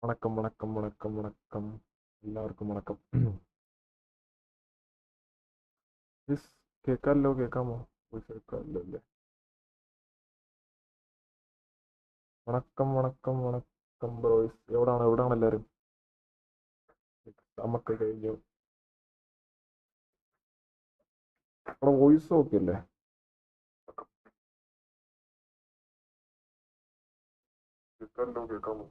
வணக்கம், வணக்கம், வணக்கம், வணக்கம். എല്ലാവർക്കും വണക്കം. Yes, കേൾക്കാമല്ലോ, കേൾക്കാമോ? വോയിസ് കേൾക്കാമല്ലോ അല്ലേ? വണക്കം, വണക്കം, വണക്കം ബ്രോയ്സ്. എവിടാണ് എല്ലാവരും? എക്സാമൊക്കെ കഴിഞ്ഞു. അവിടെ വോയിസ് ഓക്കെ അല്ലേ? കേൾക്കാമല്ലോ, കേൾക്കാമോ?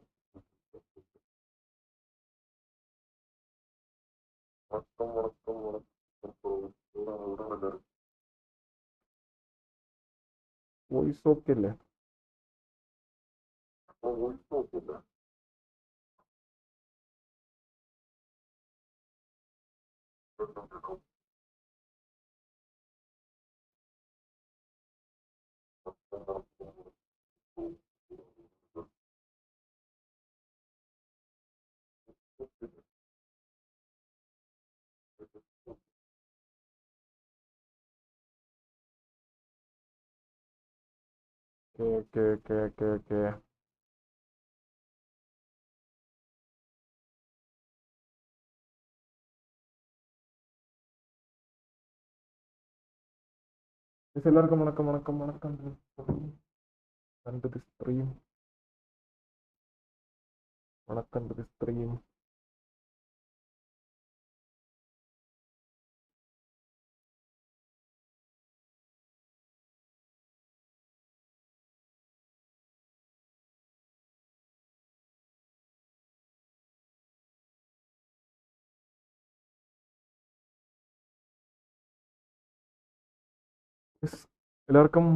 വണക്കം, വണക്കം, വണക്കം ബ്രോയ്സ്. എവിടാണ് എല്ലാവരും? വോയിസ് ഓക്കെ അല്ലേ? വോയിസ് ഓക്കെ അല്ലേ? കേൾക്കാം, കേൾക്കാം. വണക്കം, വണക്കം, വണക്കം. Okay, okay, okay, okay. എല്ലാവർക്കും വണക്കം, വണക്കം, വണക്കം. കണ്ടത് സ്ത്രീയും വണക്കണ്ടത് സ്ത്രീയും. Yes. എല്ലാവർക്കും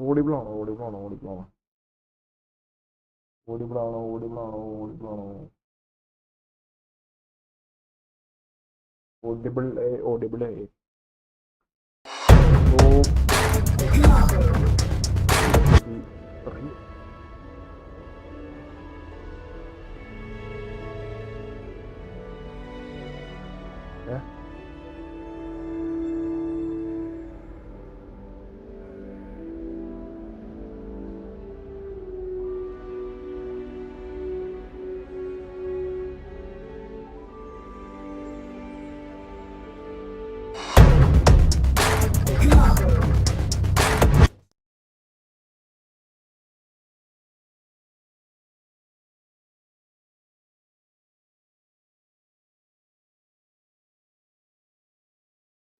ഓഡിബിൾ ആണോ? Audible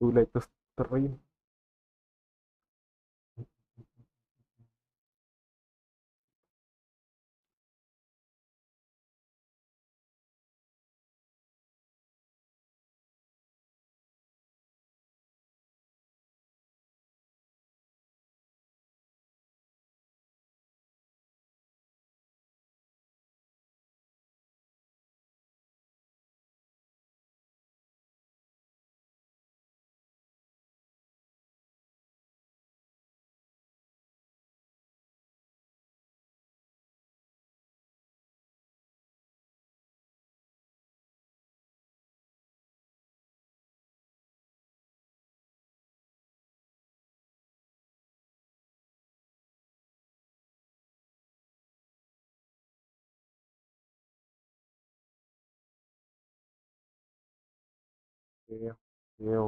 Do you like the stream? Okay.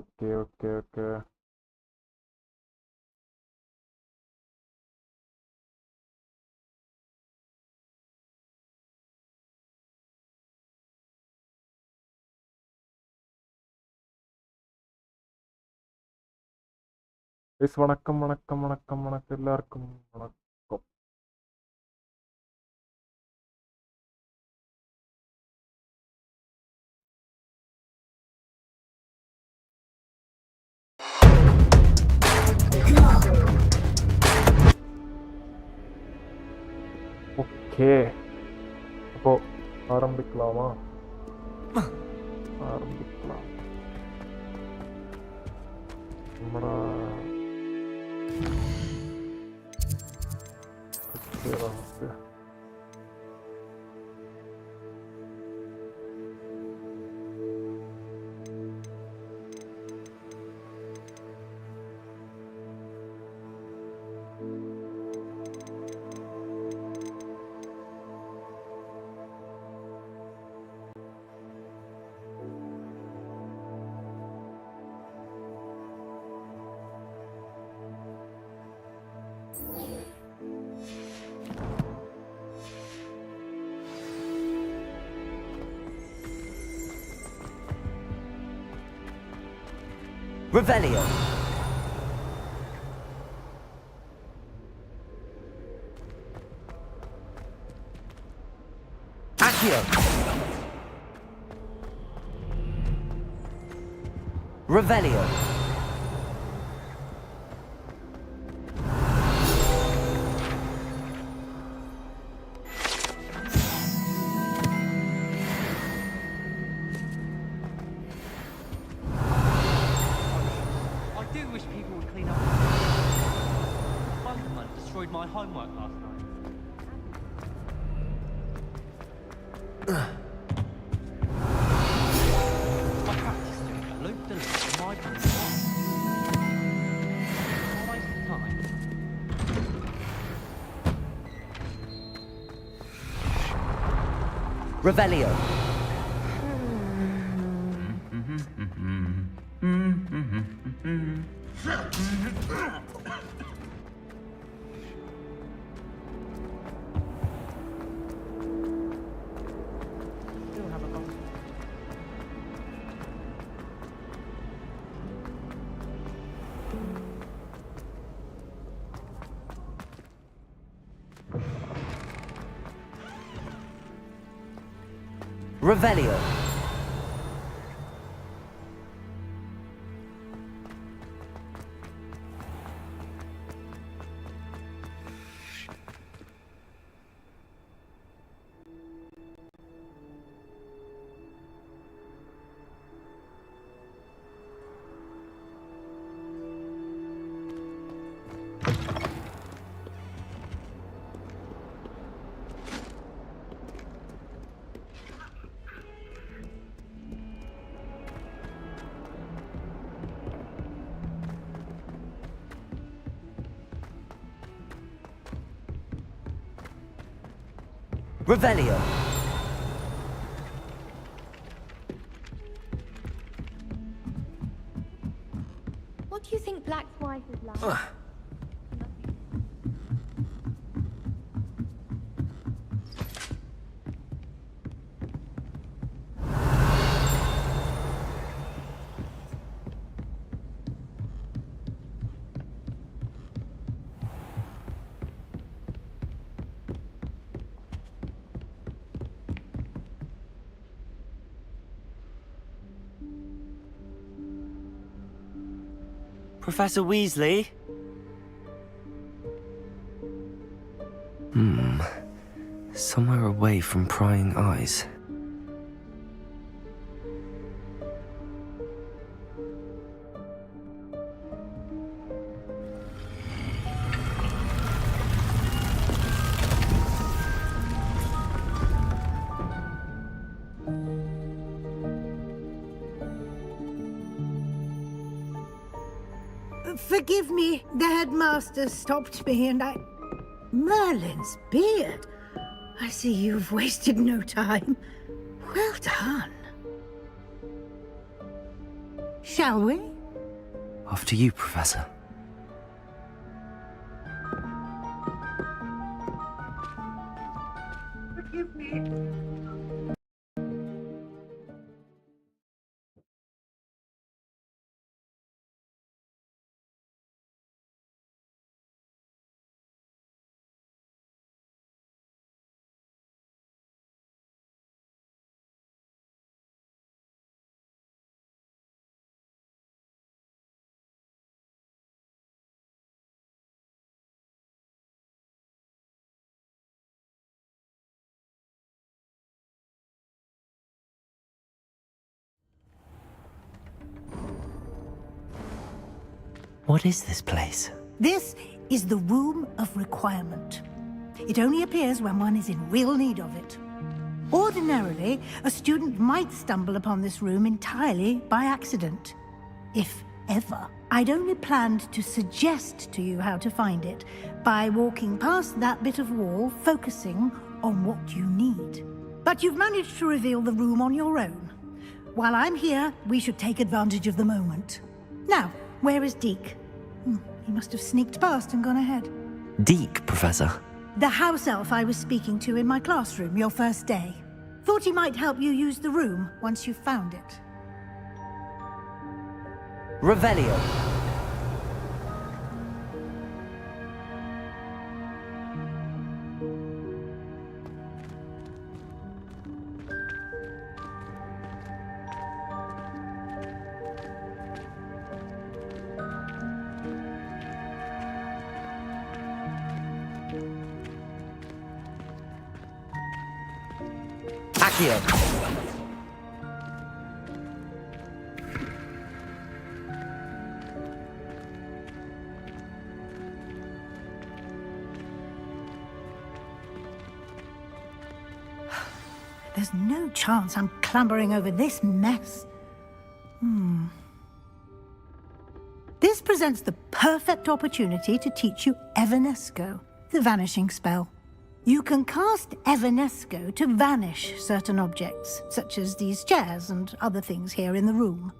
Yes, വണക്കം എല്ലാവർക്കും വണക്കം. ഓക്കെ, അപ്പോൾ ആരംഭിക്കലാം. നമ്മുടെ Revelio. Accio. Revelio. I do wish people would clean up. Thunderman destroyed my homework last night. My practice doing a loop the loop in my brain. What a waste of time. Revelio. Still have a conversation. Revelio. Revelio. What do you think Black's wife is like? Professor Weasley? Somewhere away from prying eyes. Forgive me, the headmaster stopped me and I... Merlin's beard. I see you've wasted no time. Well done. Shall we? After you, Professor. Forgive me. What is this place? This is the Room of Requirement. It only appears when one is in real need of it. Ordinarily, a student might stumble upon this room entirely by accident. If ever. I'd only planned to suggest to you how to find it by walking past that bit of wall, focusing on what you need. But you've managed to reveal the room on your own. While I'm here, we should take advantage of the moment. Now, where is Deke? He must have sneaked past and gone ahead. Deke, Professor. The house elf I was speaking to in my classroom your first day. Thought he might help you use the room once you found it. Revelio. Accio. There's no chance I'm clambering over this mess. This presents the perfect opportunity to teach you Evanesco, the vanishing spell. You can cast Evanesco to vanish certain objects, such as these chairs and other things here in the room.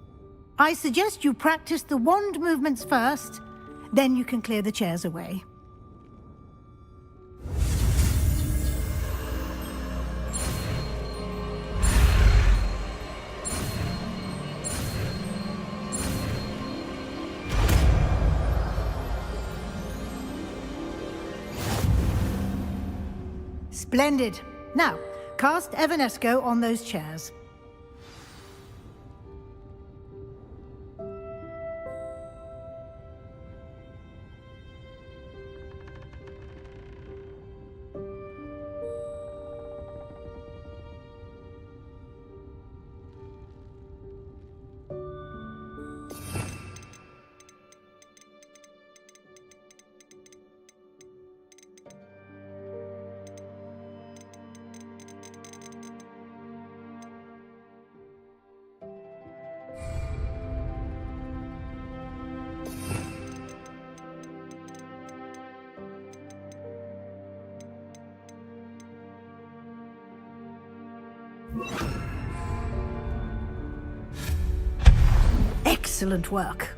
I suggest you practice the wand movements first, then you can clear the chairs away. Splendid. Now, cast Evanesco on those chairs. Excellent work.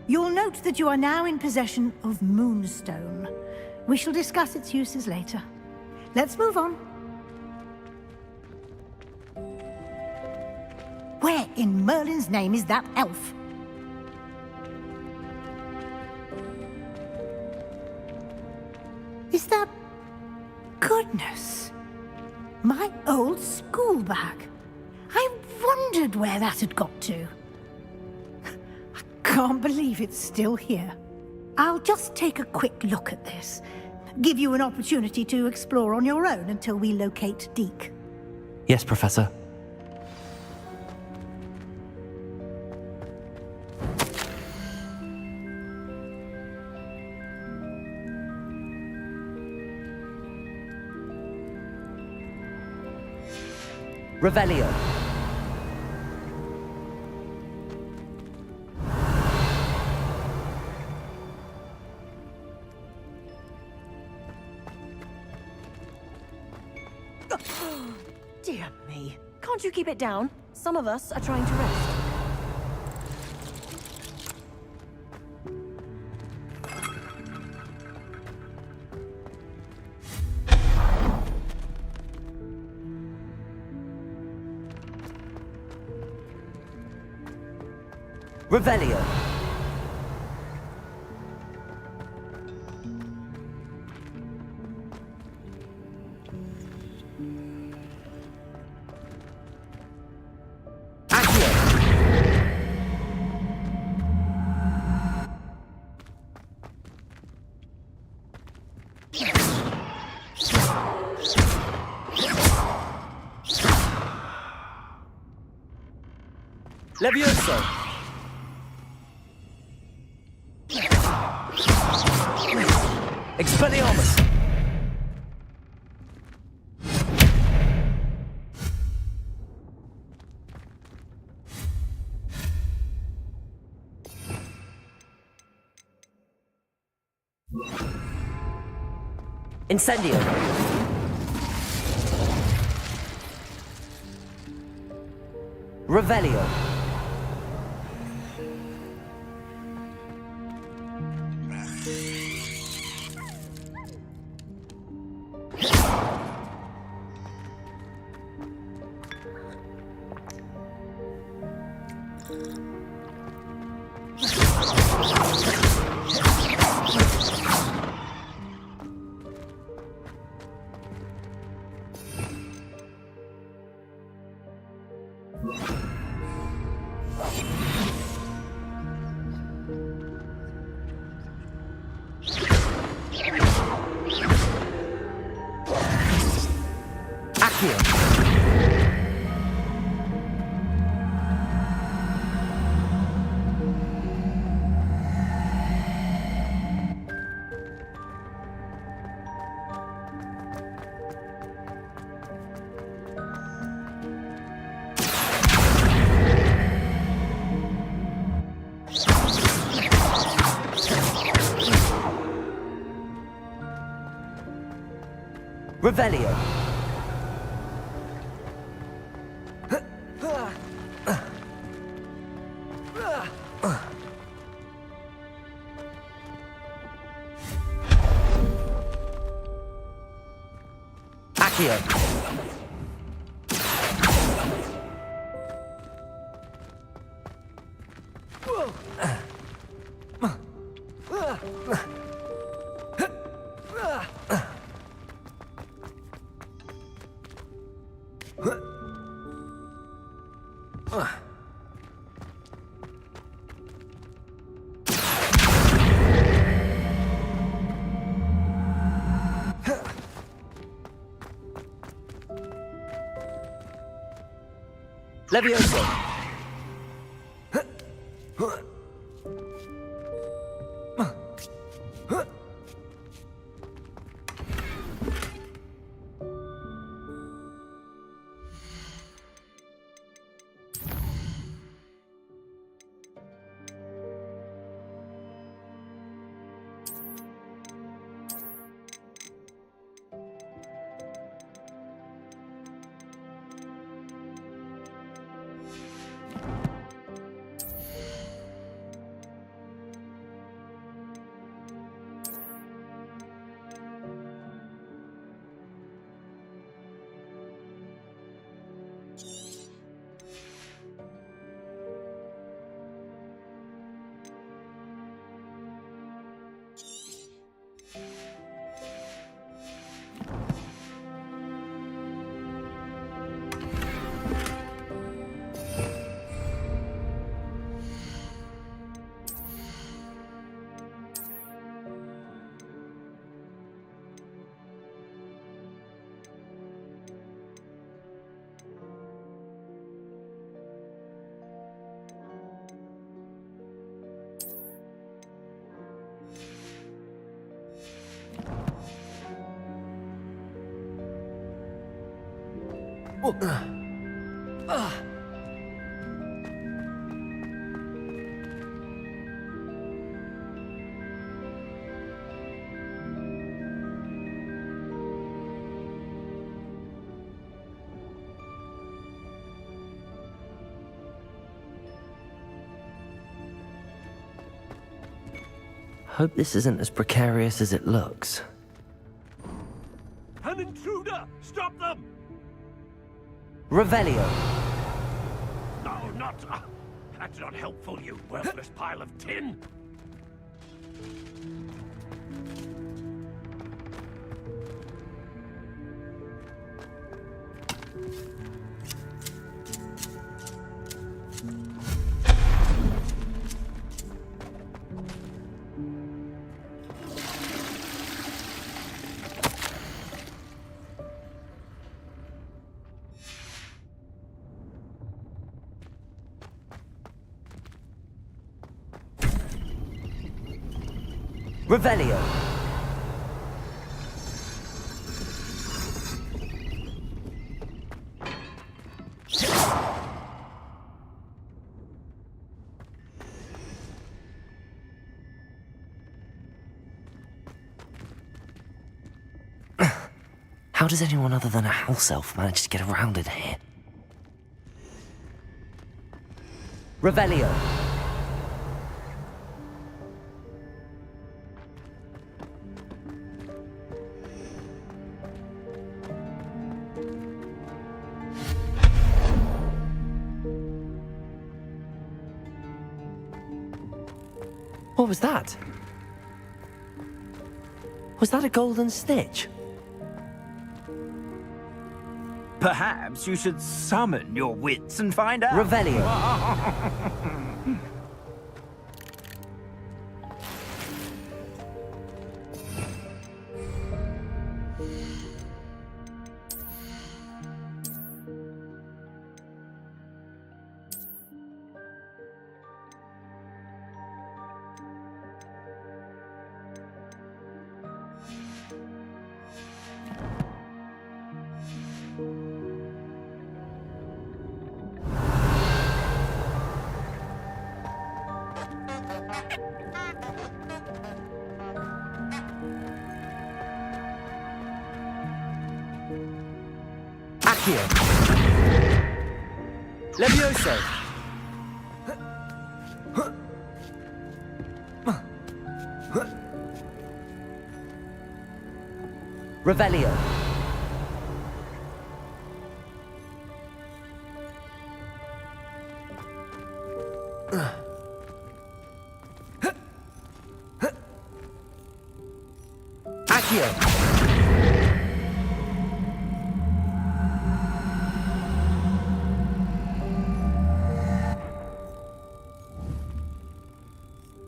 You'll note that you are now in possession of Moonstone. We shall discuss its uses later. Let's move on. Where in Merlin's name is that elf? Is that... Goodness! My old school bag. I wondered where that had got to. I can't believe it's still here. I'll just take a quick look at this. Give you an opportunity to explore on your own until we locate Deke. Yes, Professor. Revelio. Dear me. Can't you keep it down? Some of us are trying to rest. Revelio. Levioso. Expelliarmus. Incendio. Revelio. Accio. Revelio. Accio. Levioso. Hope this isn't as precarious as it looks. An intruder! Stop them! Revelio. No, not... that's not helpful, you worthless pile of tin! Revelio. How does anyone other than a house elf manage to get around in here? Revelio. What was that? Was that a golden snitch? Perhaps you should summon your wits and find out. Revelio. Accio. Levioso. Revelio. Accio.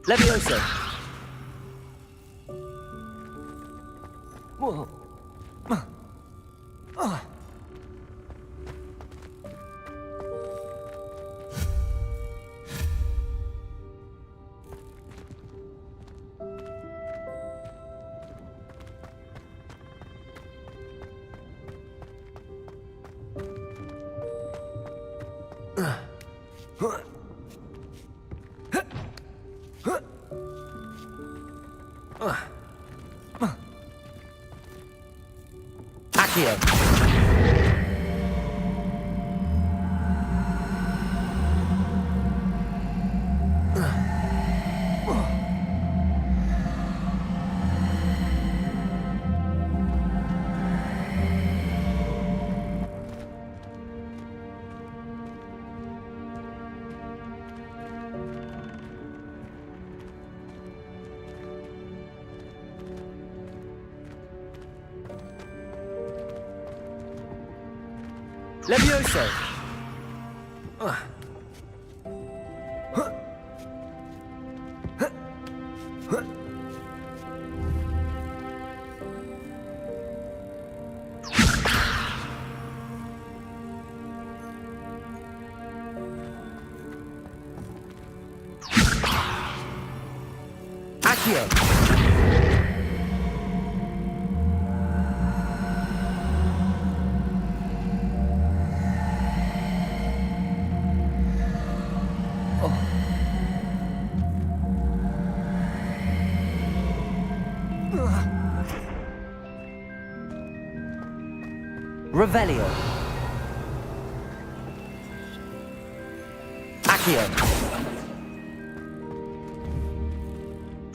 Levioso. Whoa. Accio. Levioso. Accio. Revelio. Accio.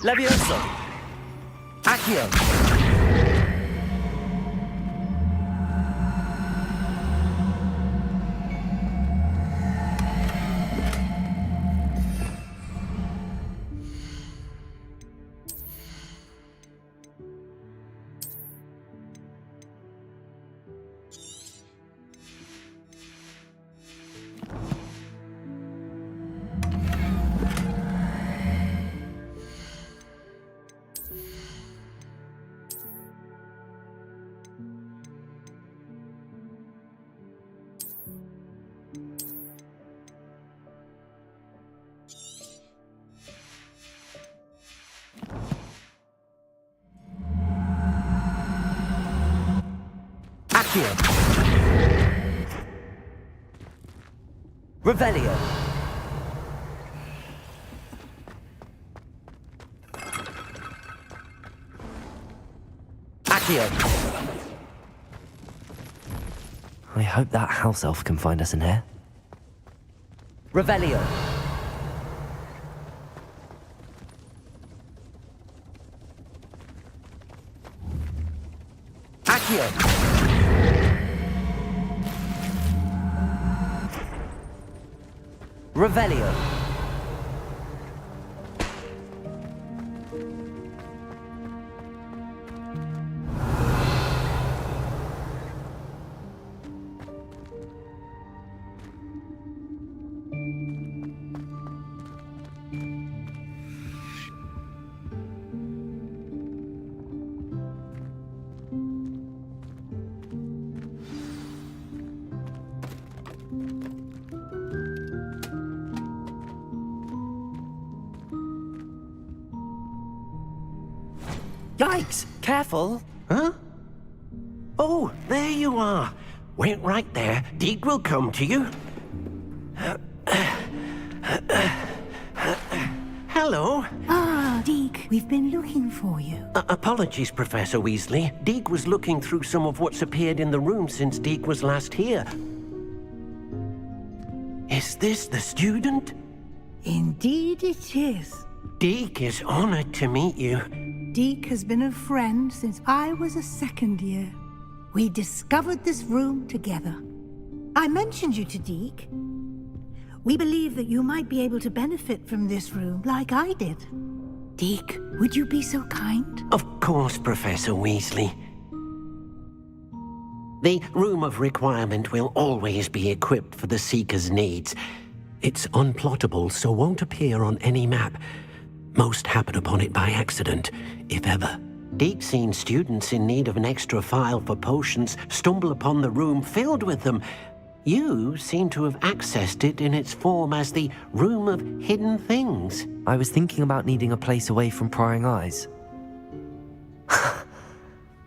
Levioso. Accio. Accio. Revelio. Accio. I hope that house elf can find us in here. Revelio. Accio. Revelio. Yikes! Careful! Huh? Oh, there you are. Wait right there. Deed will come to you. Hello. Ah, Deke. We've been looking for you. Apologies, Professor Weasley. Deek was looking through some of what's appeared in the room since Deek was last here. Is this the student? Indeed it is. Deek is honored to meet you. Deek has been a friend since I was a second year. We discovered this room together. I mentioned you to Deek. We believe that you might be able to benefit from this room like I did. Deek, would you be so kind? Of course, Professor Weasley. The Room of Requirement will always be equipped for the Seeker's needs. It's unplottable, so won't appear on any map. Most happen upon it by accident, if ever. Deek's seen students in need of an extra file for potions stumble upon the room filled with them. You seem to have accessed it in its form as the Room of Hidden Things. I was thinking about needing a place away from prying eyes.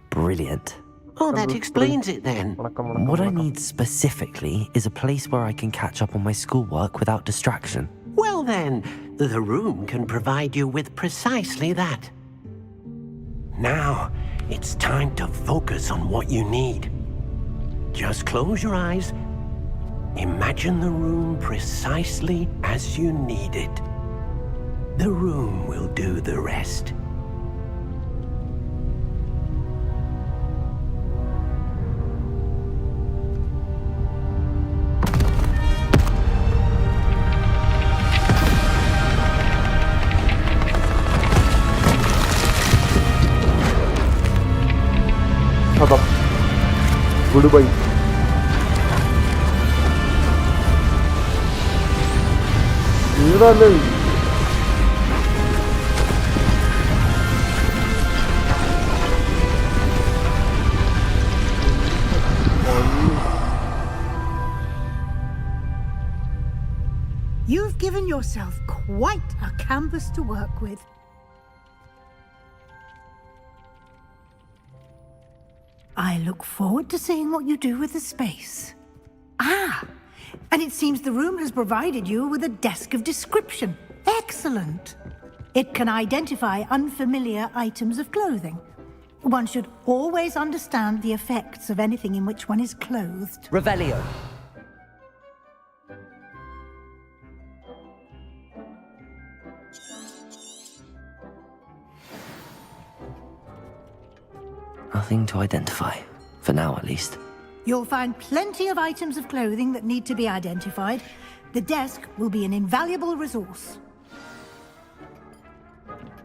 Brilliant. Oh, that explains it then. What I need specifically is a place where I can catch up on my schoolwork without distraction. Well then, the room can provide you with precisely that. Now, it's time to focus on what you need. Just close your eyes. Imagine the room precisely as you need it. The room will do the rest. Shut up. Goodbye. Really? You've given yourself quite a canvas to work with. I look forward to seeing what you do with the space. Ah, and it seems the room has provided you with a desk of description. Excellent. It can identify unfamiliar items of clothing. One should always understand the effects of anything in which one is clothed. Revelio. Nothing to identify. For now, at least. You'll find plenty of items of clothing that need to be identified. The desk will be an invaluable resource.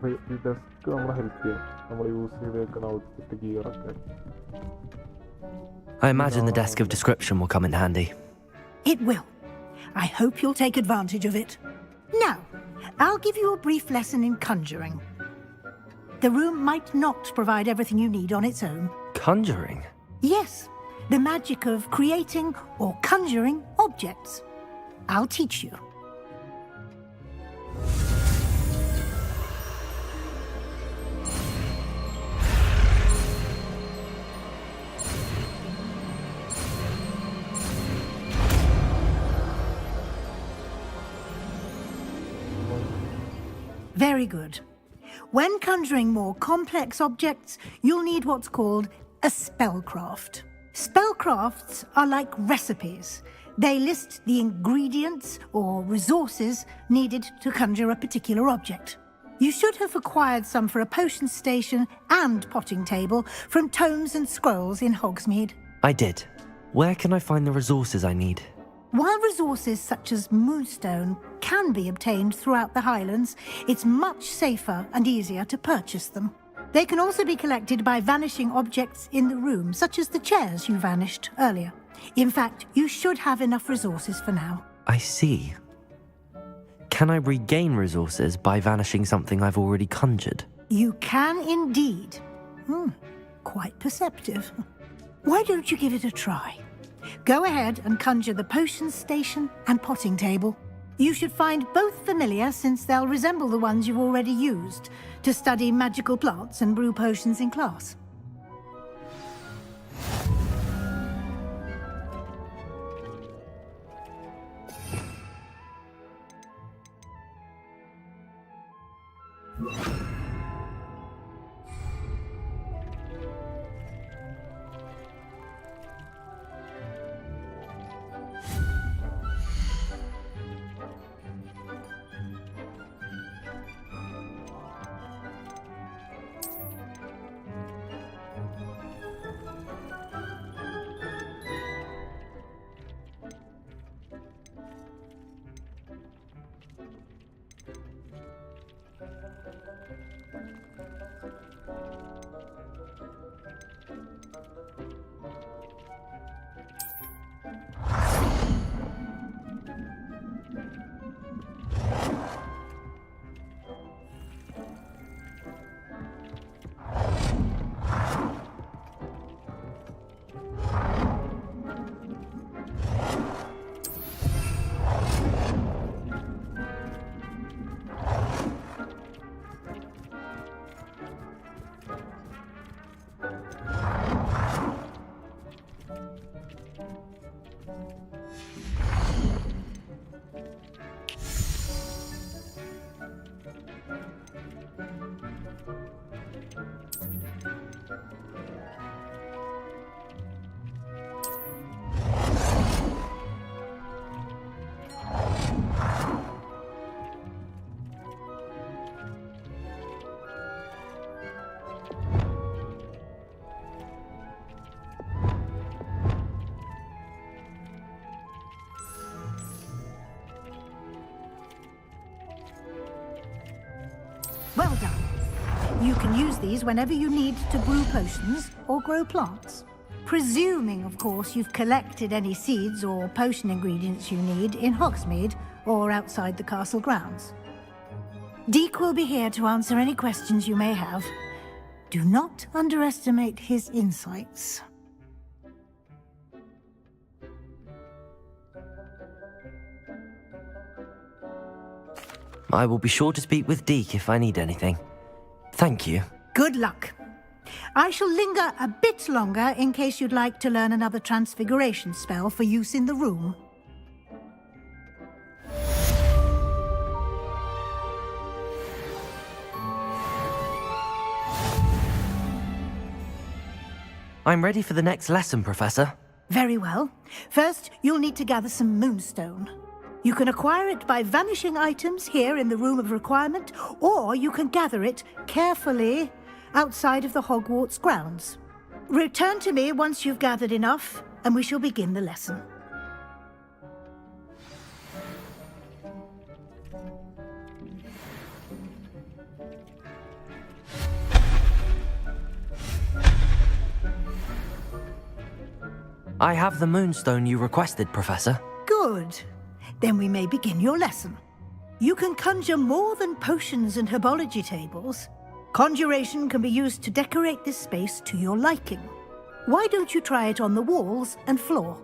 ഈ desk നമ്മളെ help ചെയ്യും നമ്മൾ use ചെയ്തേക്കുന്ന outfit ഗിയറൊക്കെ. I imagine the desk of description will come in handy. It will. I hope you'll take advantage of it. Now, I'll give you a brief lesson in conjuring. The room might not provide everything you need on its own. Conjuring? Yes, the magic of creating or conjuring objects. I'll teach you. Very good. When conjuring more complex objects, you'll need what's called a spellcraft. Spellcrafts are like recipes. They list the ingredients or resources needed to conjure a particular object. You should have acquired some for a potion station and potting table from tomes and scrolls in Hogsmeade. I did. Where can I find the resources I need? While resources such as moonstone can be obtained throughout the Highlands, it's much safer and easier to purchase them. They can also be collected by vanishing objects in the room, such as the chairs you vanished earlier. In fact, you should have enough resources for now. I see. Can I regain resources by vanishing something I've already conjured? You can indeed. Quite perceptive. Why don't you give it a try? Go ahead and conjure the potion station and potting table. You should find both familiar since they'll resemble the ones you've already used to study magical plants and brew potions in class. You can use these whenever you need to brew potions or grow plants. Presuming, of course, you've collected any seeds or potion ingredients you need in Hogsmeade or outside the castle grounds. Deke will be here to answer any questions you may have. Do not underestimate his insights. I will be sure to speak with Deke if I need anything. Thank you. Good luck. I shall linger a bit longer in case you'd like to learn another transfiguration spell for use in the room. I'm ready for the next lesson, Professor. Very well. First, you'll need to gather some moonstone. You can acquire it by vanishing items here in the Room of Requirement, or you can gather it carefully outside of the Hogwarts grounds. Return to me once you've gathered enough, and we shall begin the lesson. I have the moonstone you requested, Professor. Good. Then we may begin your lesson. You can conjure more than potions and herbology tables. Conjuration can be used to decorate this space to your liking. Why don't you try it on the walls and floor?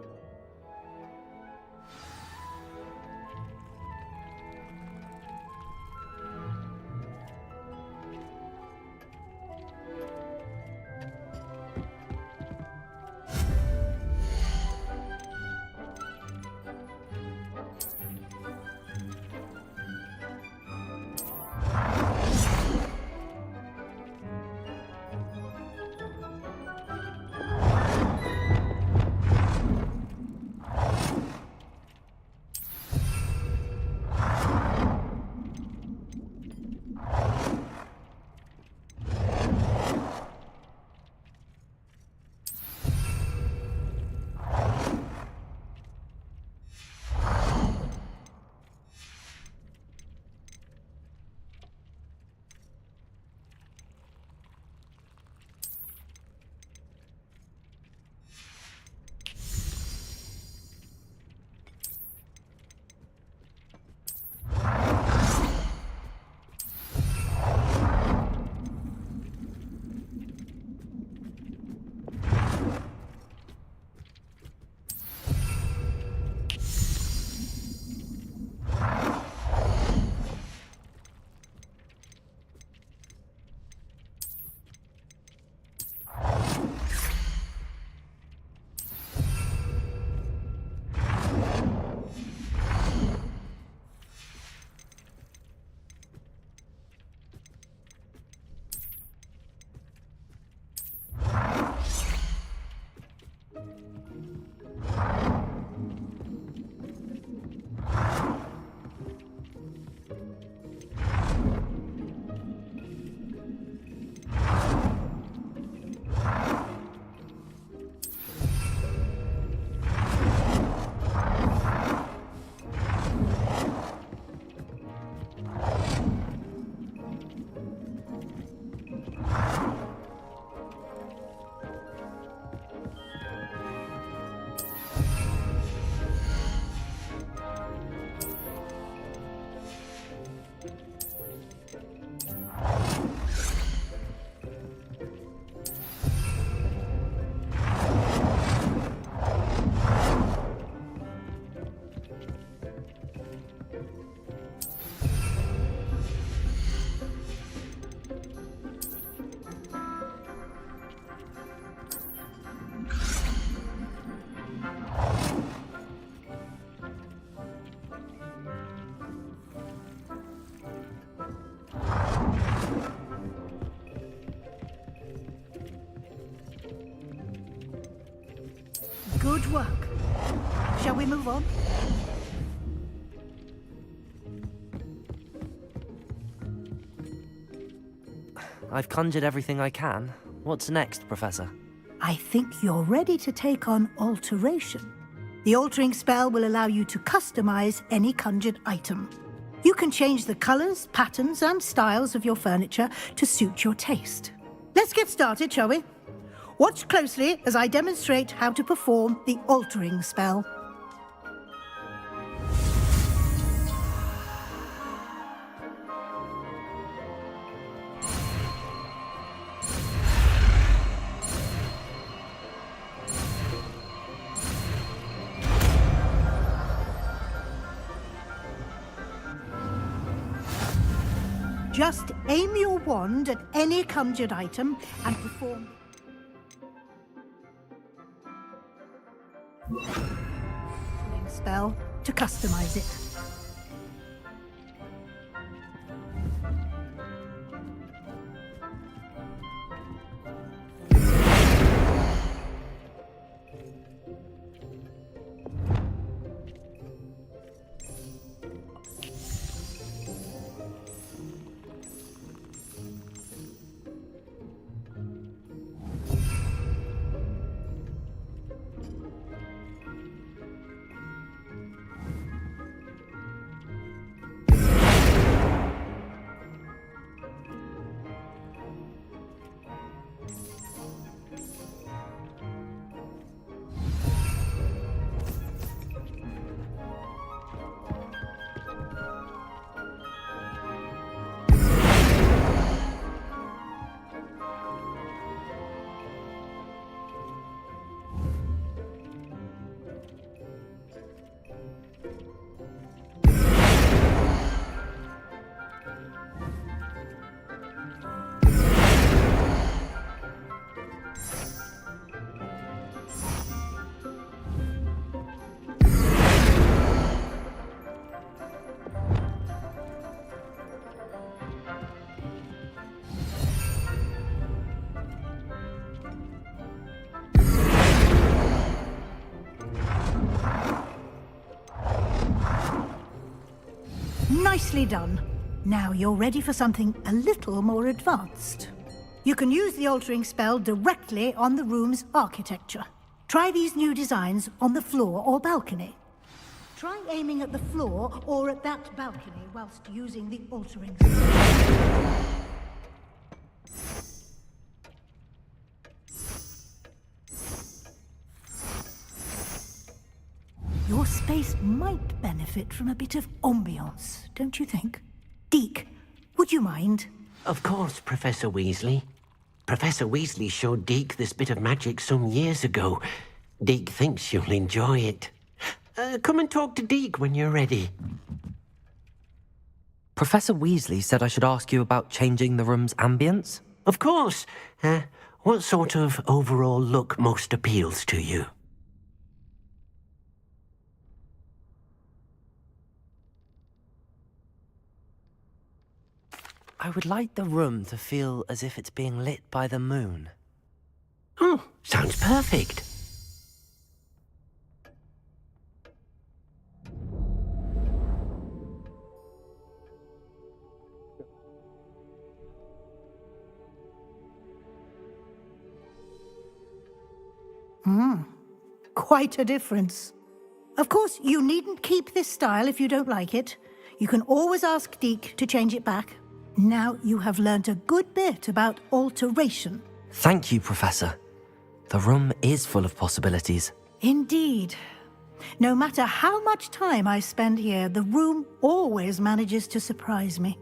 Good work. Shall we move on? I've conjured everything I can. What's next, Professor? I think you're ready to take on alteration. The altering spell will allow you to customize any conjured item. You can change the colours, patterns, and styles of your furniture to suit your taste. Let's get started, shall we? Watch closely as I demonstrate how to perform the altering spell. Just aim your wand at any conjured item and perform the spell to customize it. Nicely done. Now you're ready for something a little more advanced. You can use the altering spell directly on the room's architecture. Try these new designs on the floor or balcony. Try aiming at the floor or at that balcony whilst using the altering spell. Your space might benefit from a bit of ambiance, don't you think? Deke, would you mind? Of course, Professor Weasley. Professor Weasley showed Deke this bit of magic some years ago. Deke thinks you'll enjoy it. Come and talk to Deke when you're ready. Professor Weasley said I should ask you about changing the room's ambience? Of course. What sort of overall look most appeals to you? I would like the room to feel as if it's being lit by the moon. Oh, sounds perfect. Quite a difference. Of course, you needn't keep this style if you don't like it. You can always ask Deke to change it back. Now you have learnt a good bit about alteration. Thank you, Professor. The room is full of possibilities. Indeed. No matter how much time I spend here, the room always manages to surprise me.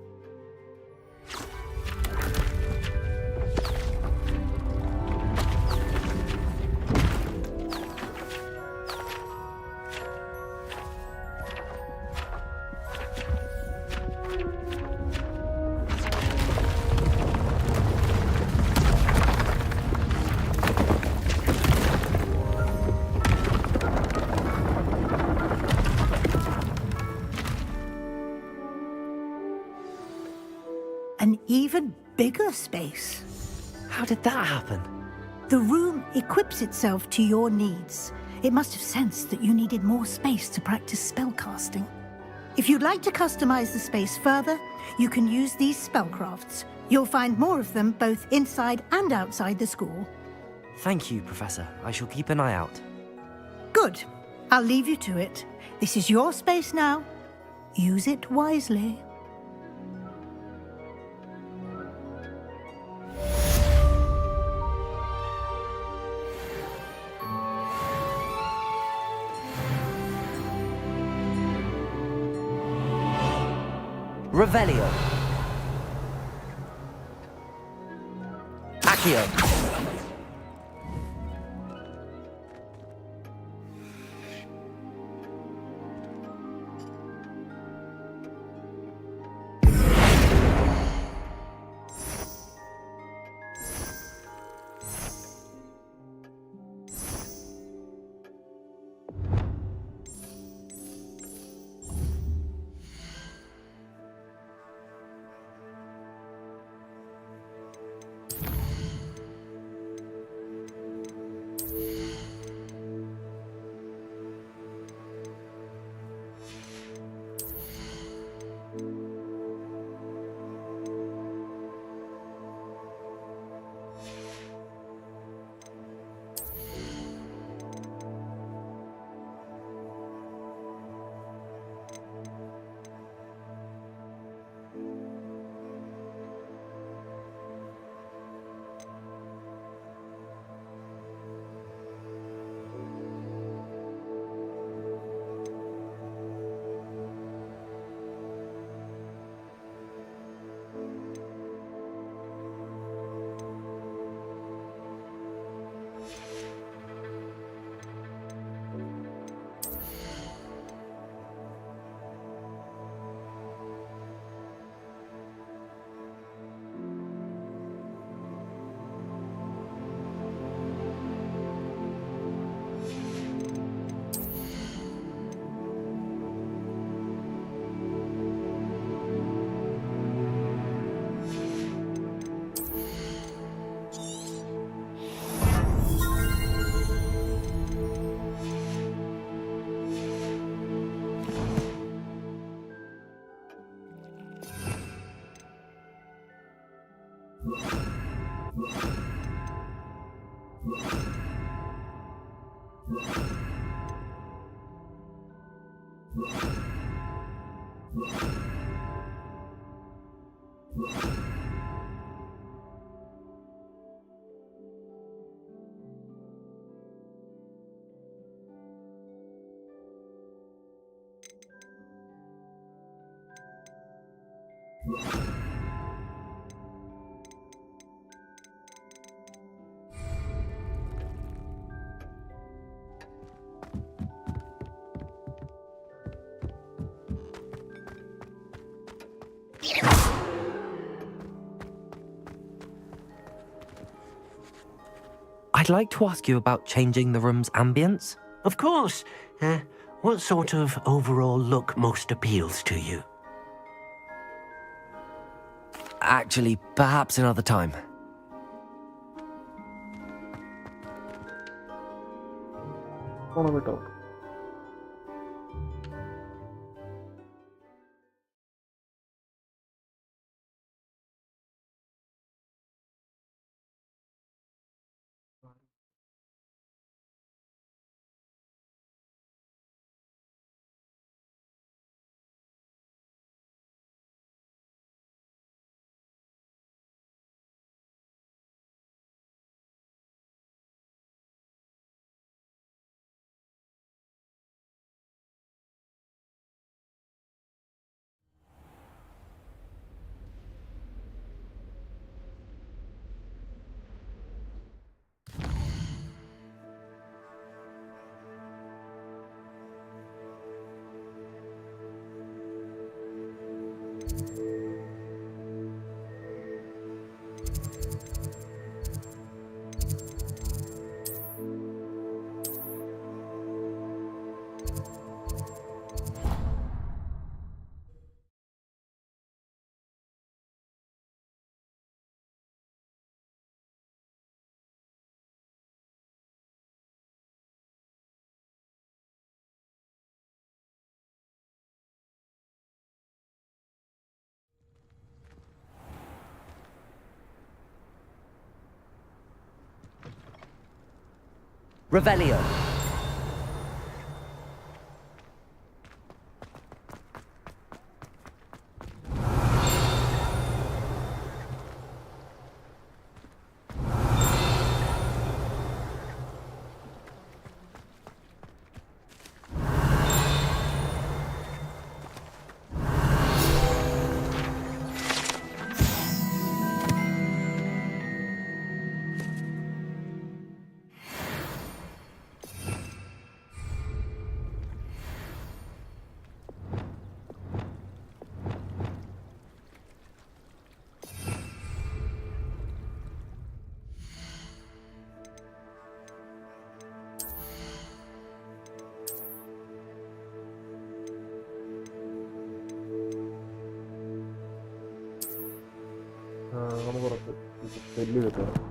An even bigger space. How did that happen? The room equips itself to your needs. It must have sensed that you needed more space to practice spellcasting. If you'd like to customize the space further, you can use these spellcrafts. You'll find more of them both inside and outside the school. Thank you, Professor. I shall keep an eye out. Good. I'll leave you to it. This is your space now. Use it wisely. Revelio. Accio. I'd like to ask you about changing the room's ambience. Of course. What sort of overall look most appeals to you? Actually, perhaps another time. Wanna we talk? Revelio. നമുക്ക് കുറച്ച് spell ചെയ്തിട്ട് വരാം.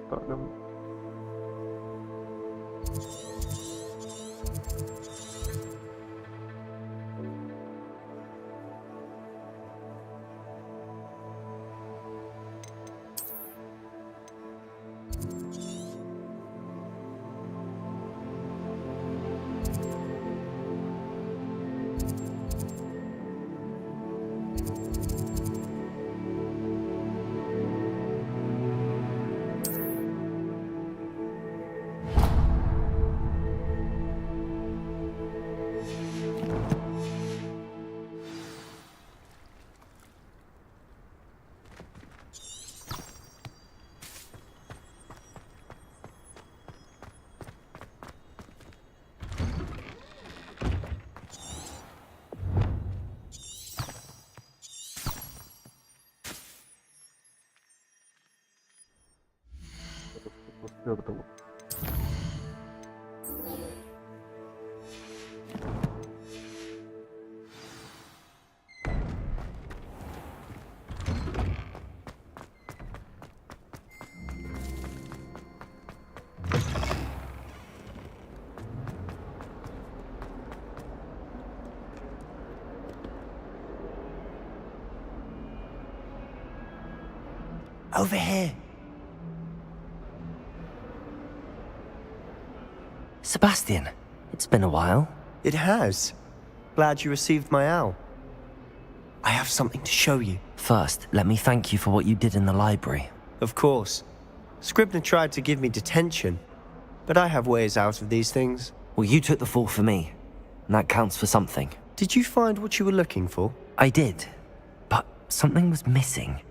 സ്ഥലം എടുത്തു. Over here. Sebastian, it's been a while. It has. Glad you received my owl. I have something to show you. First, let me thank you for what you did in the library. Of course. Scribner tried to give me detention, but I have ways out of these things. Well, you took the fall for me, and that counts for something. Did you find what you were looking for? I did, but something was missing.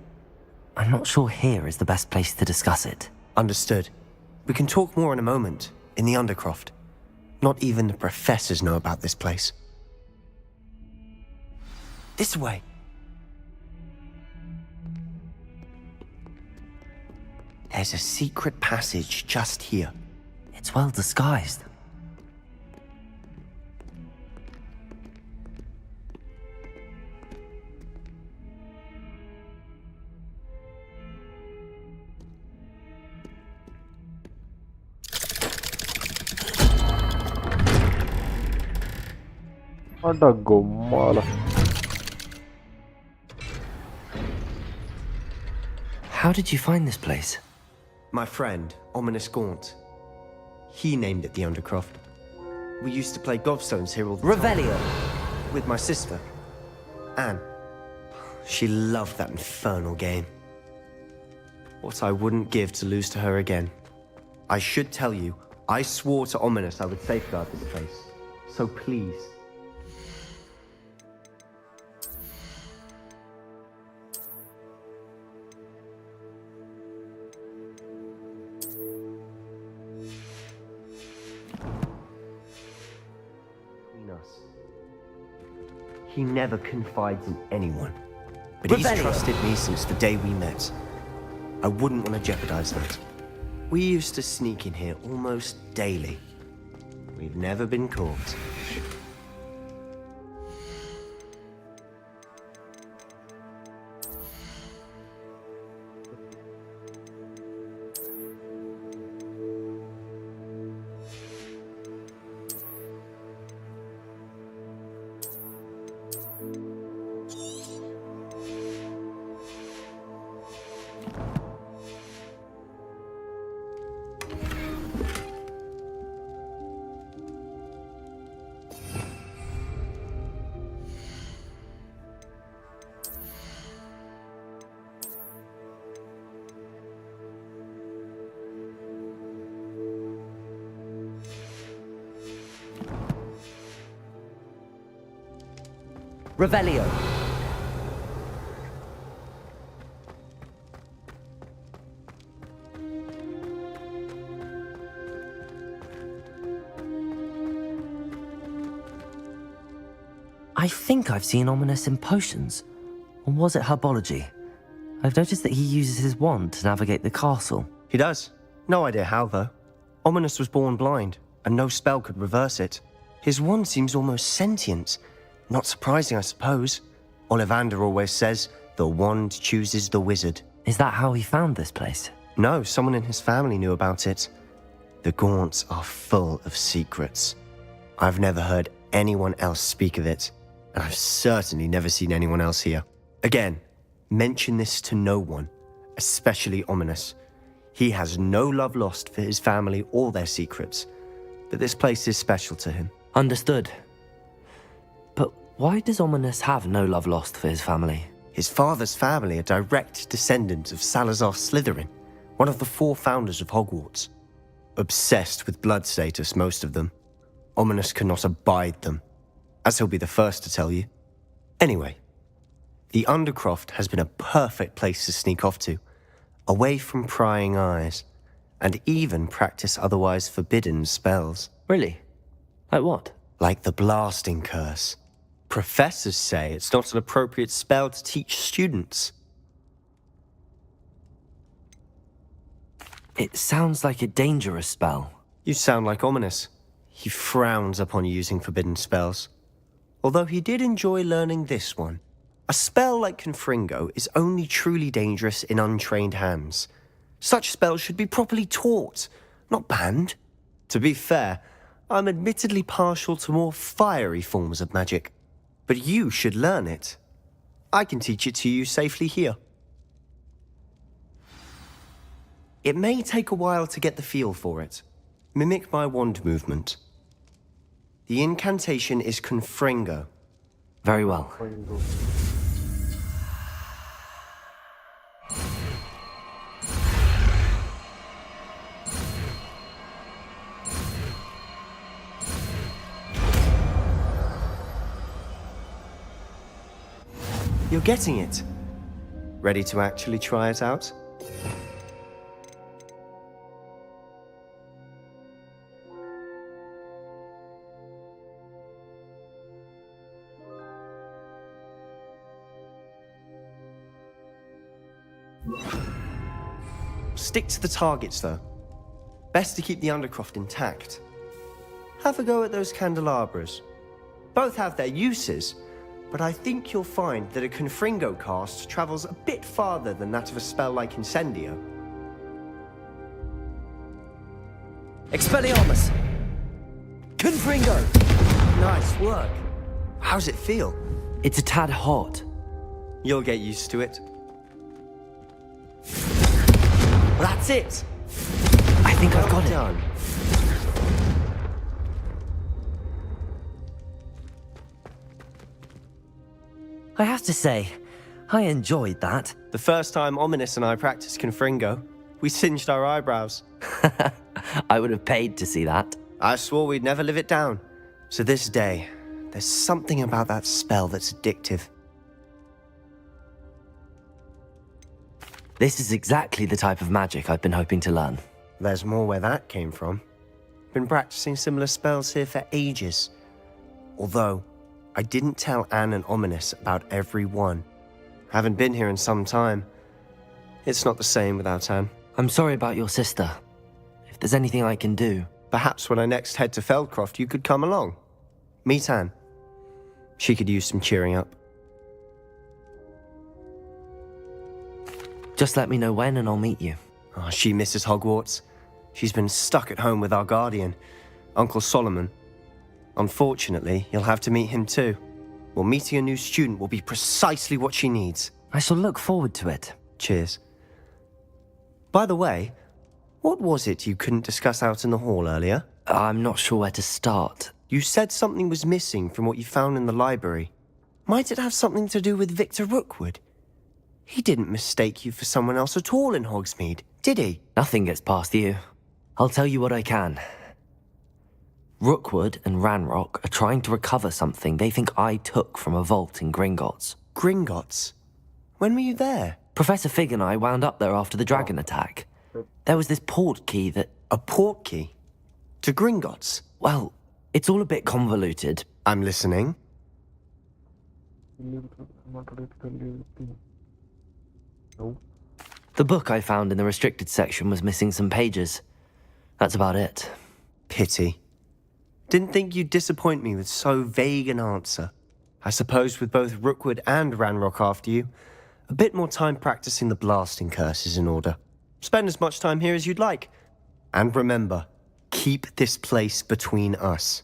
I'm not sure here is the best place to discuss it. Understood. We can talk more in a moment, in the Undercroft. Not even the professors know about this place. This way. There's a secret passage just here. It's well disguised. അടാ ഗൊമ്മാല. How did you find this place? My friend, Ominous Gaunt. He named it the Undercroft. We used to play gobstones here all the Revelio. time. With my sister, Anne. She loved that infernal game. What I wouldn't give to lose to her again. I should tell you, I swore to Ominous I would safeguard this place. So please. He never confides in anyone. But he's trusted me since the day we met. I wouldn't want to jeopardize that. We used to sneak in here almost daily. We've never been caught. Revelio. I think I've seen Ominous in potions. Or was it herbology? I've noticed that he uses his wand to navigate the castle. He does. No idea how, though. Ominous was born blind, and no spell could reverse it. His wand seems almost sentient. Not surprising, I suppose. Ollivander always says, the wand chooses the wizard. Is that how he found this place? No, someone in his family knew about it. The Gaunts are full of secrets. I've never heard anyone else speak of it, and I've certainly never seen anyone else here. Again, mention this to no one, especially Ominous. He has no love lost for his family or their secrets, but this place is special to him. Understood. But why does Ominous have no love lost for his family? His father's family are direct descendants of Salazar Slytherin, one of the 4 founders of Hogwarts. Obsessed with blood status, most of them. Ominous cannot abide them, as he'll be the first to tell you. Anyway, the Undercroft has been a perfect place to sneak off to, away from prying eyes, and even practice otherwise forbidden spells. Really? Like what? Like the blasting curse. Professors say it's not an appropriate spell to teach students. It sounds like a dangerous spell. You sound like Ominous. He frowns upon using forbidden spells. Although he did enjoy learning this one. A spell like Confringo is only truly dangerous in untrained hands. Such spells should be properly taught, not banned. To be fair, I'm admittedly partial to more fiery forms of magic. But you should learn it. I can teach it to you safely here. It may take a while to get the feel for it. Mimic my wand movement. The incantation is Confringo. Very well. You're getting it. Ready to actually try it out? Stick to the targets, though. Best to keep the Undercroft intact. Have a go at those candelabras. Both have their uses, but I think you'll find that a Confringo cast travels a bit farther than that of a spell like Incendio. Expelliarmus! Confringo! Nice work. How's it feel? It's a tad hot. You'll get used to it. That's it! I think I've got it. Done. I have to say, I enjoyed that. The first time Ominous and I practiced Confringo, we singed our eyebrows. I would have paid to see that. I swore we'd never live it down. So this day, there's something about that spell that's addictive. This is exactly the type of magic I've been hoping to learn. There's more where that came from. Been practicing similar spells here for ages. Although, I didn't tell Anne and Ominous about every one. Haven't been here in some time. It's not the same without Anne. I'm sorry about your sister. If there's anything I can do... Perhaps when I next head to Feldcroft, you could come along. Meet Anne. She could use some cheering up. Just let me know when and I'll meet you. Oh, she misses Hogwarts. She's been stuck at home with our guardian, Uncle Solomon. Unfortunately, you'll have to meet him too. Well, meeting a new student will be precisely what she needs. I shall look forward to it. Cheers. By the way, what was it you couldn't discuss out in the hall earlier? I'm not sure where to start. You said something was missing from what you found in the library. Might it have something to do with Victor Rookwood? He didn't mistake you for someone else at all in Hogsmeade, did he? Nothing gets past you. I'll tell you what I can. Rookwood and Ranrock are trying to recover something they think I took from a vault in Gringotts. Gringotts? When were you there? Professor Fig and I wound up there after the dragon attack. There was this port key that... A port key? To Gringotts? Well, it's all a bit convoluted. I'm listening. I'm not ready to leave the... No. The book I found in the restricted section was missing some pages. That's about it. Pity. Didn't think you'd disappoint me with so vague an answer. I suppose with both Rookwood and Ranrock after you, a bit more time practicing the blasting curse is in order. Spend as much time here as you'd like. And remember, keep this place between us.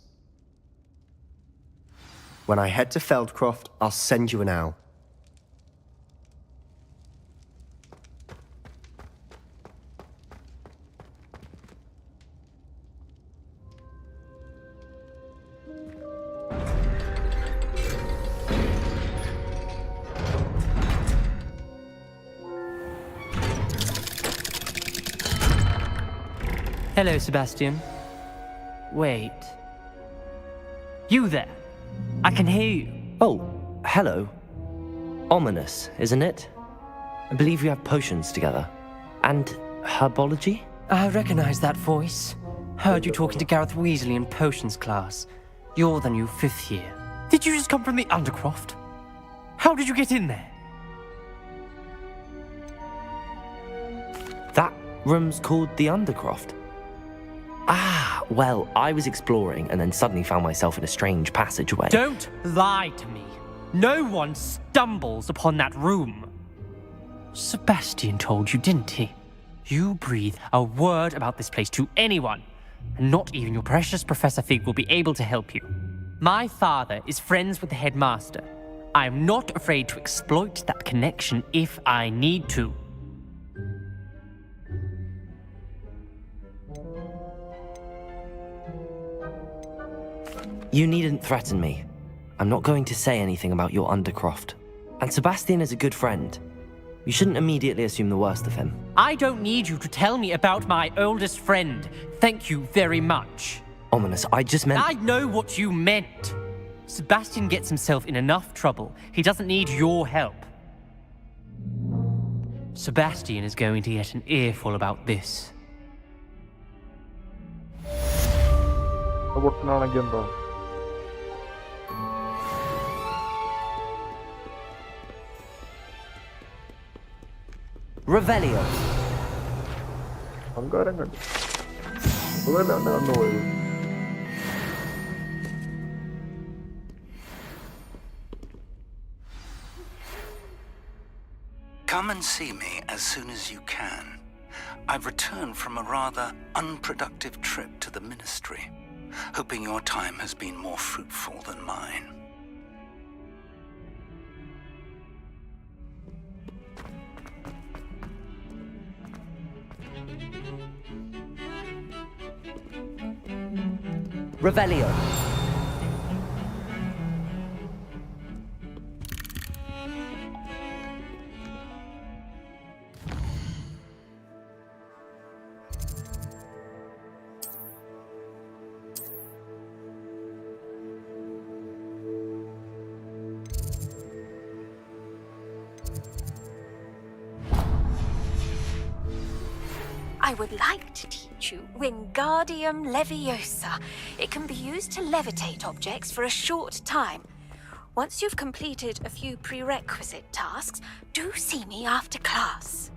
When I head to Feldcroft, I'll send you an owl. Hello, Sebastian. Wait. You there? I can hear you. Oh, hello. Ominous, isn't it? I believe we have potions together. And herbology? I recognize that voice. Heard you talking to Gareth Weasley in potions class. You're the new 5th year. Did you just come from the Undercroft? How did you get in there? That room's called the Undercroft. Ah, well, I was exploring and then suddenly found myself in a strange passageway. Don't lie to me. No one stumbles upon that room. Sebastian told you, didn't he? You breathe a word about this place to anyone, and not even your precious Professor Fig will be able to help you. My father is friends with the headmaster. I am not afraid to exploit that connection if I need to. You needn't threaten me. I'm not going to say anything about your Undercroft. And Sebastian is a good friend. You shouldn't immediately assume the worst of him. I don't need you to tell me about my oldest friend. Thank you very much. Ominous, I just meant... I know what you meant. Sebastian gets himself in enough trouble. He doesn't need your help. Sebastian is going to get an earful about this. Revelio. Come and see me as soon as you can. I've returned from a rather unproductive trip to the Ministry, hoping your time has been more fruitful than mine. Revelio. I would like to teach you Wingardium Leviosa. It can be used to levitate objects for a short time. Once you've completed a few prerequisite tasks, do see me after class.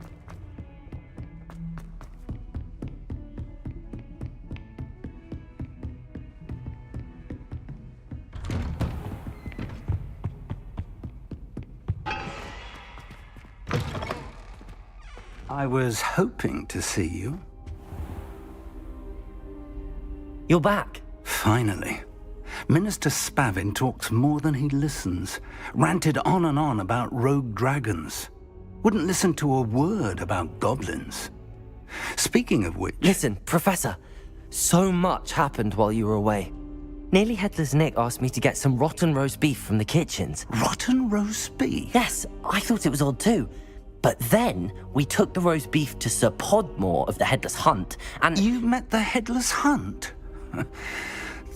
I was hoping to see you. You're back. Finally. Minister Spavin talks more than he listens. Ranted on and on about rogue dragons. Wouldn't listen to a word about goblins. Speaking of which... Listen, Professor. So much happened while you were away. Nearly Headless Nick asked me to get some rotten roast beef from the kitchens. Rotten roast beef? Yes, I thought it was odd too. But then we took the roast beef to Sir Podmore of the Headless Hunt, and... You met the Headless Hunt?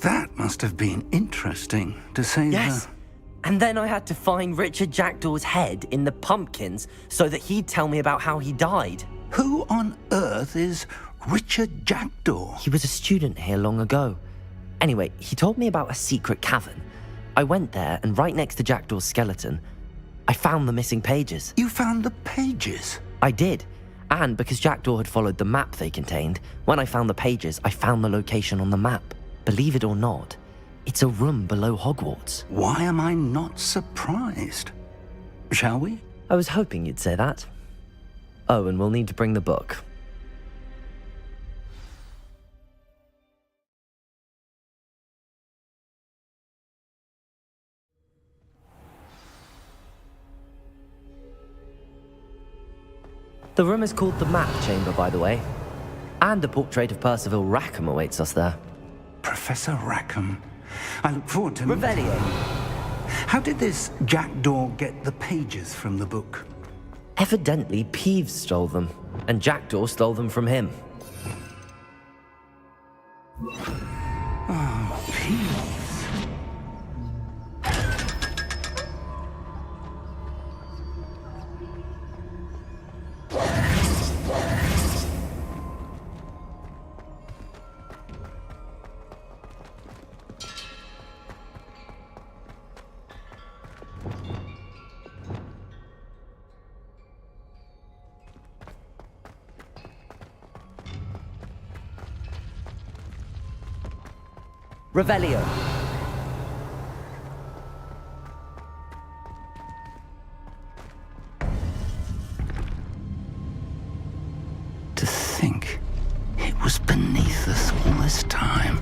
That must have been interesting, to say Yes. And then I had to find Richard Jackdaw's head in the pumpkins so that he'd tell me about how he died. Who on earth is Richard Jackdaw? He was a student here long ago. Anyway, he told me about a secret cavern. I went there, and right next to Jackdaw's skeleton, I found the missing pages. You found the pages? I did. And because Jackdaw had followed the map they contained, when I found the pages, I found the location on the map. Believe it or not, it's a room below Hogwarts. Why am I not surprised? Shall we? I was hoping you'd say that. Oh, and we'll need to bring the book. The room is called the Map Chamber, by the way. And a portrait of Percival Rackham awaits us there. Professor Rackham. I look forward to... Revelio. How did this Jackdaw get the pages from the book? Evidently, Peeves stole them, and Jackdaw stole them from him. Oh, Peeves. Revelio. To think it was beneath us all this time.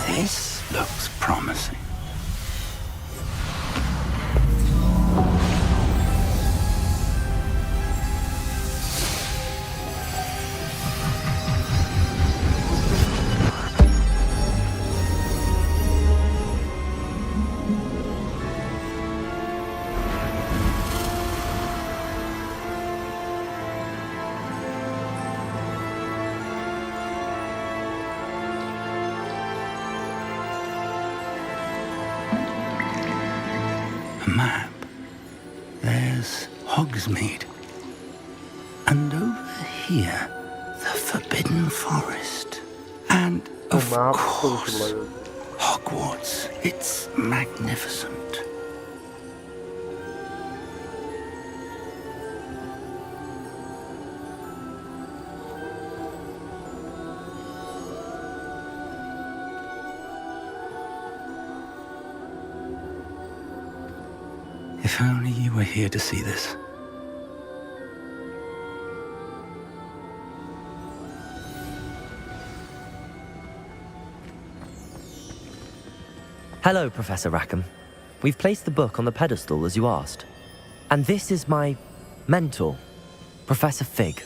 This looks promising. Map. There's Hogsmeade. And over here, the Forbidden Forest. And, of course, Hogwarts. It's magnificent. If only you were here to see this. Hello, Professor Rackham. We've placed the book on the pedestal as you asked. And this is my mentor, Professor Fig.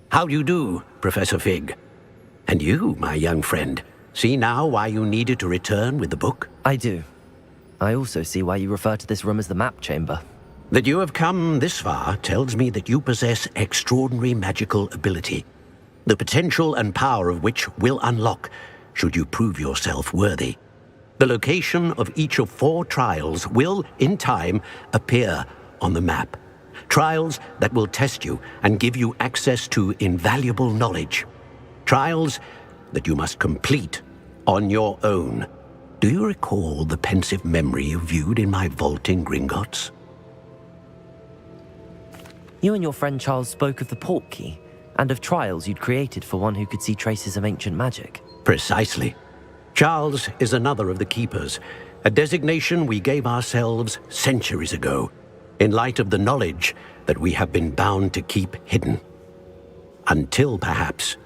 How do you do, Professor Fig? And you, my young friend, see now why you needed to return with the book? I do. I also see why you refer to this room as the Map Chamber. That you have come this far tells me that you possess extraordinary magical ability, the potential and power of which will unlock should you prove yourself worthy. The location of each of 4 trials will, in time, appear on the map. Trials that will test you and give you access to invaluable knowledge. Trials that you must complete on your own. Do you recall the pensive memory you viewed in my vault in Gringotts? You and your friend Charles spoke of the Portkey and of trials you'd created for one who could see traces of ancient magic. Precisely. Charles is another of the Keepers, a designation we gave ourselves centuries ago, in light of the knowledge that we have been bound to keep hidden. Until, perhaps,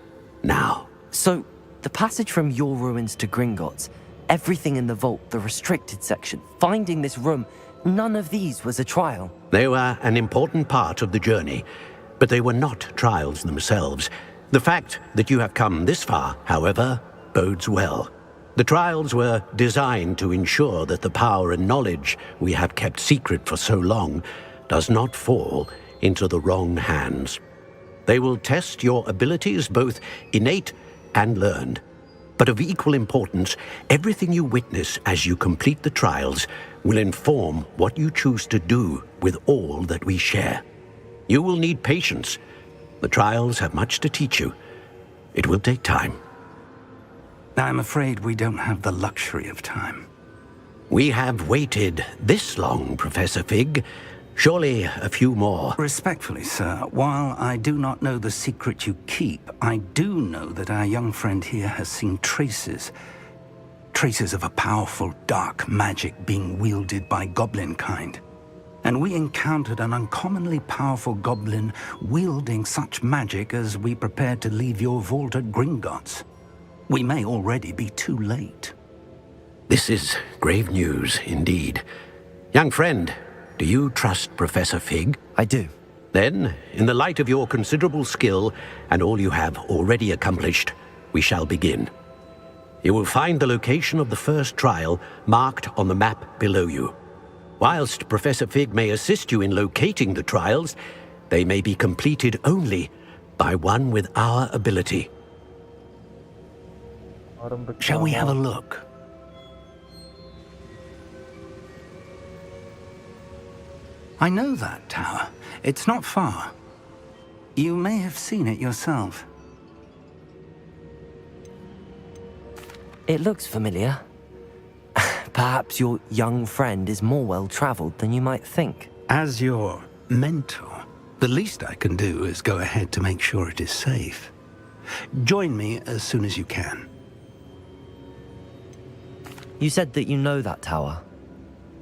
now. So, the passage from your ruins to Gringotts, everything in the vault, the restricted section, finding this room, none of these was a trial. They were an important part of the journey, but they were not trials themselves. The fact that you have come this far, however, bodes well. The trials were designed to ensure that the power and knowledge we have kept secret for so long does not fall into the wrong hands. They will test your abilities, both innate and learned. But of equal importance, everything you witness as you complete the trials will inform what you choose to do with all that we share. You will need patience. The trials have much to teach you. It will take time. I'm afraid we don't have the luxury of time. We have waited this long, Professor Fig. Surely a few more. Respectfully, sir, while I do not know the secret you keep, I do know that our young friend here has seen traces of a powerful dark magic being wielded by goblin kind. And we encountered an uncommonly powerful goblin wielding such magic as we prepared to leave your vault at Gringotts. We may already be too late. This is grave news indeed. Young friend, do you trust Professor Fig? I do. Then, in the light of your considerable skill and all you have already accomplished, we shall begin. You will find the location of the first trial marked on the map below you. Whilst Professor Fig may assist you in locating the trials, they may be completed only by one with our ability. Shall we have a look? I know that tower. It's not far. You may have seen it yourself. It looks familiar. Perhaps your young friend is more well-traveled than you might think. As your mentor, the least I can do is go ahead to make sure it is safe. Join me as soon as you can. You said that you know that tower.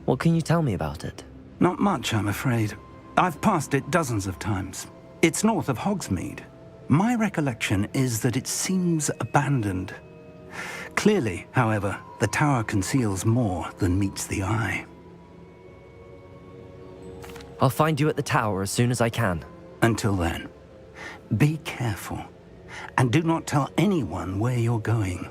What can you tell me about it? Not much, I'm afraid. I've passed it dozens of times. It's north of Hogsmeade. My recollection is that it seems abandoned. Clearly, however, the tower conceals more than meets the eye. I'll find you at the tower as soon as I can. Until then, be careful, and do not tell anyone where you're going.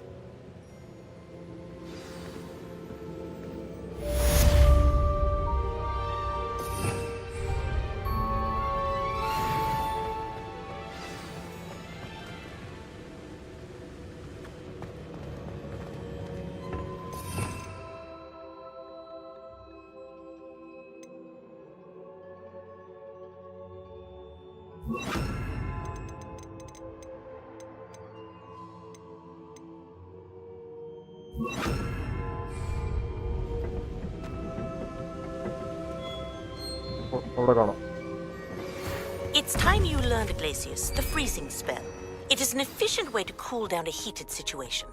It's time you learned, Glacius, the freezing spell. It is an efficient way to cool down a heated situation.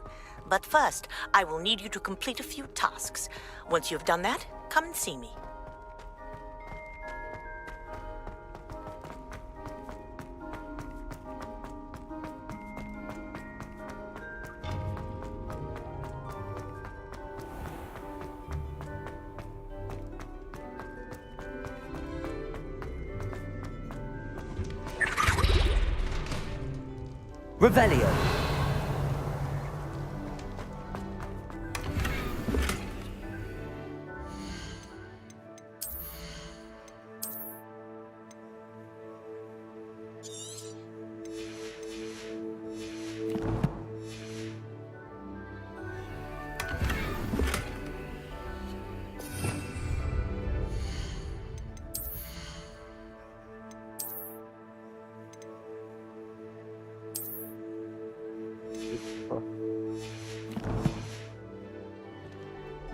But first, I will need you to complete a few tasks. Once you've done that, come and see me. Revelio.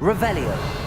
Revelio.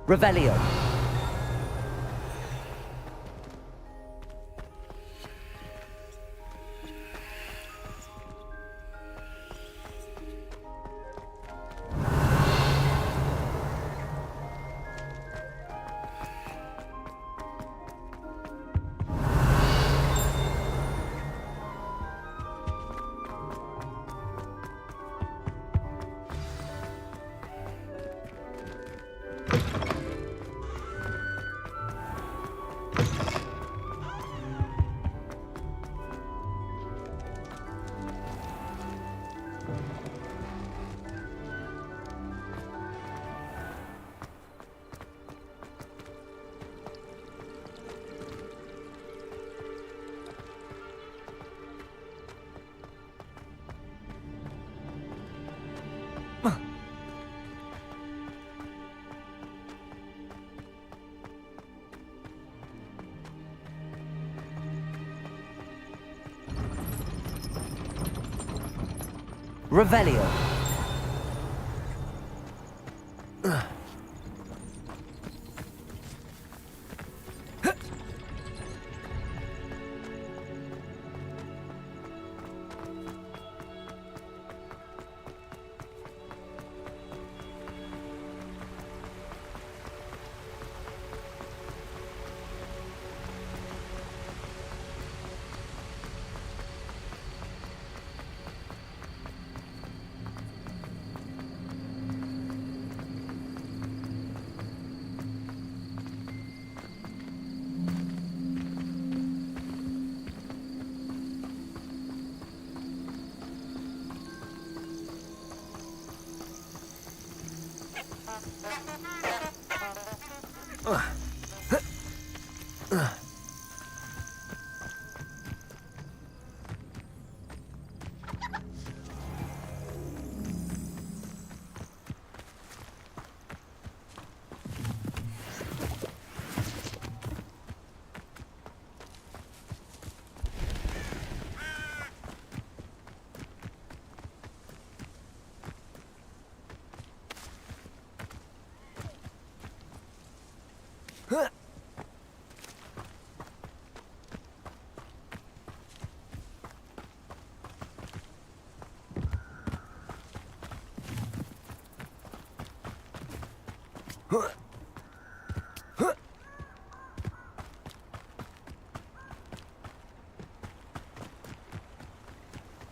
Revelio. Revelio.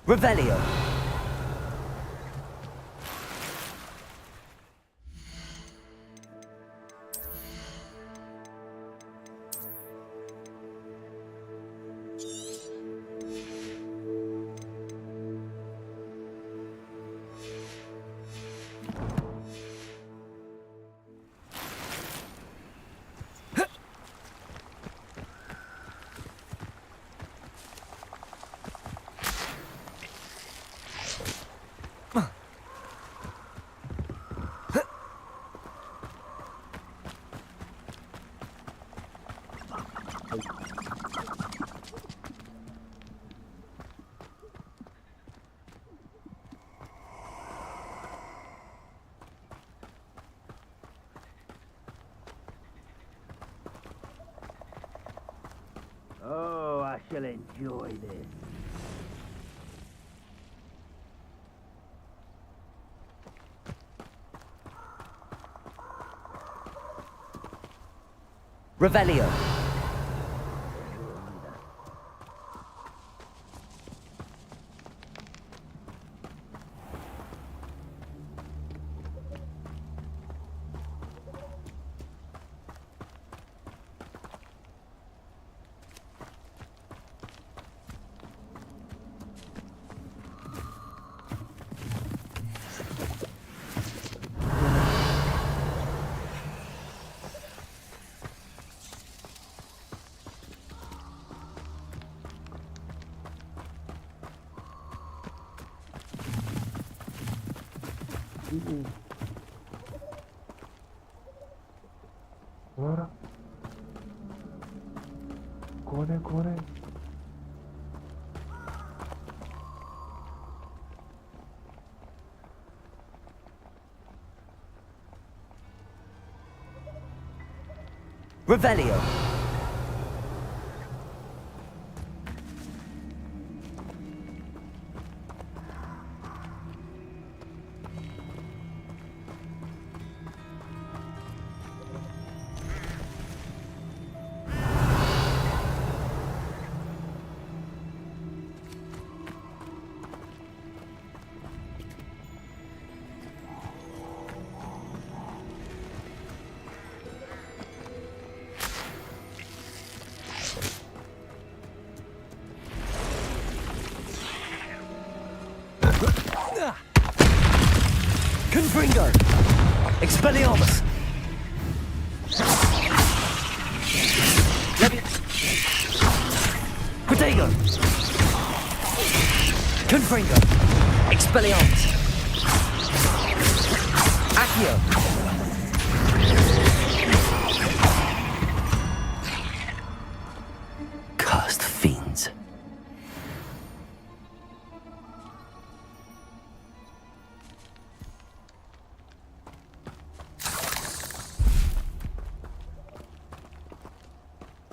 Revelio. Oh, I shall enjoy this. Revelio. Ora. Kone. Revelio. Confringo! Expelliarmus! Protego! Confringo! Expelliarmus! Accio! Cursed fiends.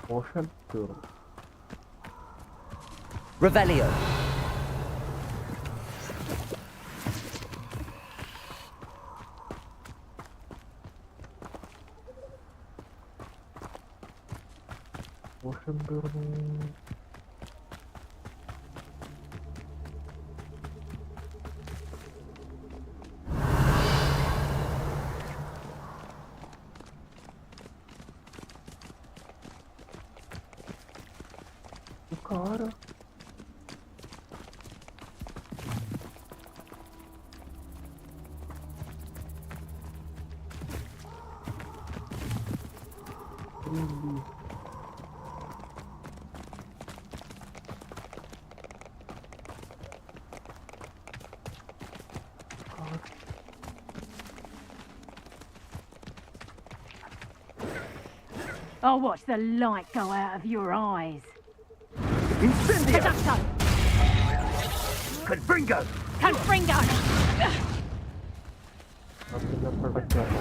Potion തീർന്നു. Revelio. Potion തീർന്നു. Cara. I'll watch the light go out of your eyes. Incendio! Reducto! Confringo! Confringo!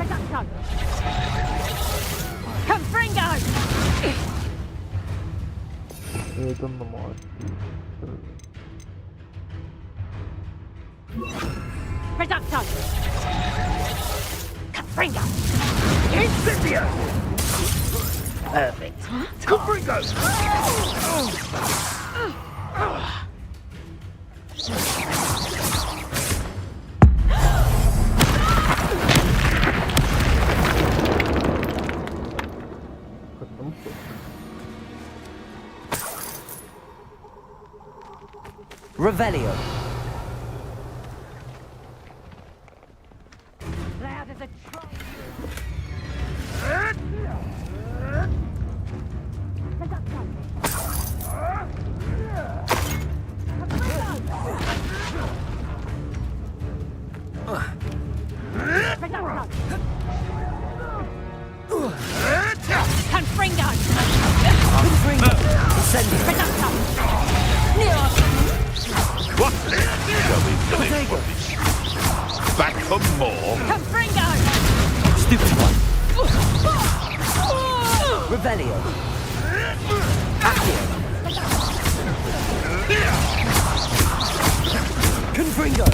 Reducto! Confringo! ഇതൊന്നും മാറ്റി. Reducto! Confringo! Incendio! Perfect. Confringo! Revelio. Loud as a troll. Confringo! Confringo. Incendio. Reducto! What? Shall we finish what we started? Back for more? Confringo! Stupid one. Revelio. Accio. Confringo.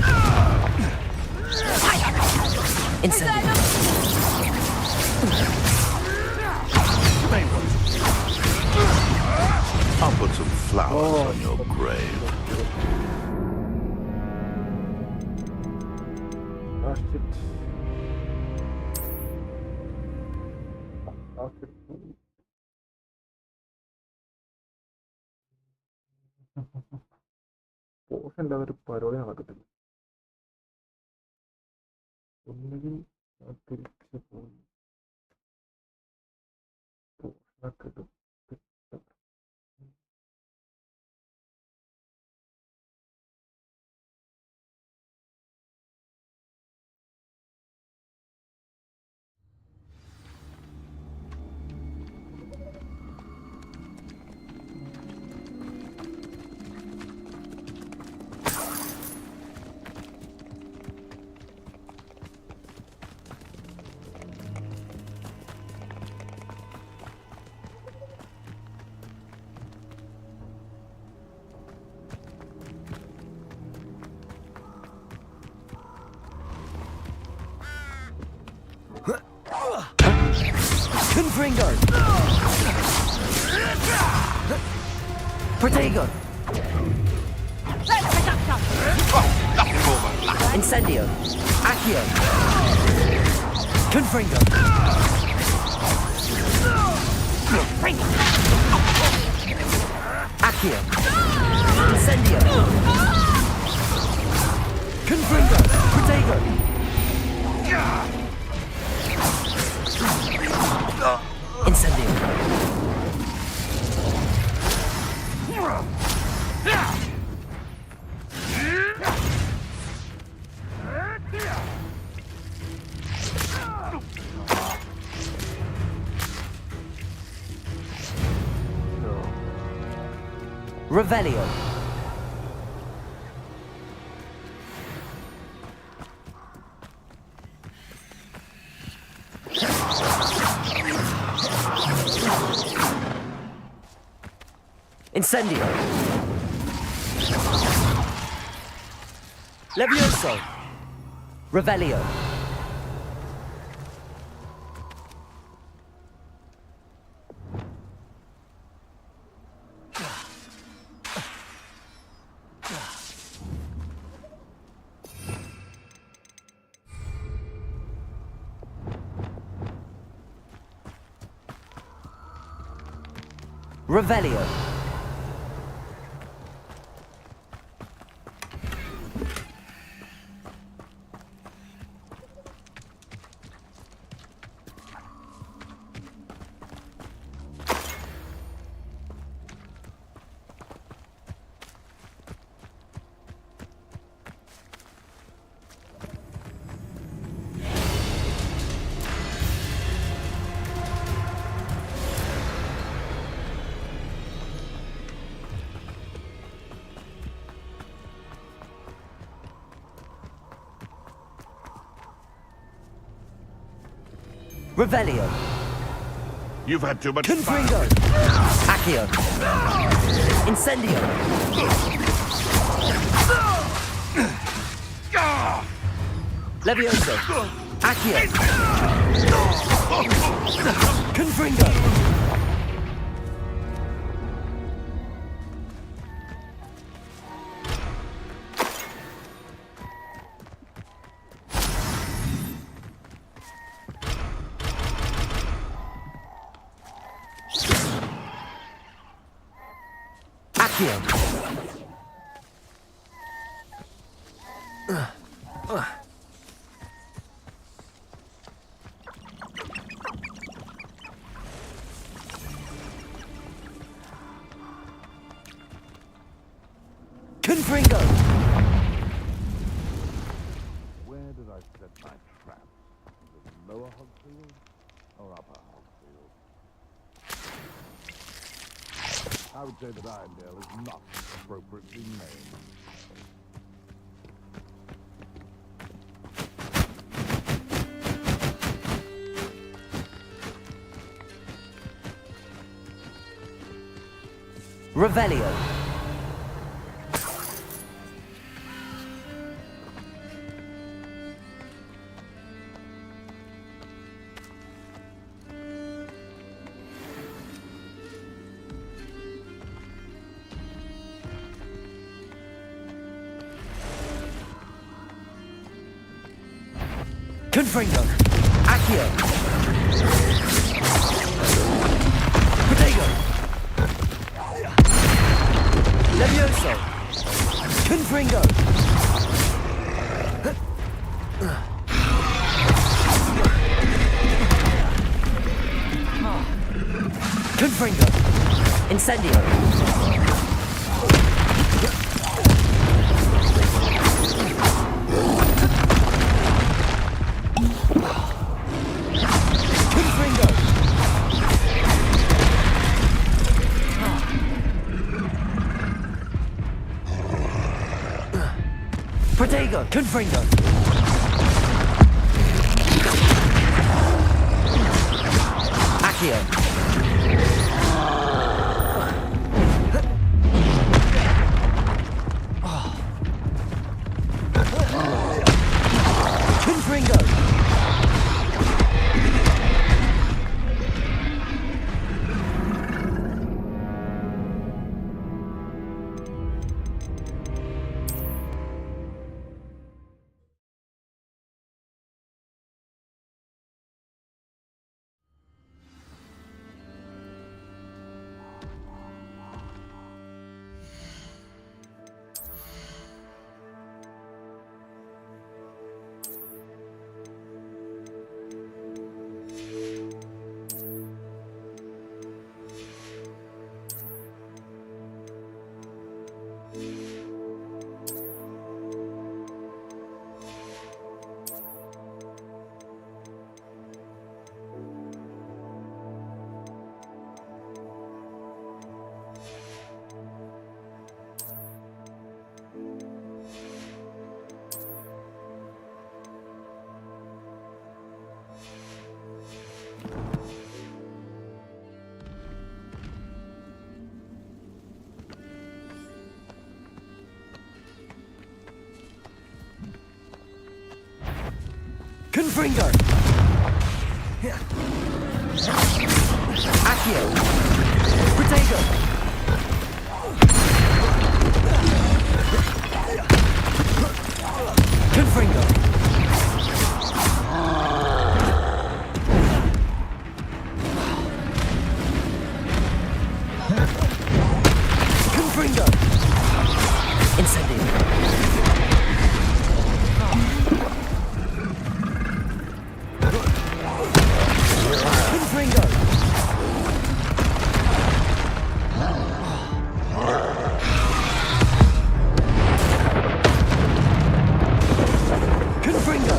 Incendio. I'll put some flowers on your grave. That's it. That's it. പോഷൻ്റെ അതൊരു പരിപാടി നടക്കത്തില്ല. ഒന്നുകിൽ തിരിച്ച് പോയി പോഷനൊക്കെ ഇടും. Confringo. Protego. Incendio. Accio. Confringo. Accio. Incendio. Confringo. Protego. Incendio. Revelio. Incendio. Levioso. Revelio. Revelio. Revelio. You've had too much Confringo. Accio. Incendio. Levioso. Accio. Confringo. Confringo. Where did I set my trap? The lower Hogfield or upper Hogfield? I would say that Irondale is not appropriately named. Revelio. Confringo. Accio. Protego. Levioso. Confringo. Confringo. Incendio. Protego. Confringo. Accio. Confringo. Confringo! Accio! Protego! Confringo! Confringo! Incendio! Confringo! Confringo!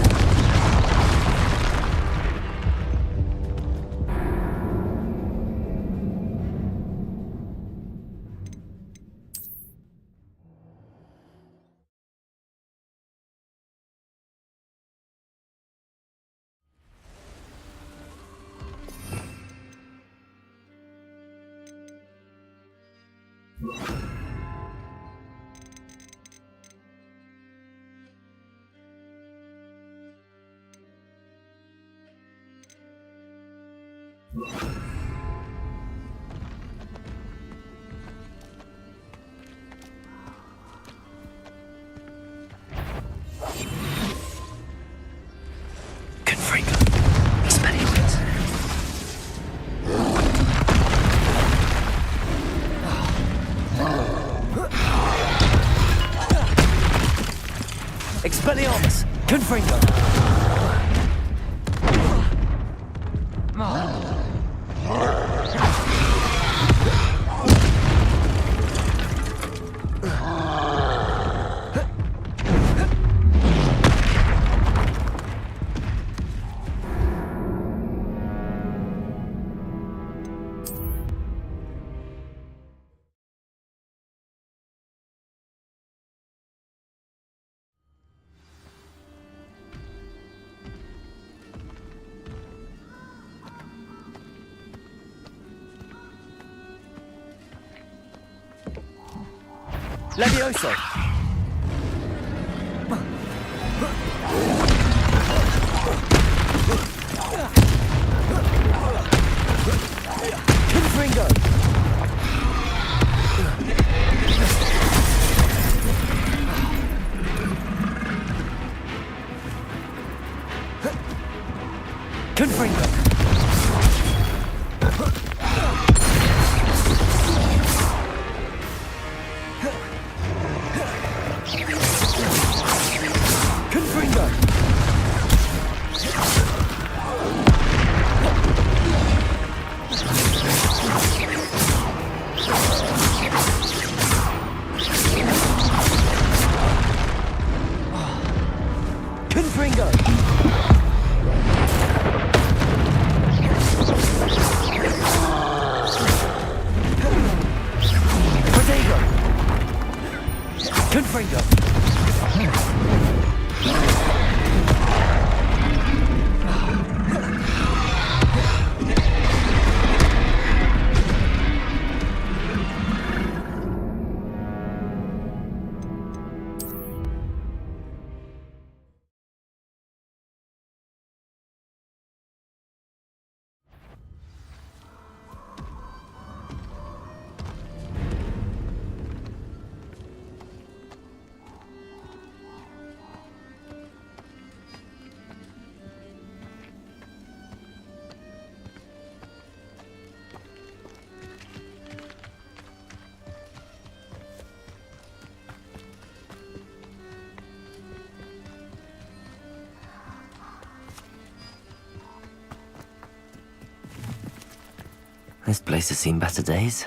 Confringo! Expelliarmus! Expelliarmus! Confringo! Levioso! Confringo! Confringo! Confringo! Confringo! Protego! Confringo! This place has seen better days.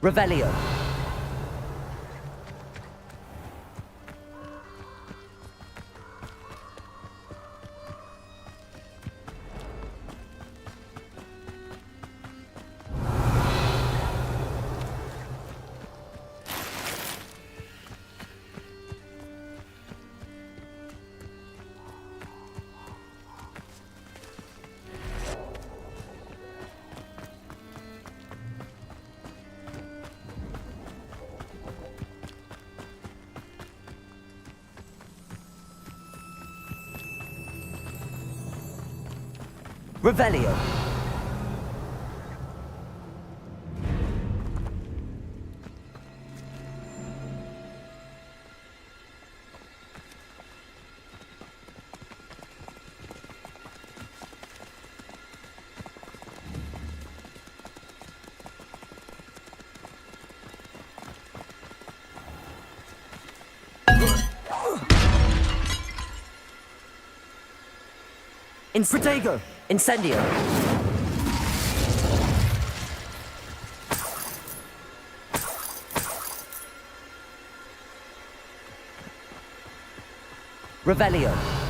Revelio! Revelio. Protego! Incendio! Revelio!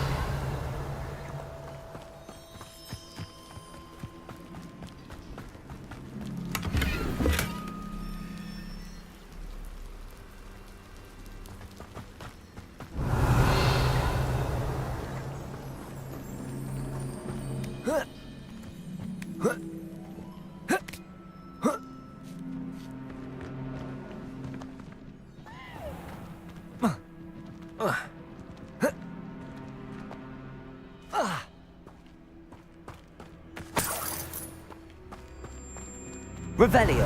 Revelio.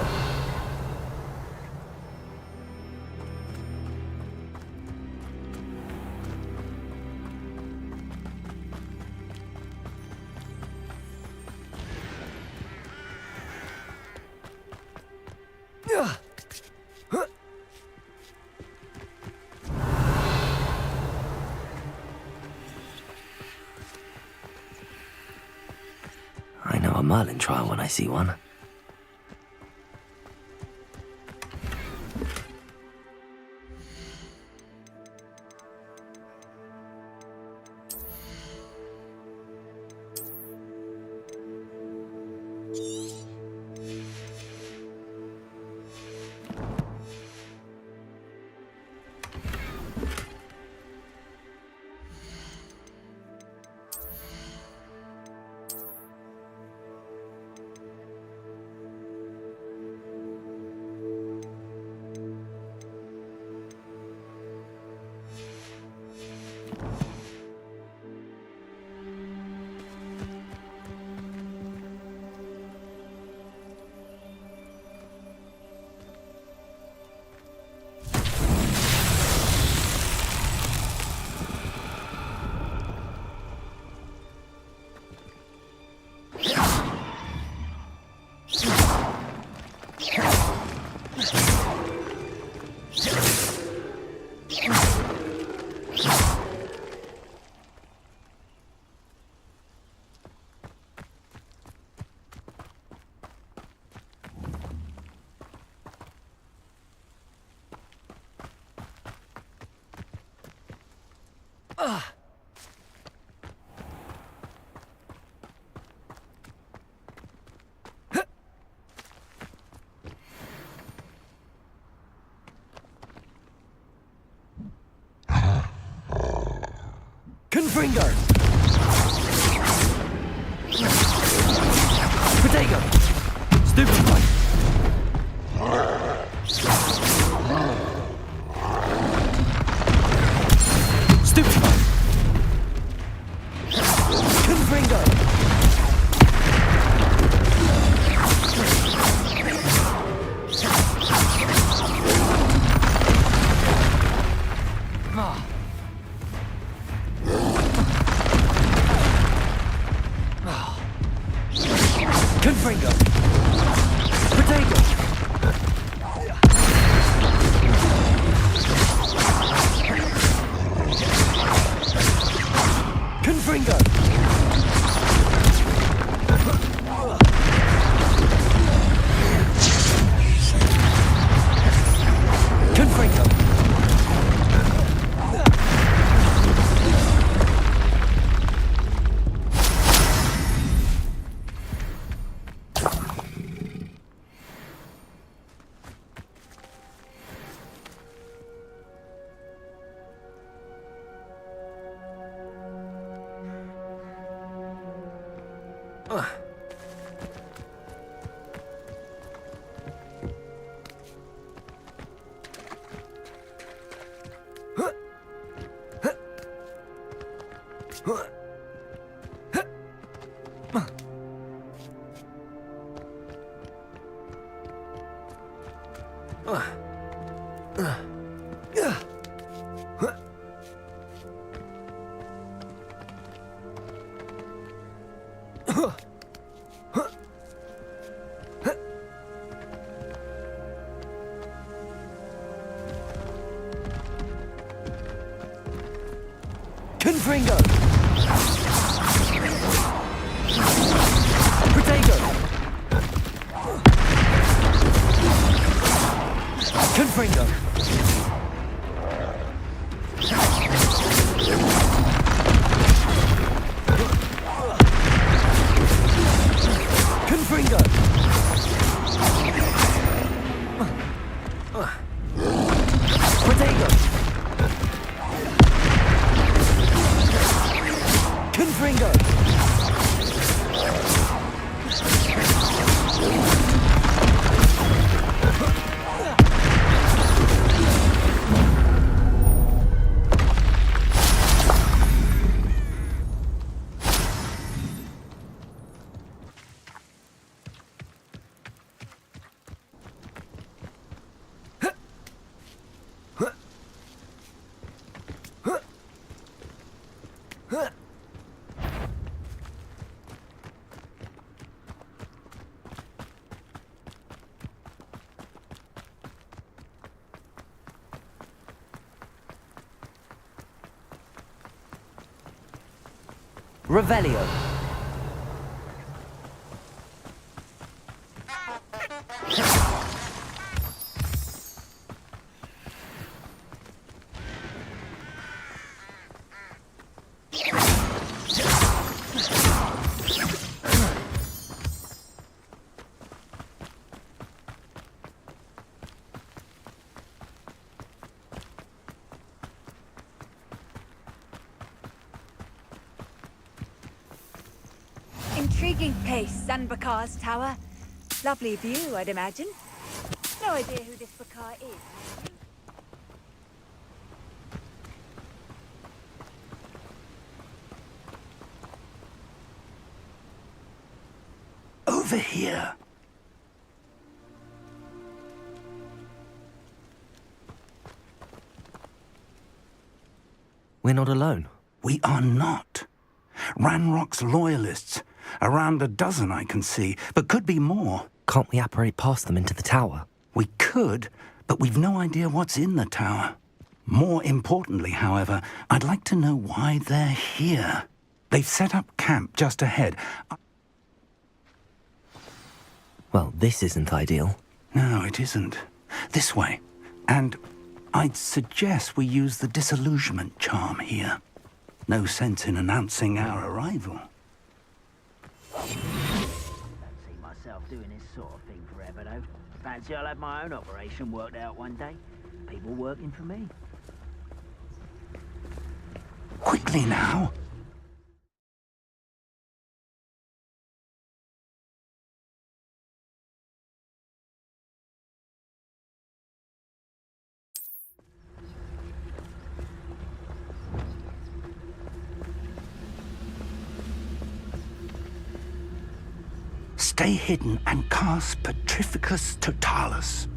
I know a Merlin trial when I see one. Confringo! Protego! Stupefy! Stupefy! Confringo! Confringo! Protego! Confringo! Confringo! Confringo! Protego! Confringo! Confringo! Protego! Confringo! Revelio. Intriguing place, Sanbakar's tower. Lovely view, I'd imagine. No idea who this Bakar is. Over here. We're not alone. We are not. Ranrock's loyalists. Around a dozen I can see, but could be more. Can't we apparate past them into the tower? We could, but we've no idea what's in the tower. More importantly, however, I'd like to know why they're here. They've set up camp just ahead. Well, this isn't ideal. No, it isn't. This way. And I'd suggest we use the disillusionment charm here. No sense in announcing our arrival. I don't see myself doing this sort of thing forever, though. Fancy I'll have my own operation worked out one day. People working for me. Quickly now. Stay hidden and cast Petrificus Totalis.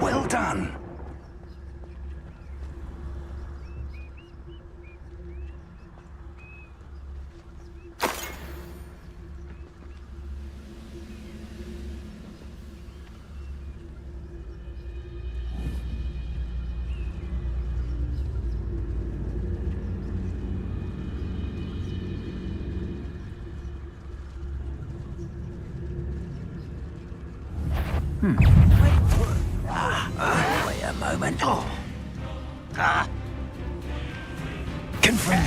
Well done. Wait a moment. Confirm.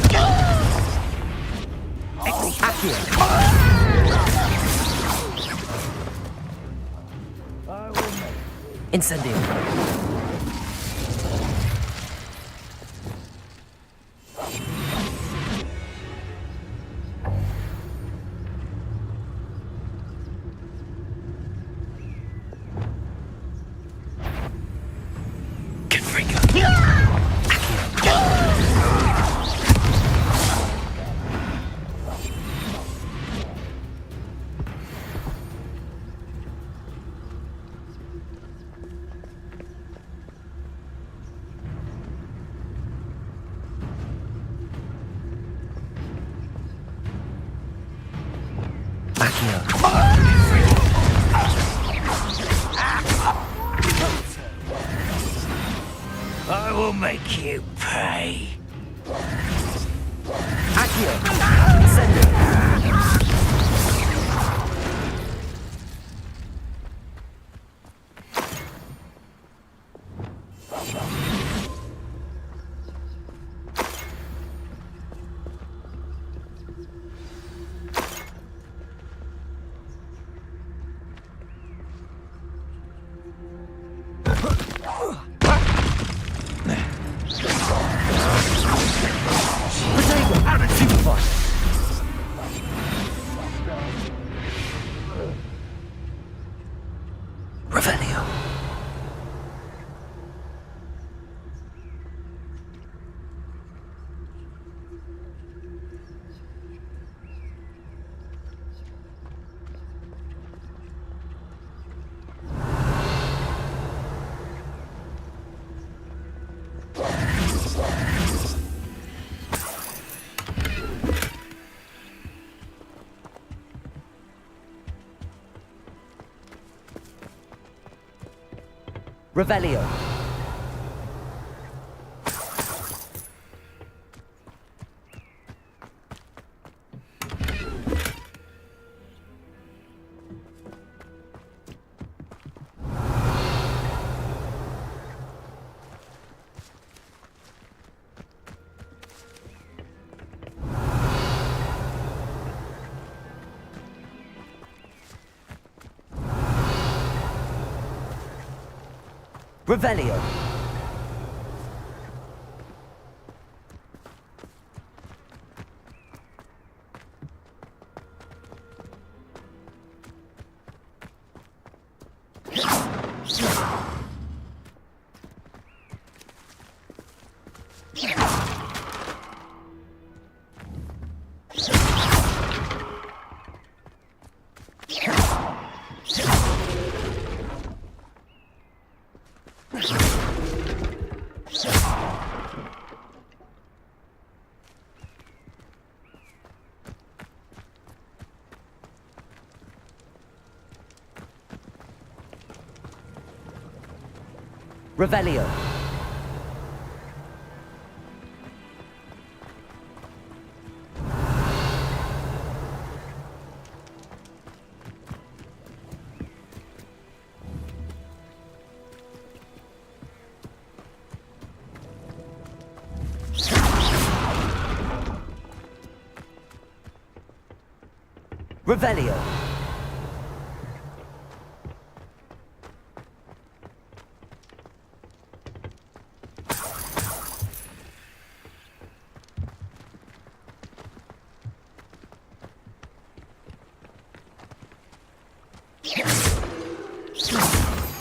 Incendio. I will make you pay. Accio! Send it! Revelio. Revelio. Revelio. Revelio.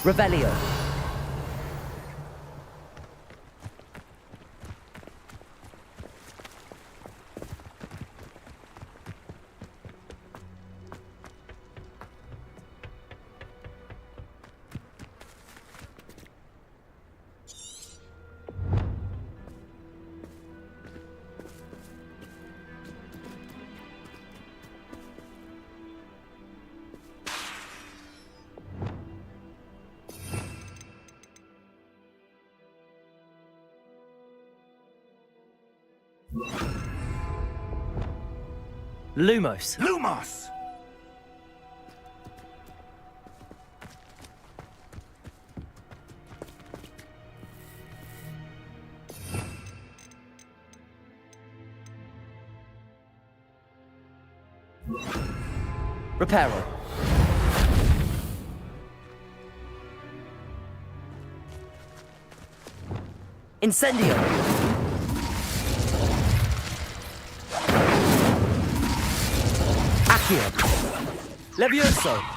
Revelio. Lumos. Lumos! Reparo. Incendio. Accio. Levioso.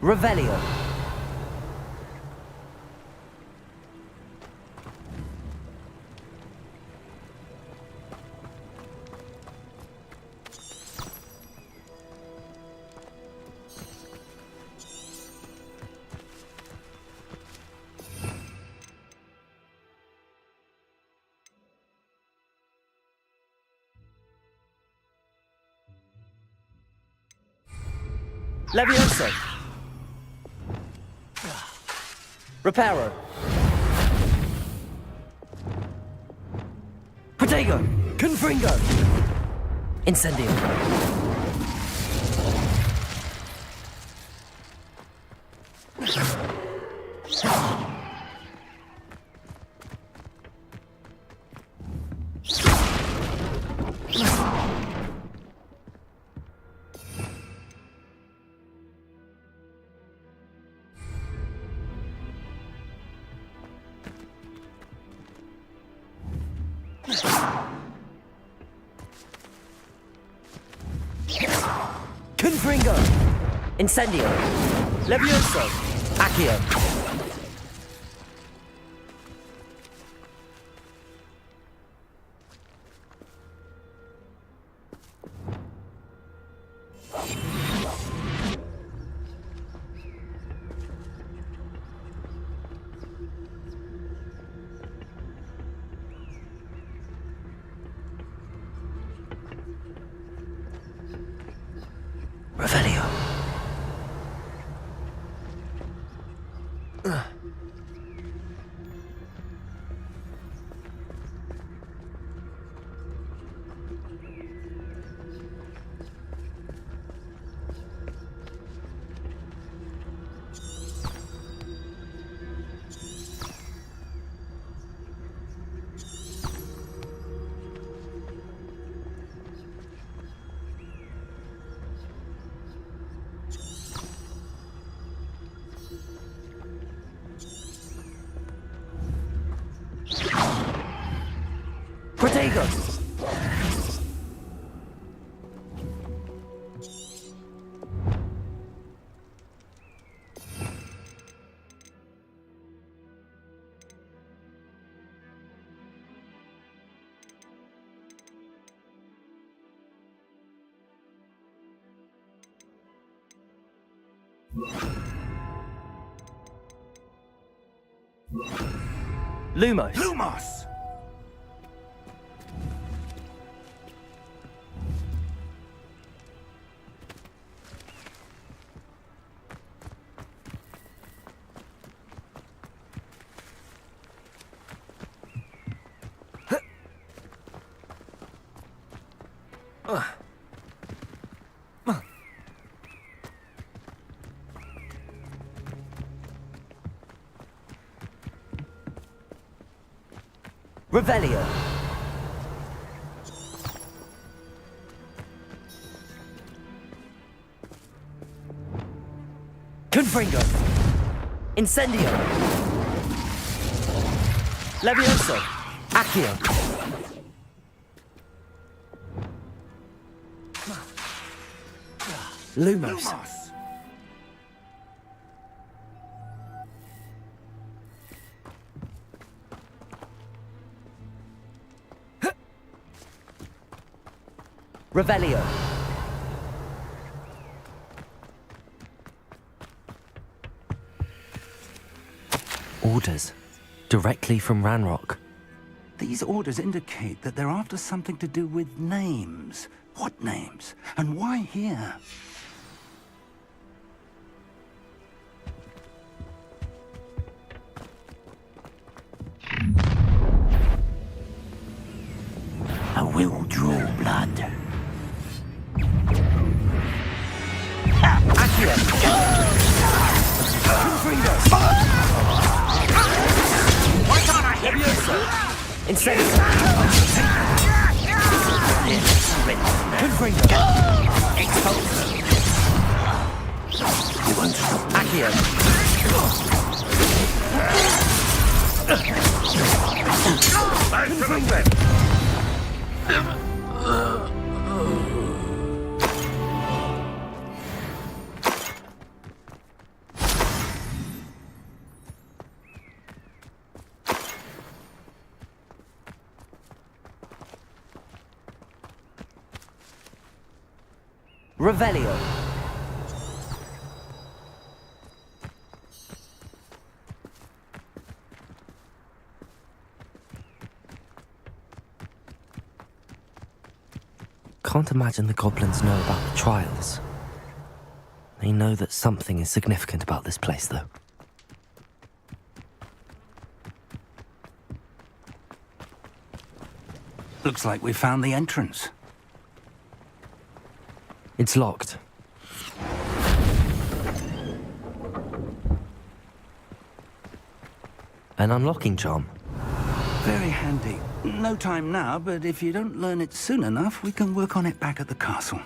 Revelio. Levioso! Reparo! Protego! Confringo! Incendio! Confringo! Incendio! Levioso! Accio! Revelio. Protego! Lumos! Lumos! Revelio! Confringo! Incendio! Levioso! Accio! Lumos! Revelio! Orders. Directly from Ranrock. These orders indicate that they're after something to do with names. What names? And why here? I will draw blood. Accio! Confringo! Why can't I hit Levioso! Incendio! Confringo! Expulse. You won't stop. Accio! Confringo! Revelio. Can't imagine the goblins know about the trials. I know that something is significant about this place, though. Looks like we found the entrance. It's locked. An unlocking charm. Very handy. No time now, but if you don't learn it soon enough, we can work on it back at the castle.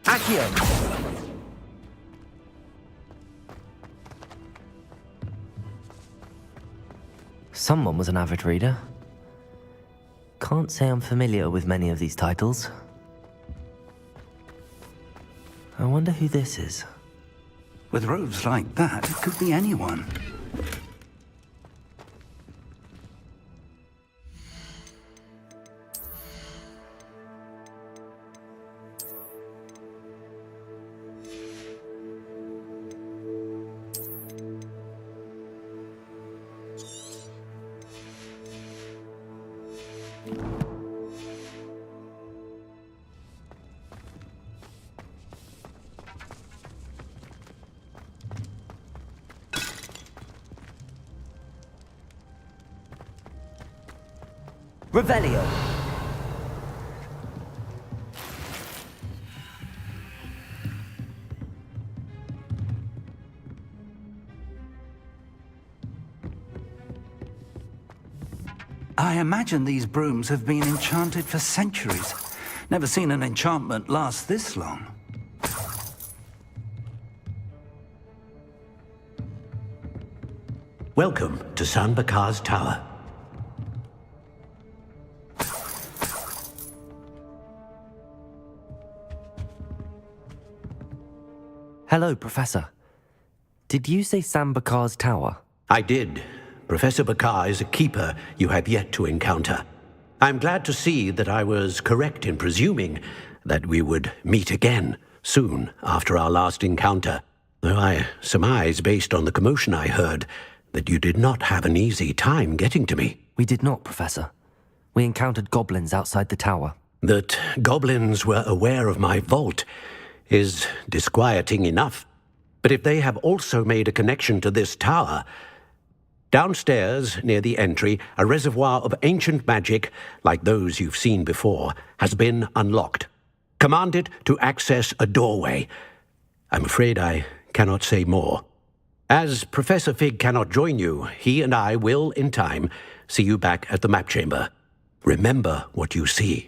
Accio! Someone was an avid reader. Can't say I'm familiar with many of these titles. I wonder who this is. With robes like that, it could be anyone. Revelio! I imagine these brooms have been enchanted for centuries. Never seen an enchantment last this long. Welcome to San Bakar's Tower. Hello, Professor. Did you say Sam Bakar's tower? I did. Professor Bakar is a keeper you have yet to encounter. I'm glad to see that I was correct in presuming that we would meet again soon after our last encounter, though I surmise, based on the commotion I heard, that you did not have an easy time getting to me. We did not, Professor. We encountered goblins outside the tower. That goblins were aware of my vault is disquieting enough. But if they have also made a connection to this tower, downstairs, near the entry, a reservoir of ancient magic, like those you've seen before, has been unlocked. Command it to access a doorway. I'm afraid I cannot say more. As Professor Fig cannot join you, he and I will, in time, see you back at the map chamber. Remember what you see.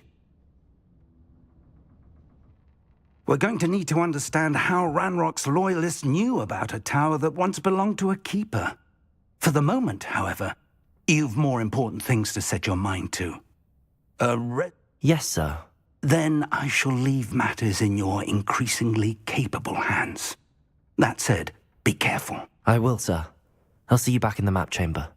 We're going to need to understand how Ranrock's loyalists knew about a tower that once belonged to a keeper. For the moment, however, you've more important things to set your mind to. Yes, sir. Then I shall leave matters in your increasingly capable hands. That said, be careful. I will, sir. I'll see you back in the map chamber.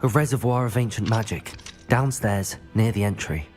A reservoir of ancient magic, downstairs, near the entry.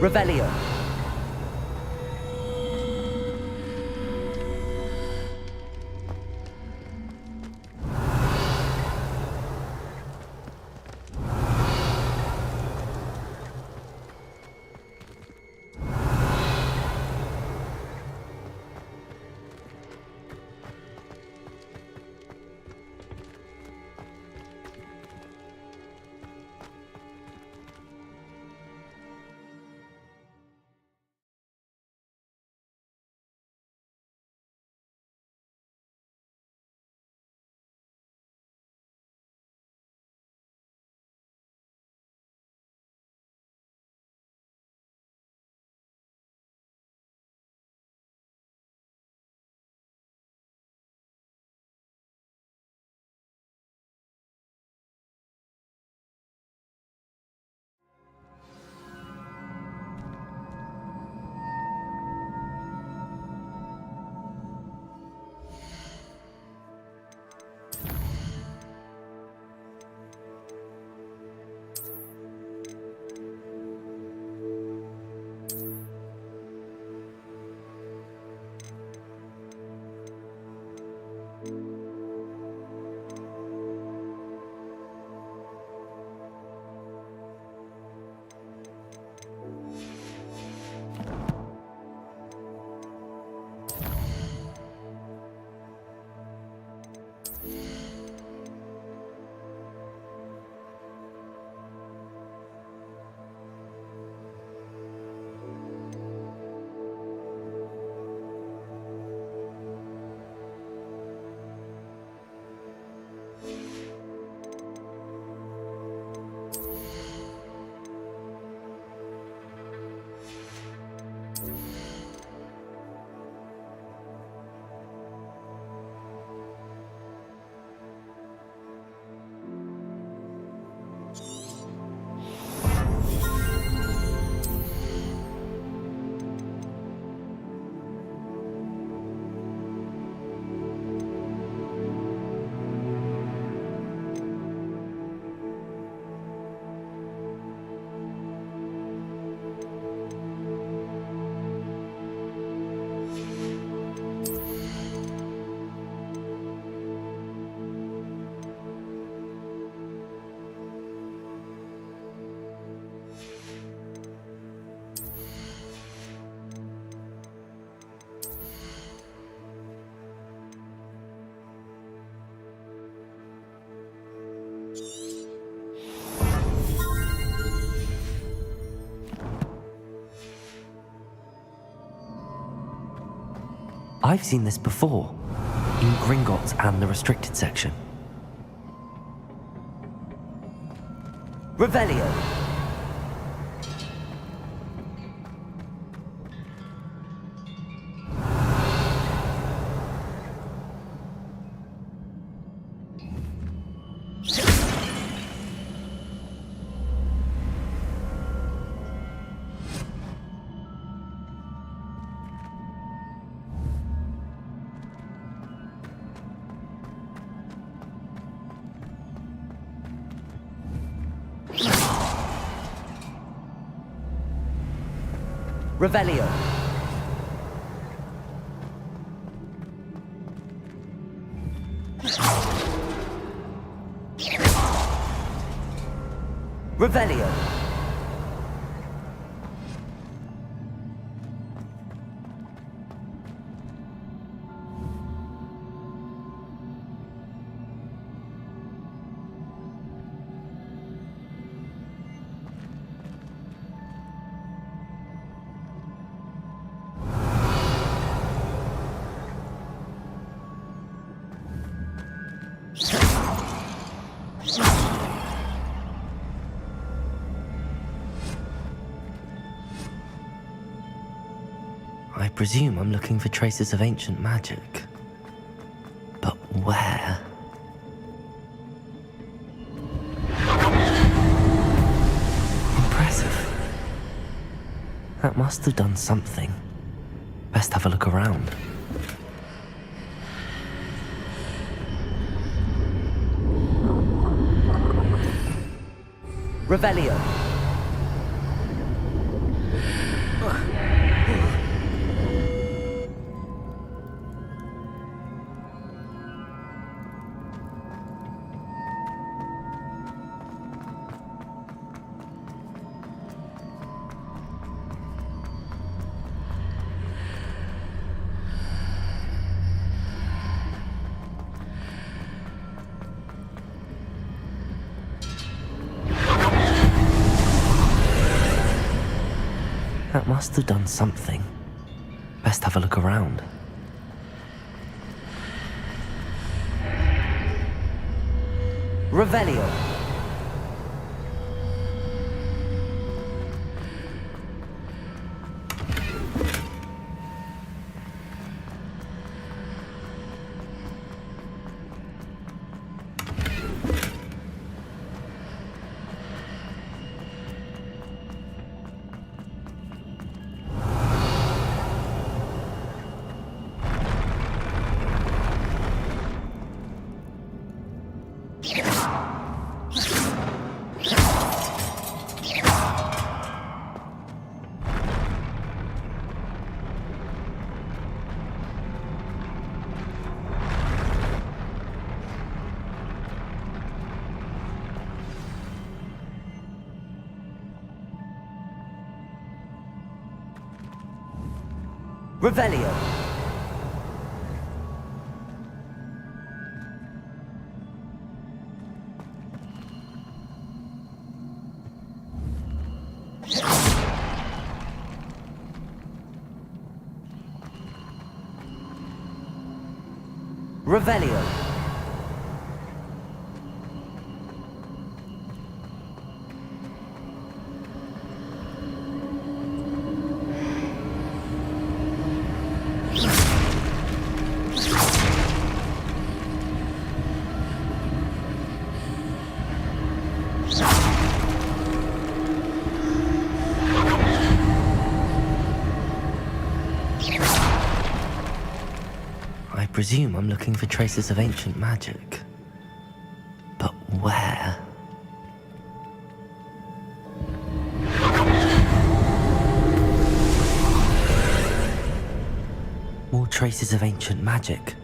Revelio. I've seen this before, in Gringotts and the restricted section. Revelio! Revelio. Revelio. I presume I'm looking for traces of ancient magic. But where? Impressive. That must have done something. Best have a look around. Revelio. That must have done something. Best have a look around. Revelio. Revelio. Revelio. I presume I'm looking for traces of ancient magic. But where? More traces of ancient magic.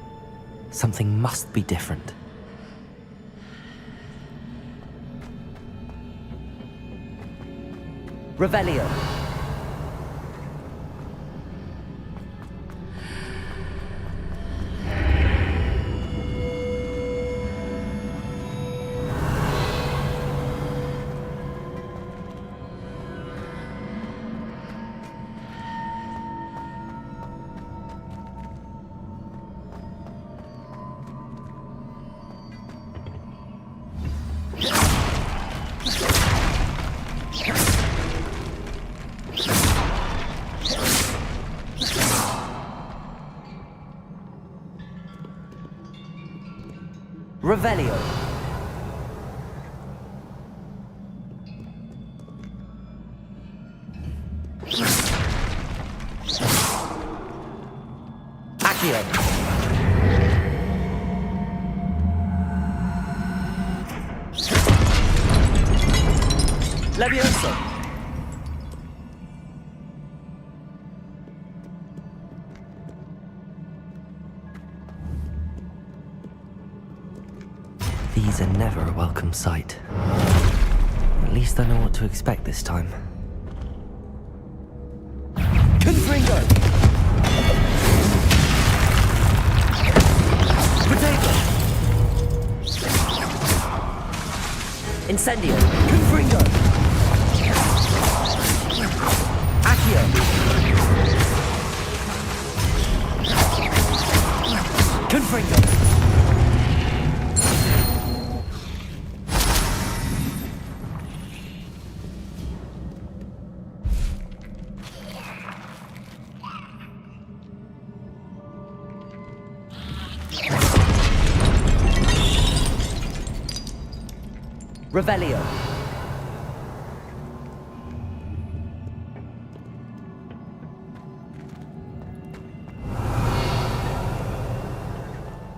Something must be different. Revelio. Revelio. Accio. Levioso. These are never a welcome sight. At least I know what to expect this time. Confringo! Potato! Incendio! Confringo! Accio! Confringo! Revelio.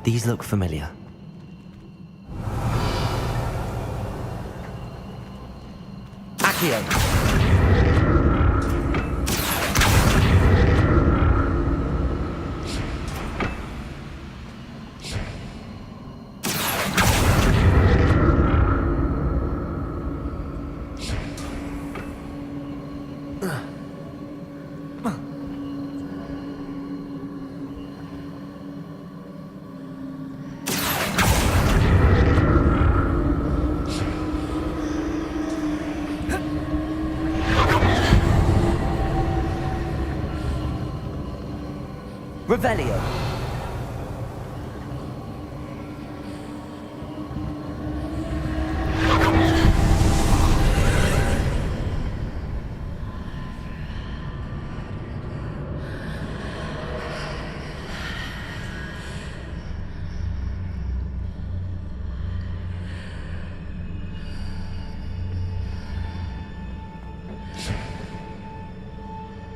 These look familiar. Accio. Revelio.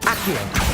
Accio.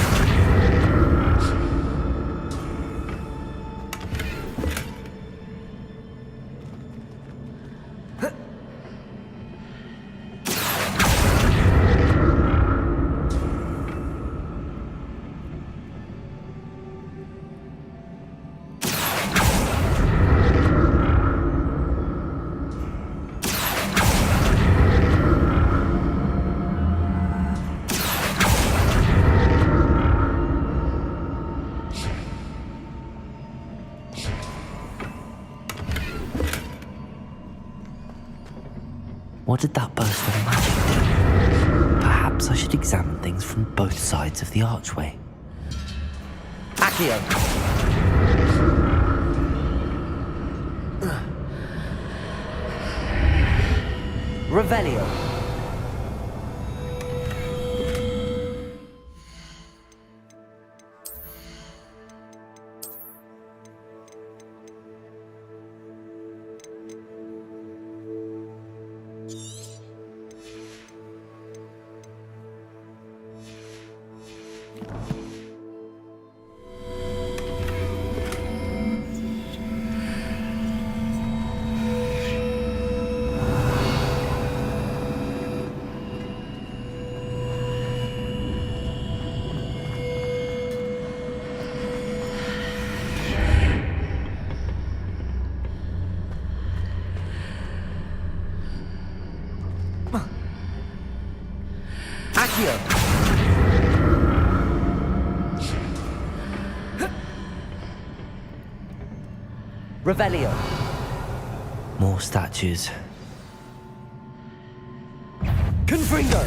What did that burst of magic do? Perhaps I should examine things from both sides of the archway. Accio! Revelio! Accio! Revelio! More statues. Confringo!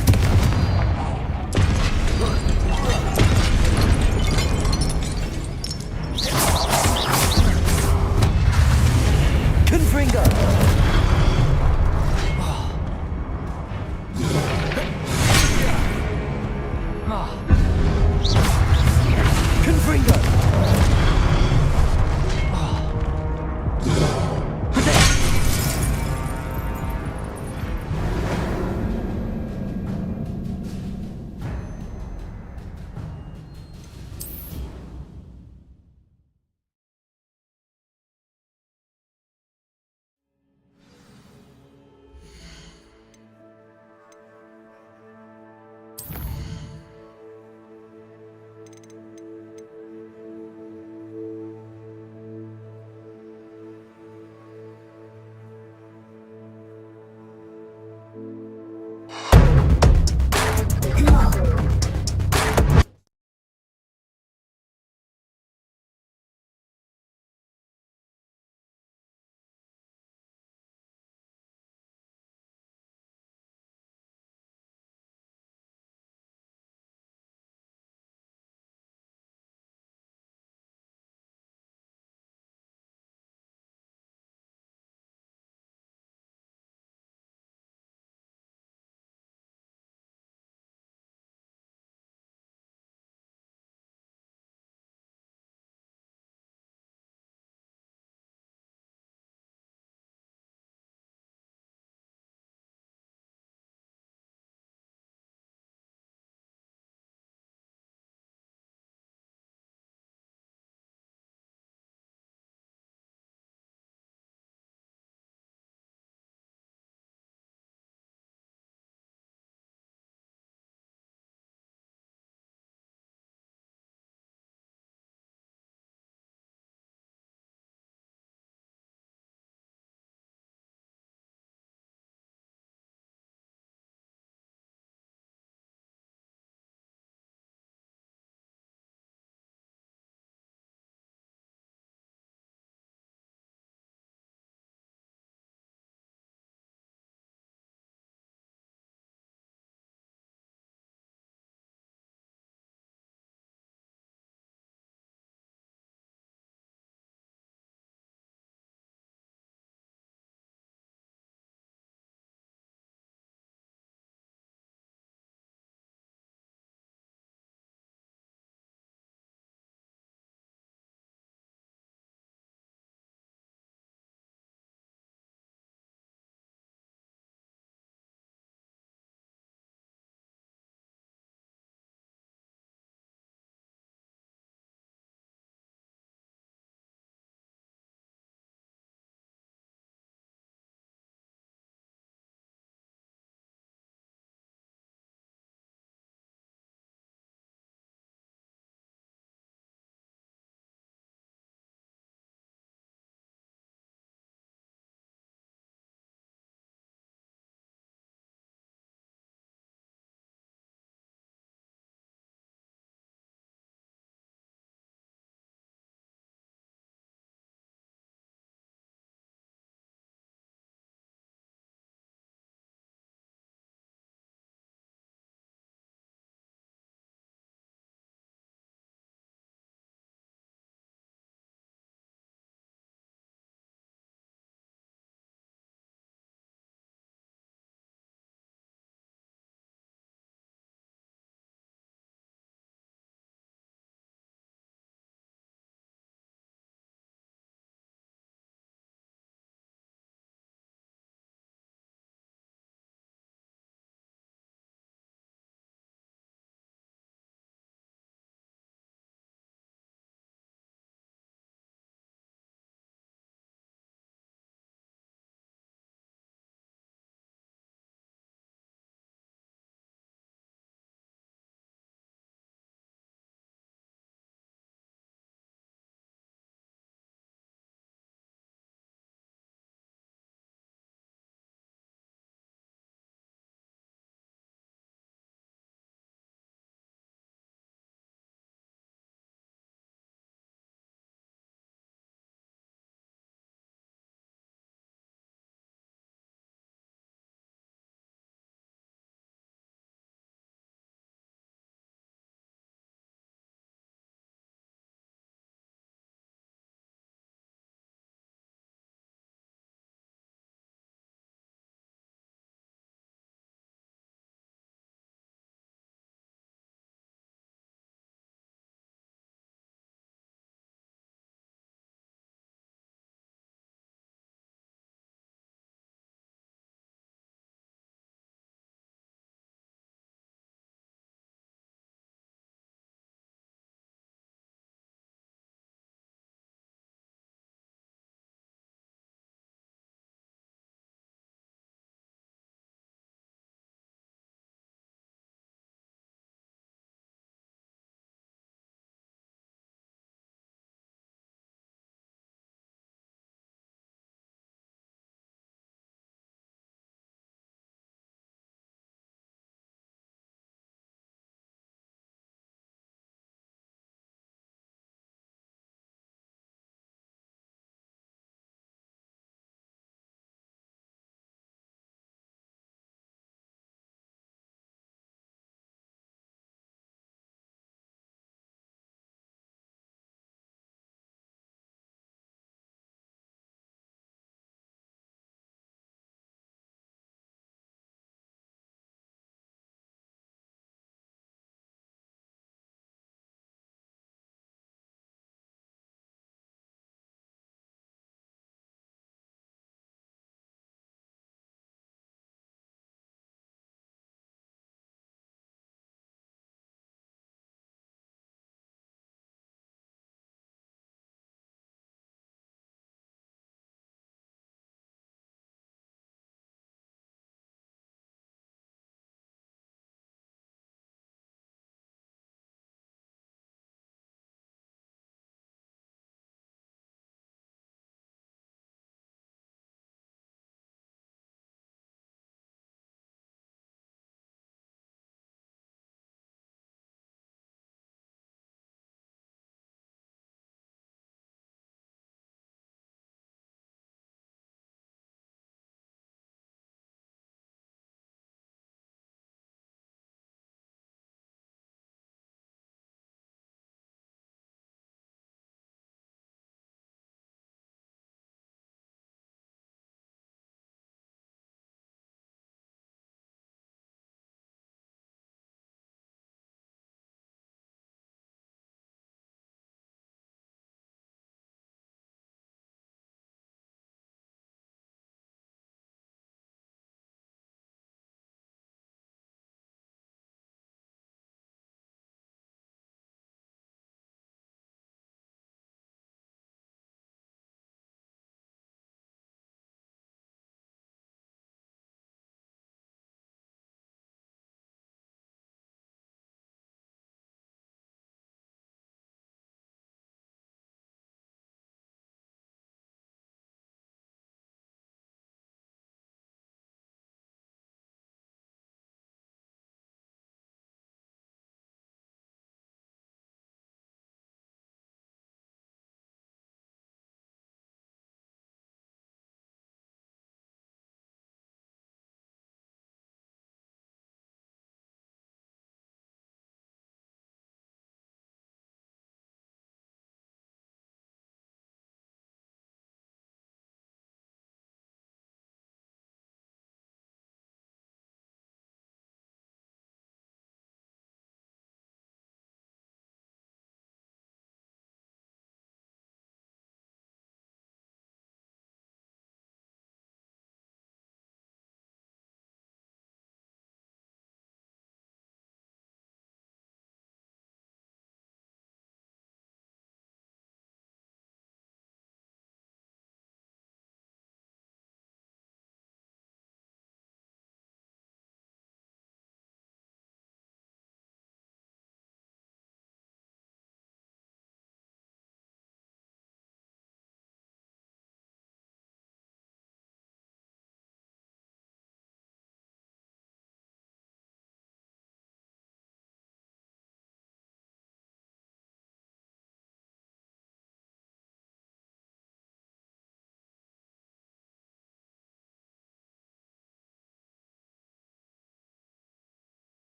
Confringo! Confringo!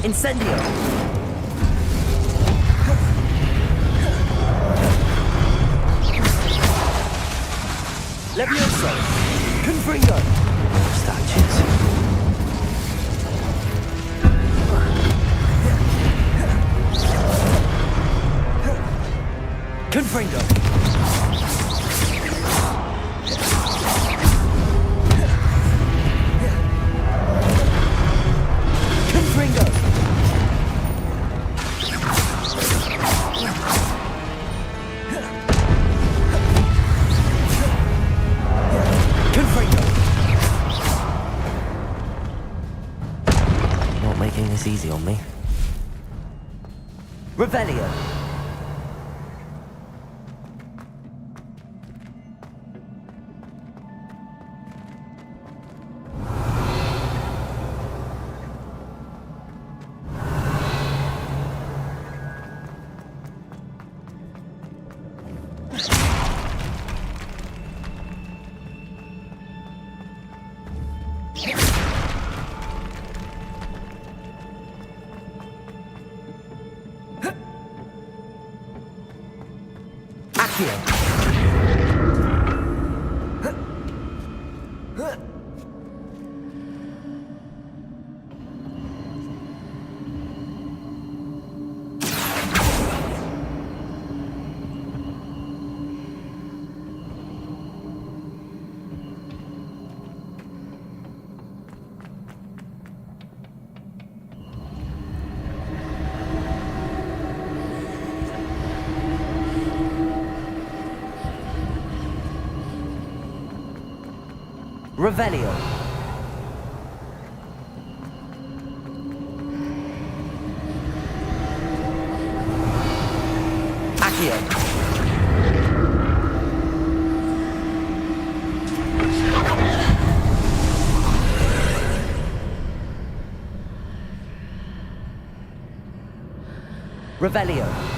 Incendio! Levioso! Confringo! Statues. Confringo! Confringo! Confringo! Not making this easy on me. Revelio! Revelio. Accio. Revelio.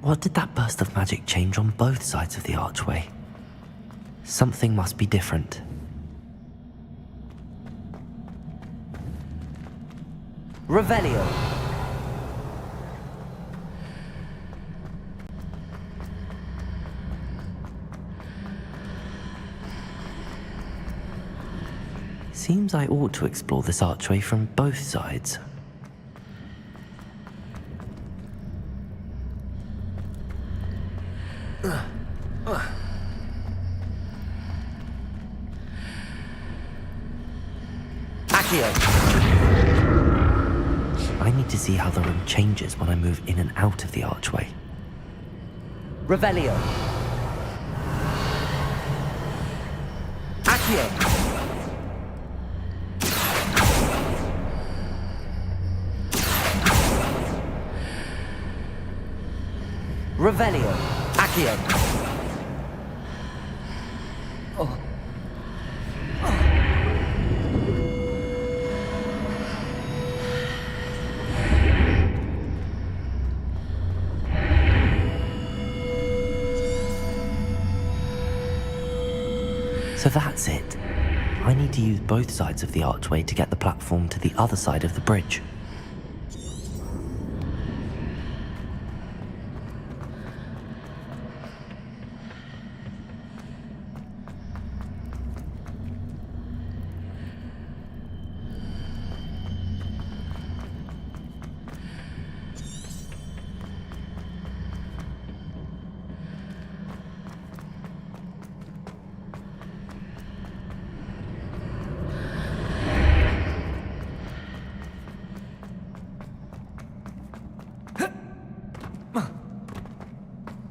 What did that burst of magic change on both sides of the archway? Something must be different. Revelio. Seems I ought to explore this archway from both sides. I need to see how the room changes when I move in and out of the archway. Revelio. Accio. Revelio. Accio. So that's it. I need to use both sides of the archway to get the platform to the other side of the bridge.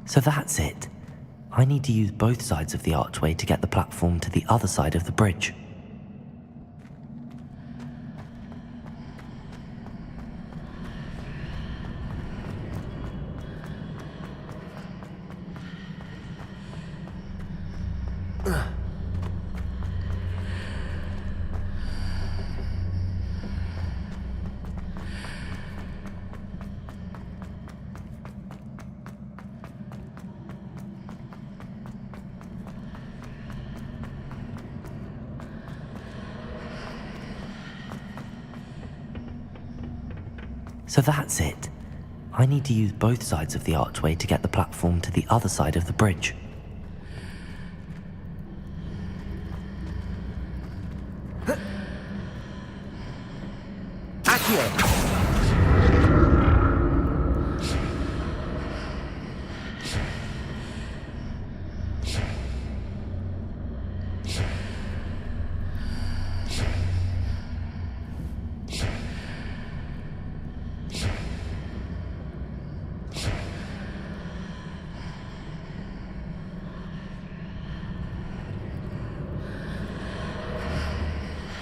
So that's it. I need to use both sides of the archway to get the platform to the other side of the bridge. So that's it. I need to use both sides of the archway to get the platform to the other side of the bridge.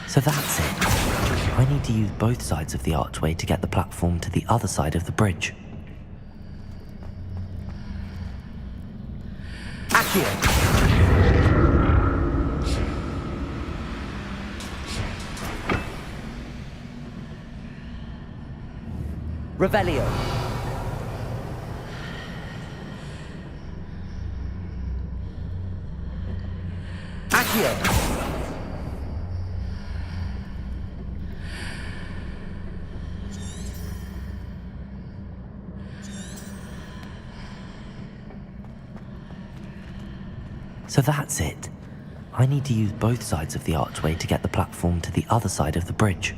So that's it. I need to use both sides of the archway to get the platform to the other side of the bridge. Revelio. Accio. So that's it. I need to use both sides of the archway to get the platform to the other side of the bridge.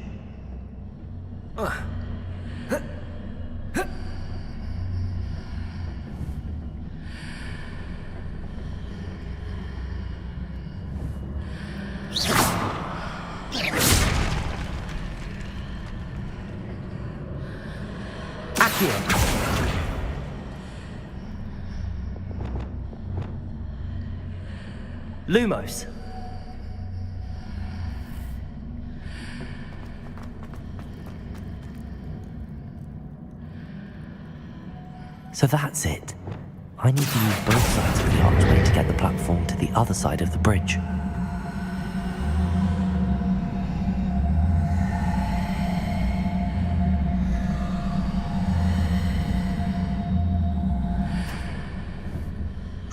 Lumos. So that's it. I need to use both sides of the archway to get the platform to the other side of the bridge.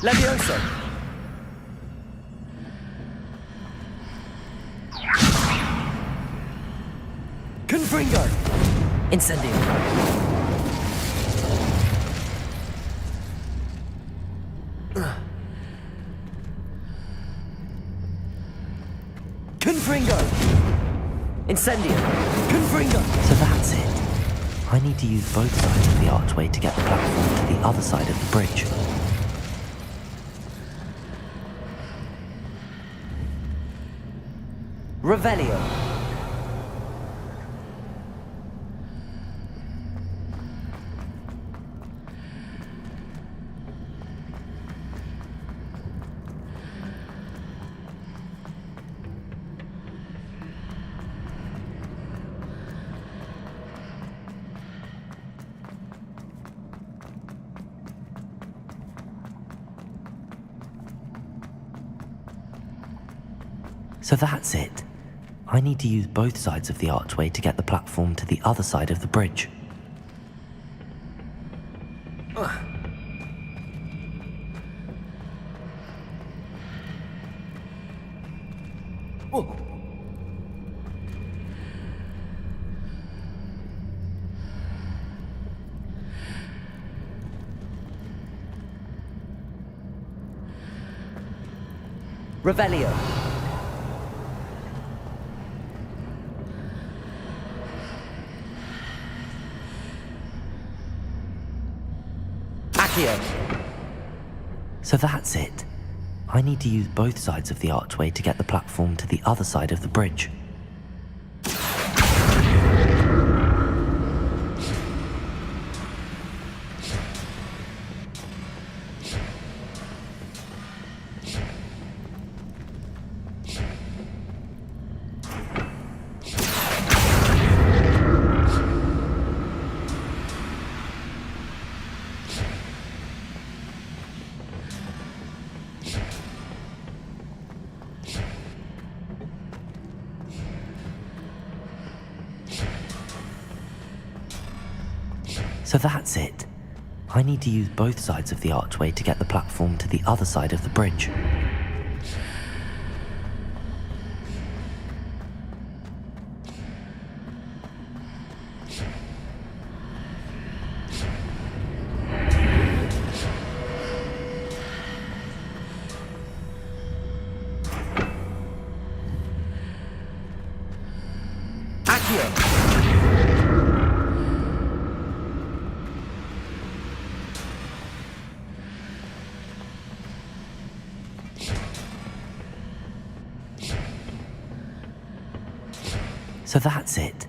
Levioso. Confringo. Incendio. Confringo. Incendio. Confringo. So that's it. I need to use both sides of the archway to get the platform to the other side of the bridge. Revelio. So that's it. I need to use both sides of the archway to get the platform to the other side of the bridge. Revelio. So that's it. I need to use both sides of the archway to get the platform to the other side of the bridge. So that's it. I need to use both sides of the archway to get the platform to the other side of the bridge. So that's it.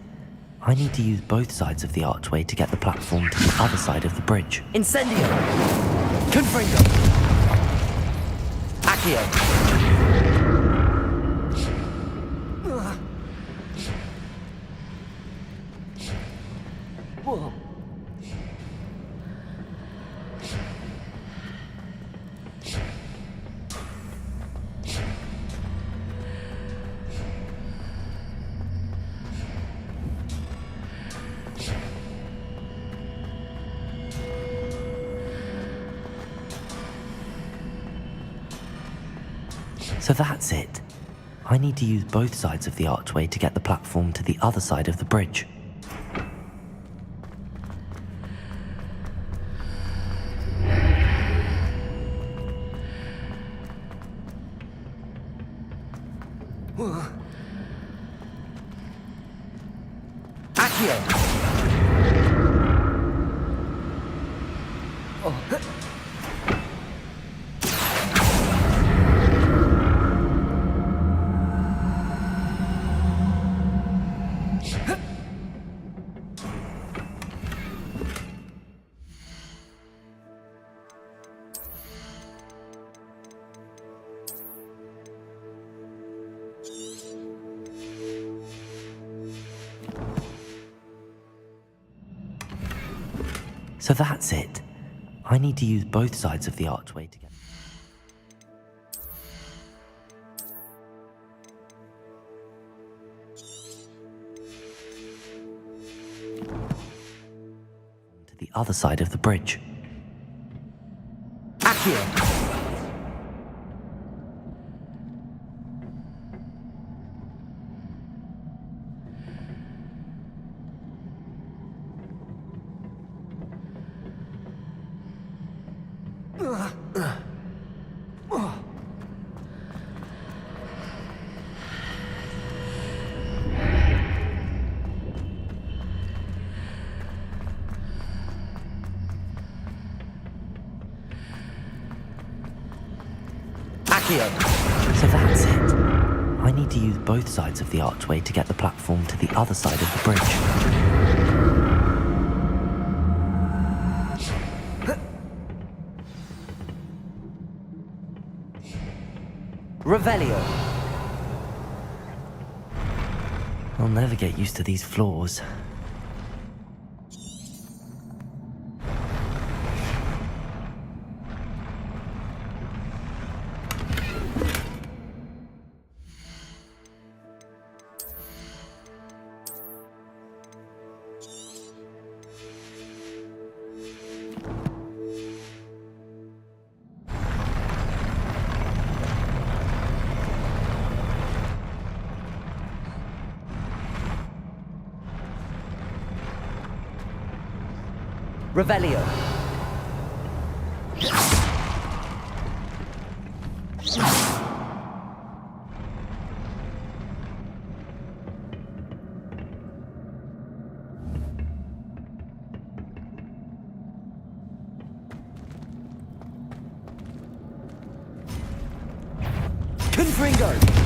I need to use both sides of the archway to get the platform to the other side of the bridge. Incendio! Confringo! Accio! Whoa. So that's it. I need to use both sides of the archway to get the platform to the other side of the bridge. Accio! So that's it. I need to use both sides of the archway to get... to the other side of the bridge. Accio! So that's it. I need to use both sides of the archway to get the platform to the other side of the bridge. Revelio! I'll never get used to these floors. Revelio! Confringo!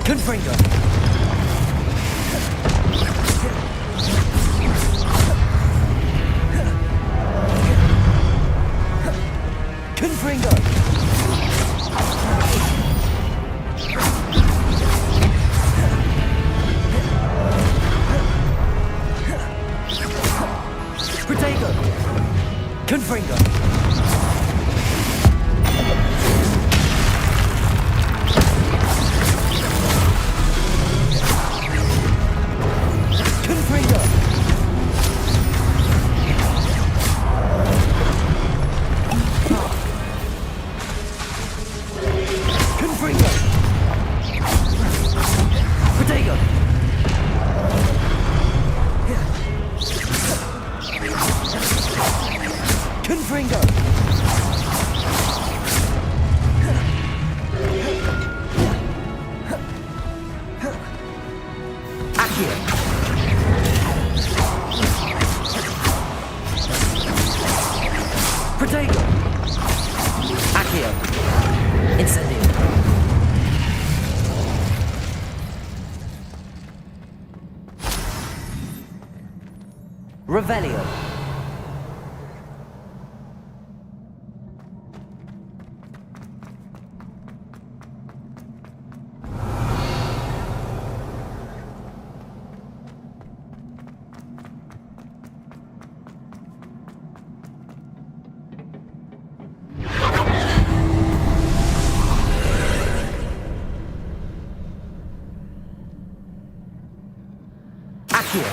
Confringo! Confringo! Confringo! Accio! Protego! Accio! Incendio! Revelio! Accio!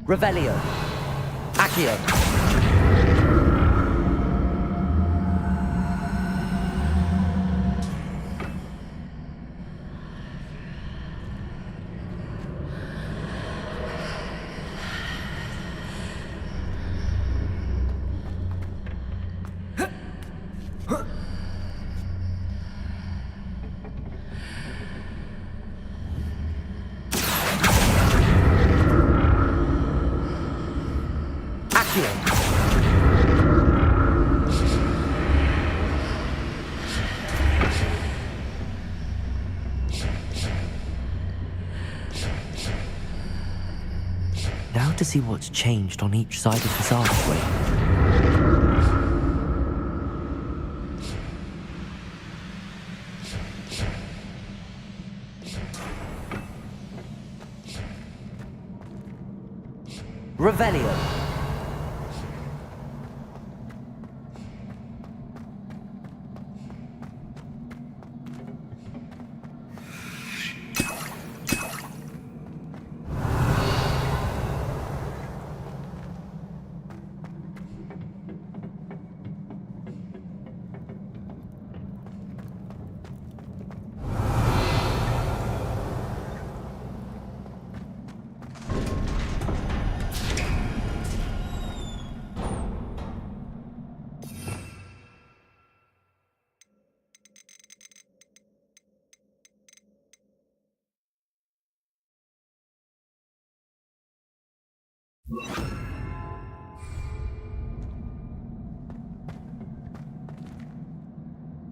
Revelio! Accio! Now to see what's changed on each side of this archway. Revelio!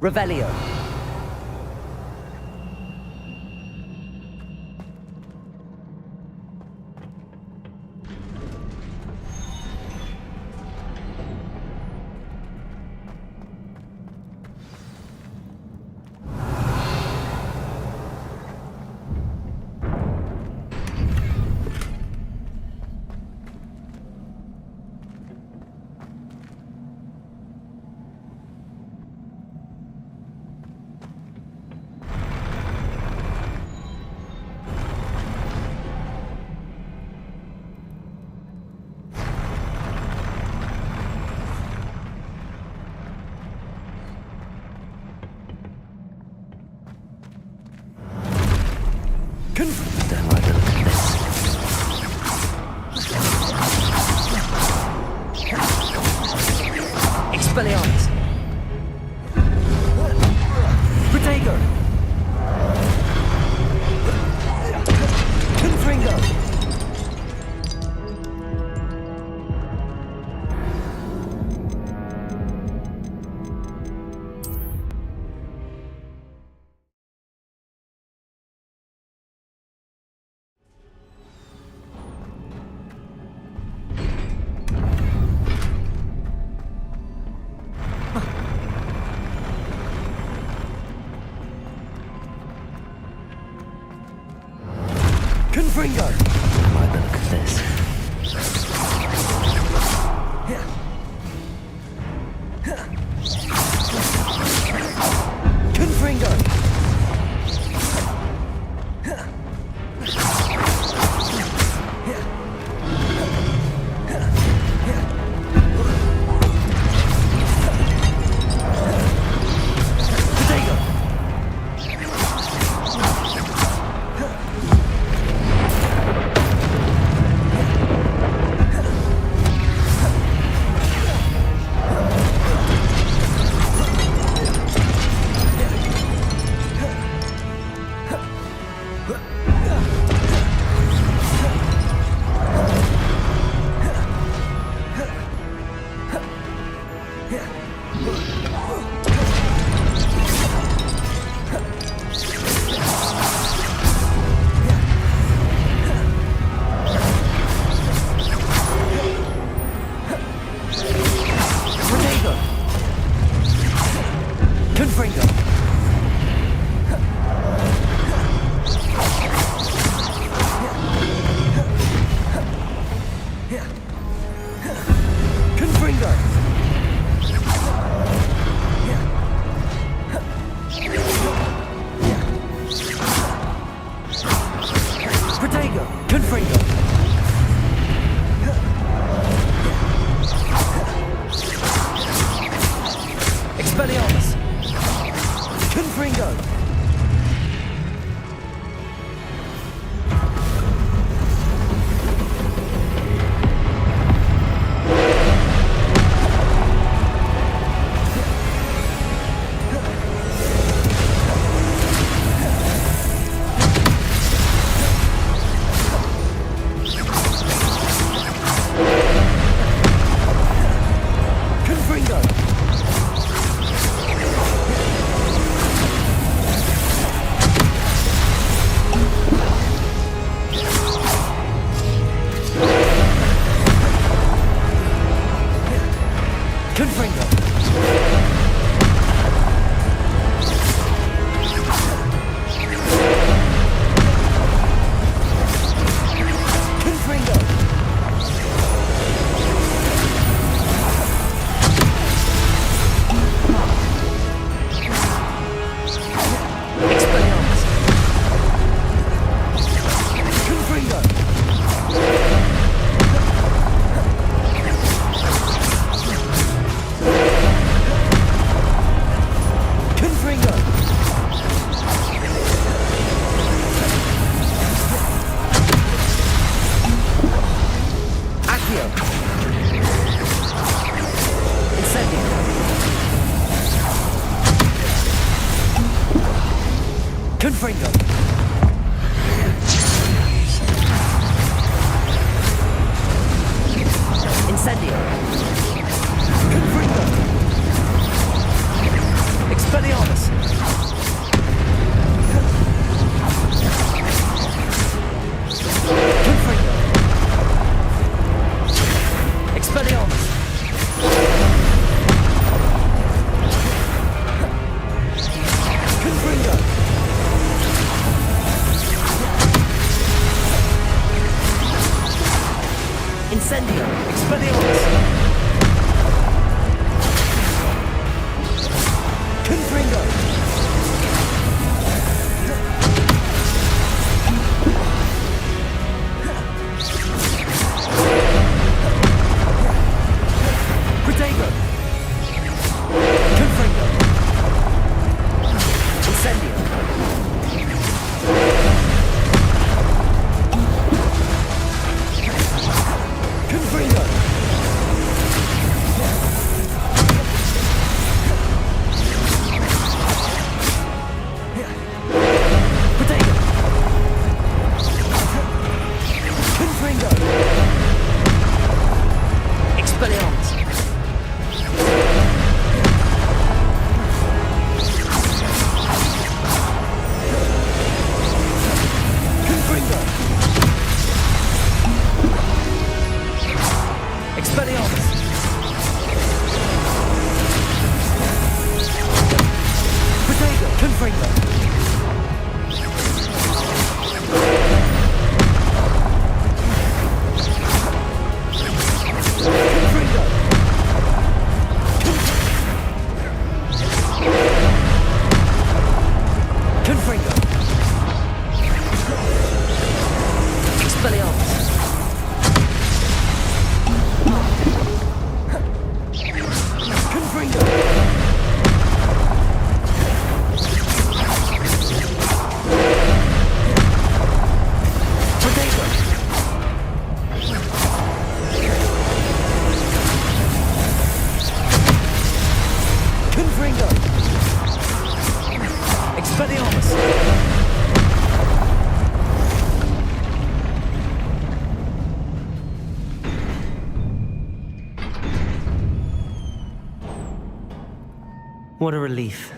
Revelio! Don't like the look of this. Expelliarmus! Protego! Confringo! Confringo! I like the look of this. Confringo! Potato! Protego! Confringo! Expelliarmus! Confringo! What a relief.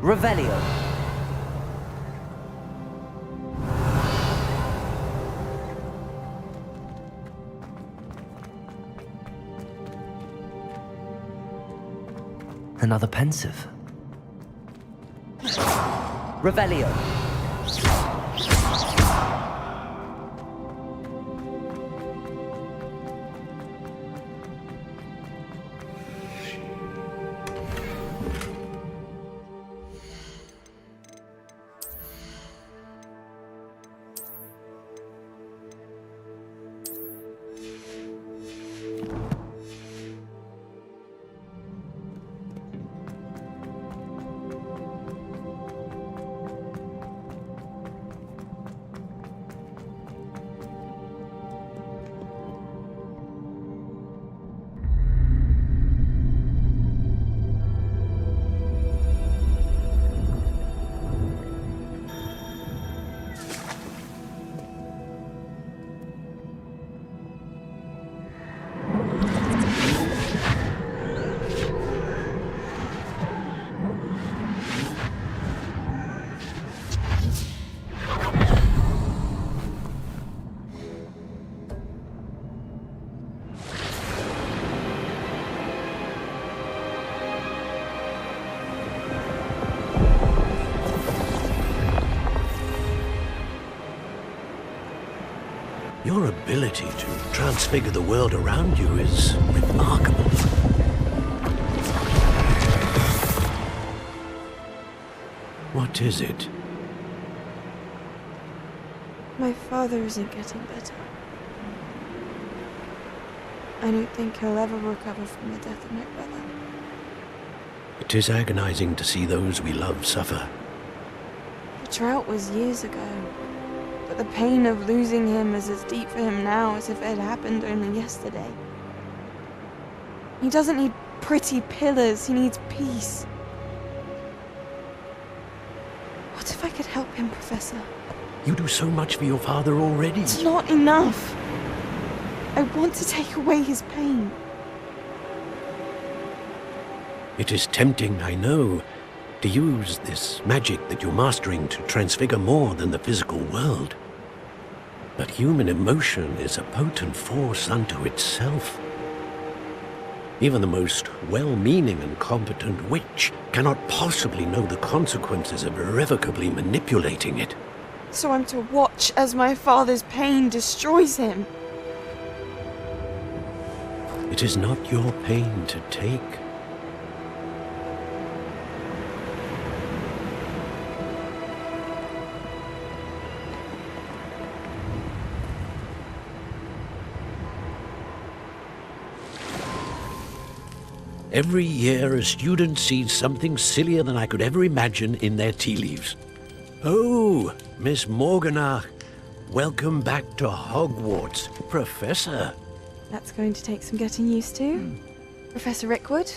Revelio. Another pensive. Revelio. Your ability to transfigure the world around you is remarkable. What is it? My father isn't getting better. I don't think he'll ever recover from the death of my brother. It is agonizing to see those we love suffer. The drought was years ago, but the pain of losing him is as deep for him now as if it had happened only yesterday. He doesn't need pretty pillars, he needs peace. What if I could help him, Professor? You do so much for your father already. It's not enough. I want to take away his pain. It is tempting, I know, to use this magic that you're mastering to transfigure more than the physical world. But human emotion is a potent force unto itself. Even the most well-meaning and competent witch cannot possibly know the consequences of irrevocably manipulating it. So I'm to watch as my father's pain destroys him. It is not your pain to take. Every year, a student sees something sillier than I could ever imagine in their tea leaves. Oh, Miss Morganach, welcome back to Hogwarts, Professor. That's going to take some getting used to. Professor Rickwood?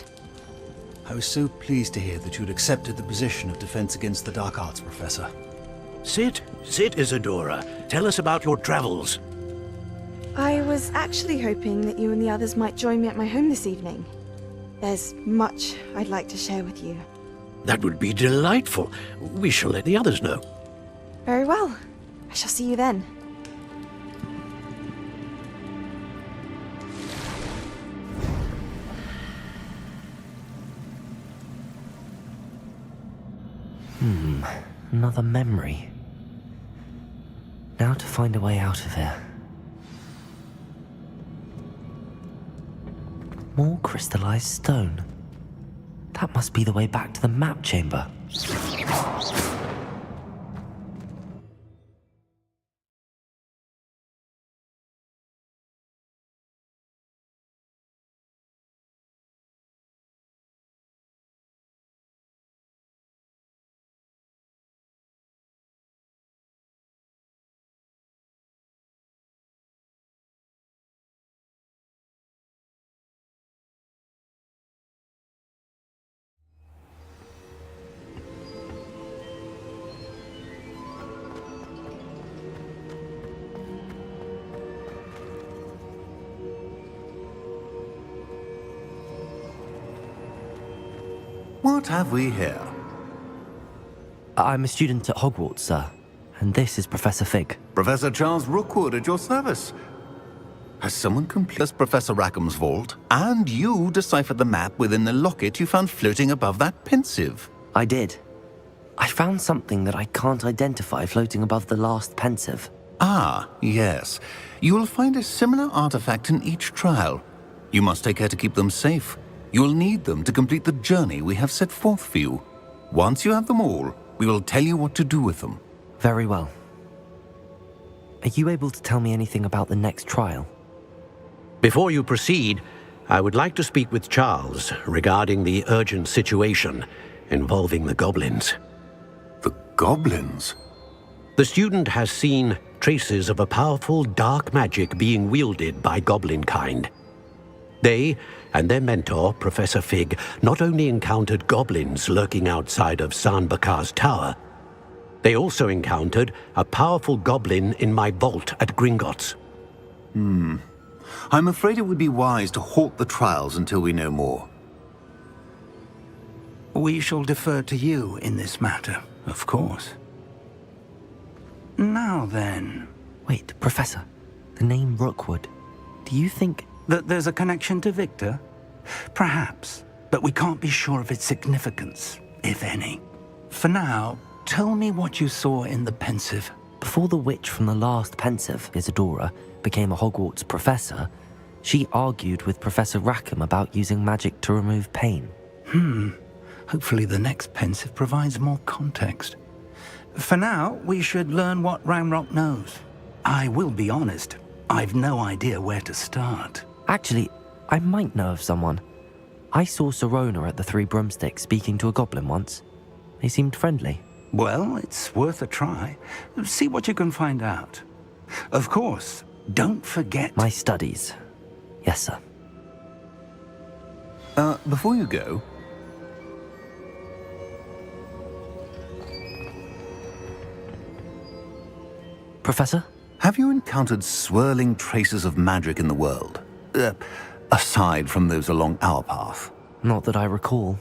I was so pleased to hear that you'd accepted the position of Defense Against the Dark Arts, Professor. Sit, Isadora. Tell us about your travels. I was actually hoping that you and the others might join me at my home this evening. There's much I'd like to share with you. That would be delightful. We shall let the others know. Very well. I shall see you then. Another memory. Now to find a way out of here. More crystallized stone. That must be the way back to the map chamber. What have we here? I'm a student at Hogwarts, sir. And this is Professor Fig. Professor Charles Rookwood at your service. Has someone completed Professor Rackham's vault? And you deciphered the map within the locket you found floating above that pensive? I did. I found something that I can't identify floating above the last pensive. Ah, yes. You will find a similar artifact in each trial. You must take care to keep them safe. You will need them to complete the journey we have set forth for you. Once you have them all, we will tell you what to do with them. Very well. Are you able to tell me anything about the next trial? Before you proceed, I would like to speak with Charles regarding the urgent situation involving the goblins. The goblins? The student has seen traces of a powerful dark magic being wielded by goblin kind. They and their mentor, Professor Fig, not only encountered goblins lurking outside of Sanbakar's tower, they also encountered a powerful goblin in my vault at Gringotts. I'm afraid it would be wise to halt the trials until we know more. We shall defer to you in this matter, of course. Now then... Wait, Professor. The name Rookwood. Do you think... that there's a connection to Victor? Perhaps, but we can't be sure of its significance, if any. For now, tell me what you saw in the pensive. Before the witch from the last pensive, Isadora, became a Hogwarts professor, she argued with Professor Rackham about using magic to remove pain. Hopefully the next pensive provides more context. For now, we should learn what Ranrock knows. I will be honest, I've no idea where to start. Actually, I might know of someone. I saw Sirona at the Three Broomsticks speaking to a goblin once. They seemed friendly. Well, it's worth a try. See what you can find out. Of course, don't forget... My studies. Yes, sir. Before you go... Professor? Have you encountered swirling traces of magic in the world? Aside from those along our path? Not that I recall.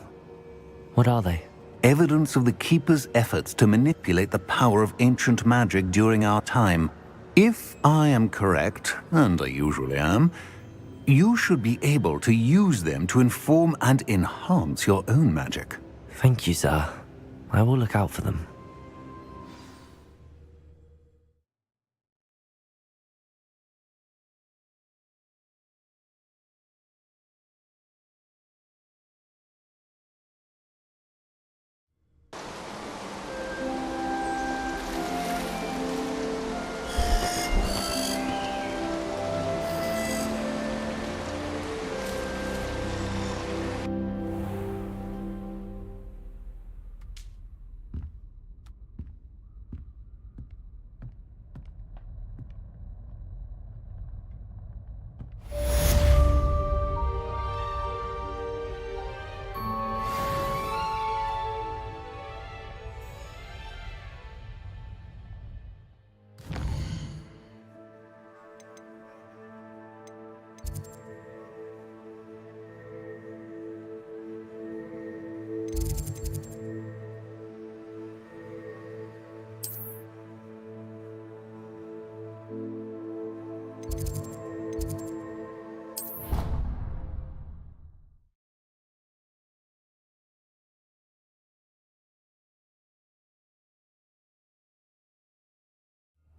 What are they? Evidence of the Keeper's efforts to manipulate the power of ancient magic during our time. If I am correct, and I usually am, you should be able to use them to inform and enhance your own magic. Thank you, sir. I will look out for them.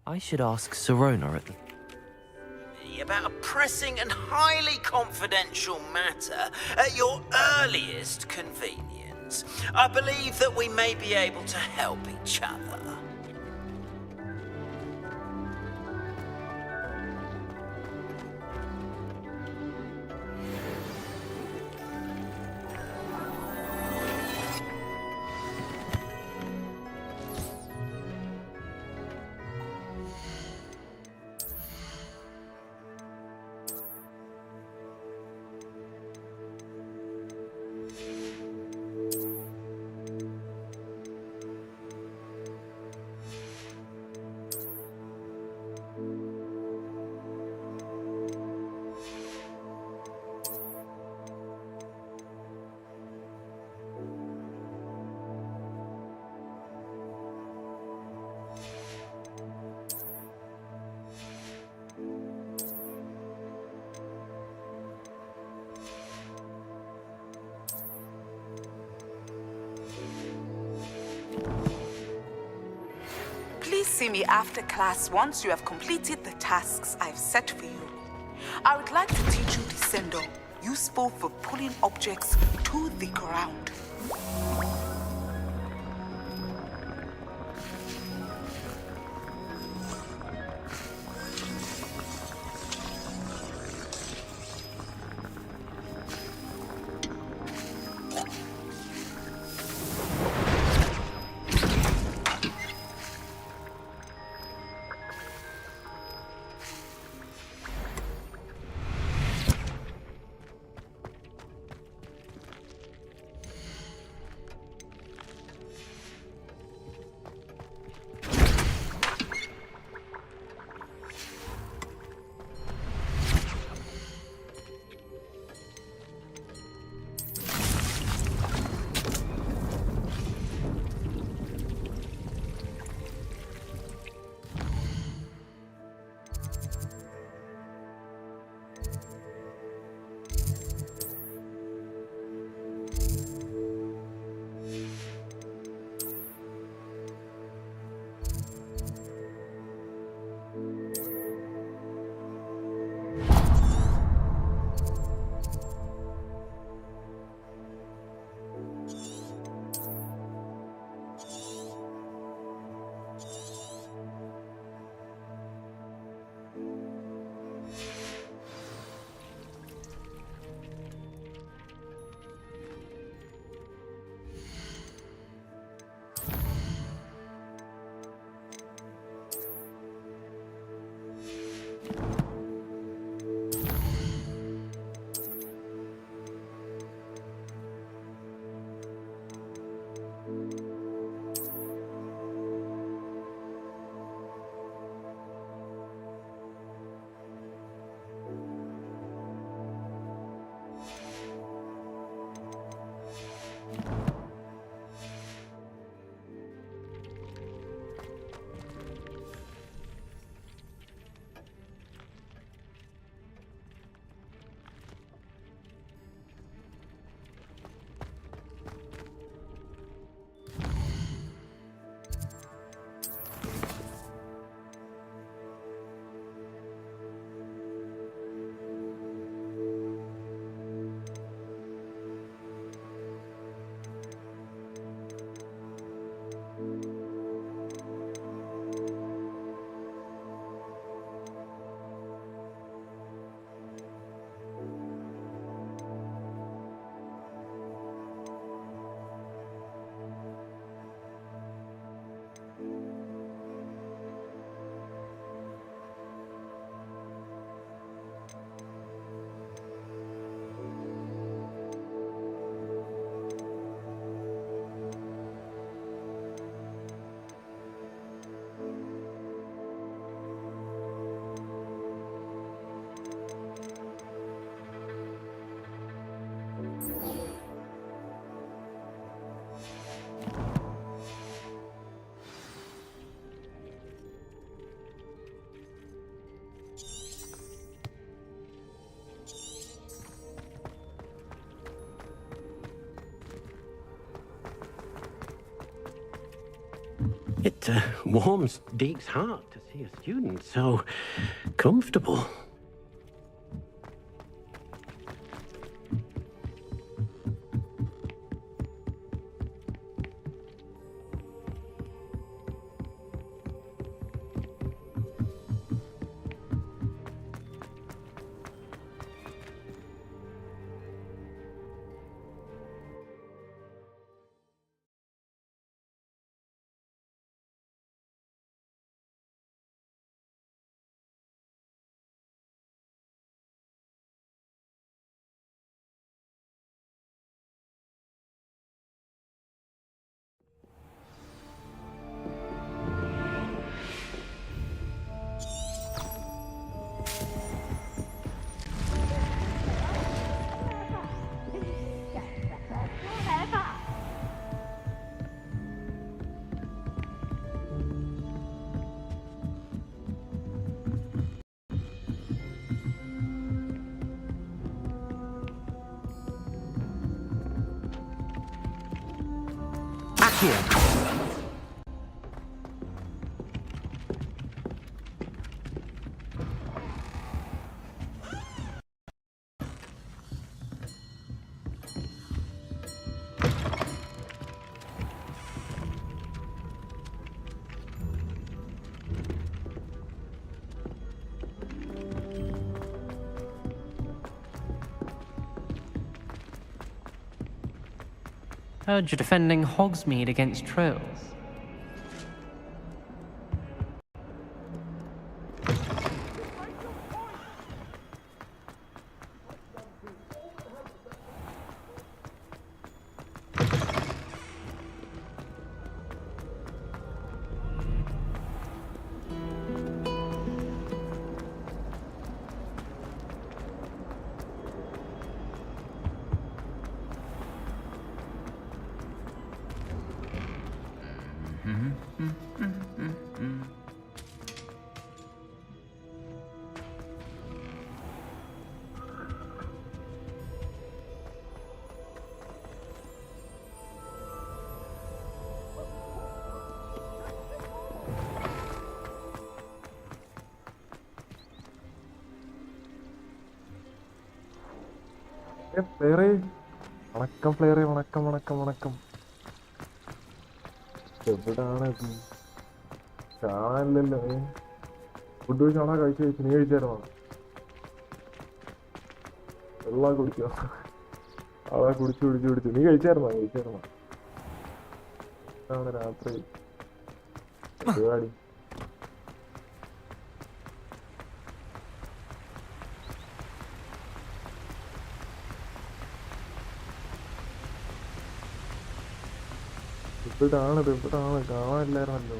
I should ask Sirona at the... About a pressing and highly confidential matter at your earliest convenience. I believe that we may be able to help each other. Please see me after class once you have completed the tasks I've set for you. I would like to teach you Descendo, useful for pulling objects to the ground. It warms Deke's heart to see a student so comfortable. Here. Heard you're defending Hogsmeade against trolls. ഫ്ലെയറേ വണക്കം, ഫ്ലെയറേ വണക്കം വണക്കം വണക്കം. എവിടാണത്? കാണാനില്ലല്ലോ. നീ food കഴിച്ചാണോ? കഴിച്ചു. നീ കഴിച്ചായിരുന്നോ? വെള്ളം കുടിക്കോ? അതാ കുടിച്ചു. നീ കഴിച്ചായിരുന്നോ? ഇതാണ് രാത്രി പരിപാടി. ഇവിടാണ് കാണാനില്ലായിരുന്നല്ലോ.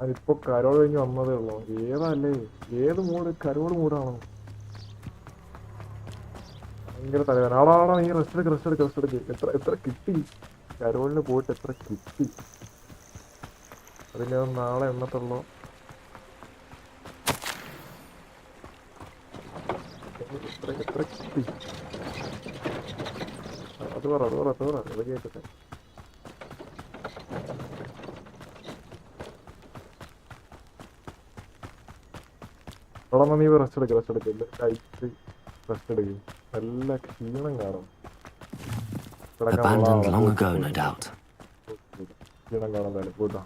അതിപ്പോ കരോൾ കഴിഞ്ഞ് വന്നതേ ഉള്ളൂ. ഏതല്ലേ? ഏത് മൂഡ്? കരോൾ മൂടാണോ? ഭയങ്കര തലവേദന. ആളാടാ, നീ റെസ്റ്റ് എടുക്ക്. എത്ര കിട്ടി? കരോളിന് പോയിട്ട് എത്ര കിട്ടി? അതിന് നാളെ എന്നത്തുള്ളൂ. എത്ര കിട്ടി? അത് പറ അത് കേട്ടെ. അവിടെ നീ റെസ്റ്റ് എടുക്ക്. കഴിച്ച് റെസ്റ്റ് എടുക്കും. നല്ല ക്ഷീണം കാണും. Abandoned long ago, no doubt. ക്ഷീണം കാണുന്നതായാലും പോട്ടാ.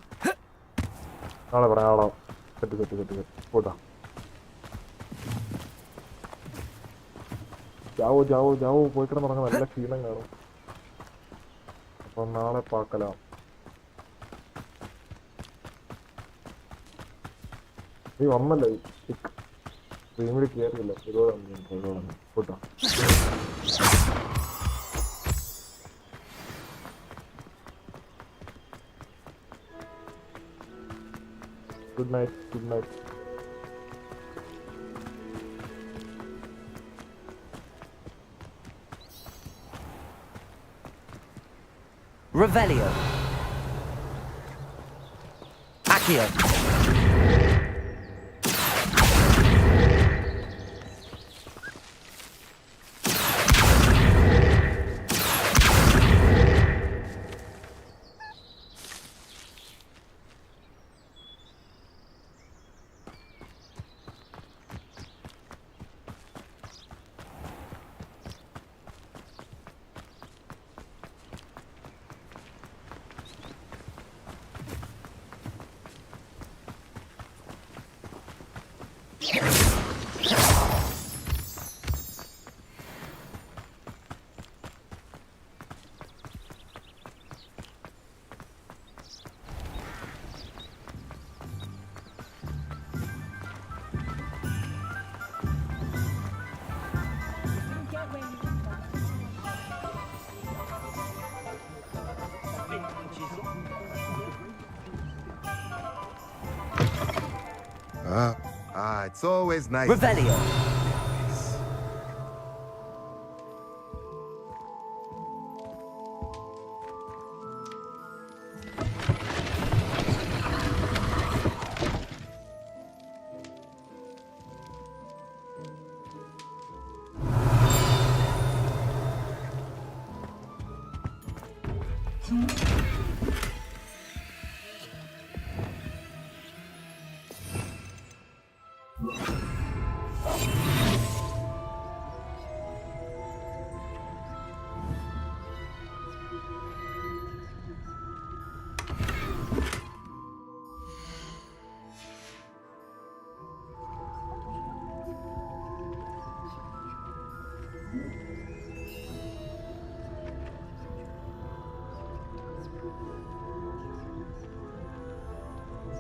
നാളെ പറയാം. സെറ്റ് പോട്ടാ. ജാവോ പോയി കിടന്നുറങ്ങാൻ. നല്ല ക്ഷീണം കാണും. അപ്പൊ നാളെ പാക്കലാം. നീ വന്നല്ലേ? റൂമിൽ കയറിയില്ല. പോട്ടാ. Good night. Revelio. Accio. It's always nice. Revelio.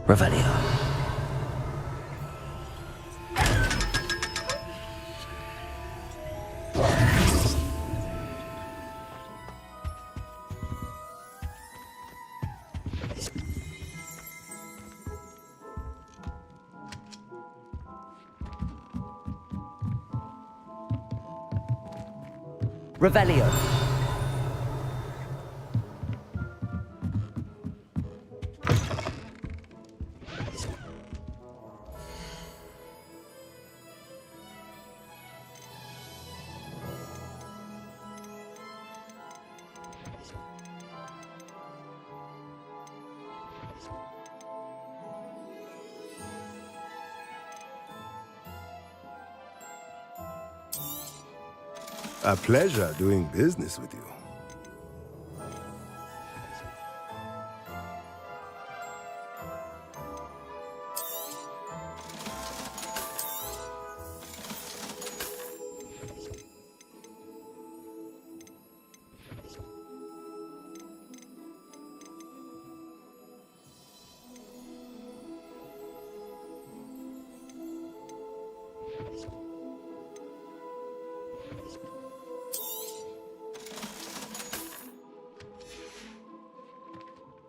Revelio. Revelio. A pleasure doing business with you.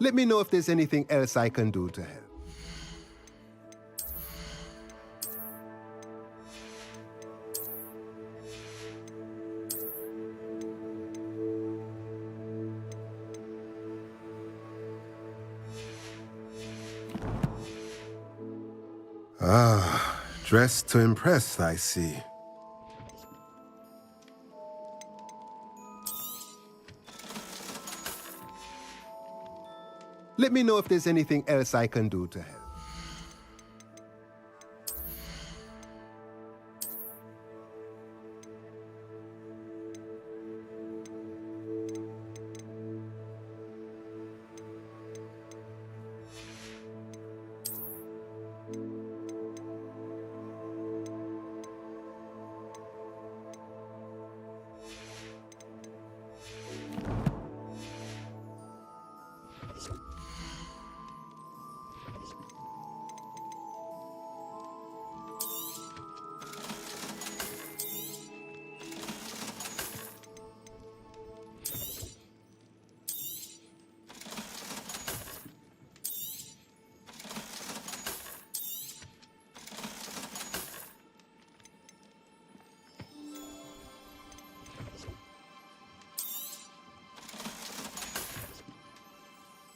Let me know if there's anything else I can do to help. Ah, dressed to impress, I see. Let me know if there's anything else I can do to help.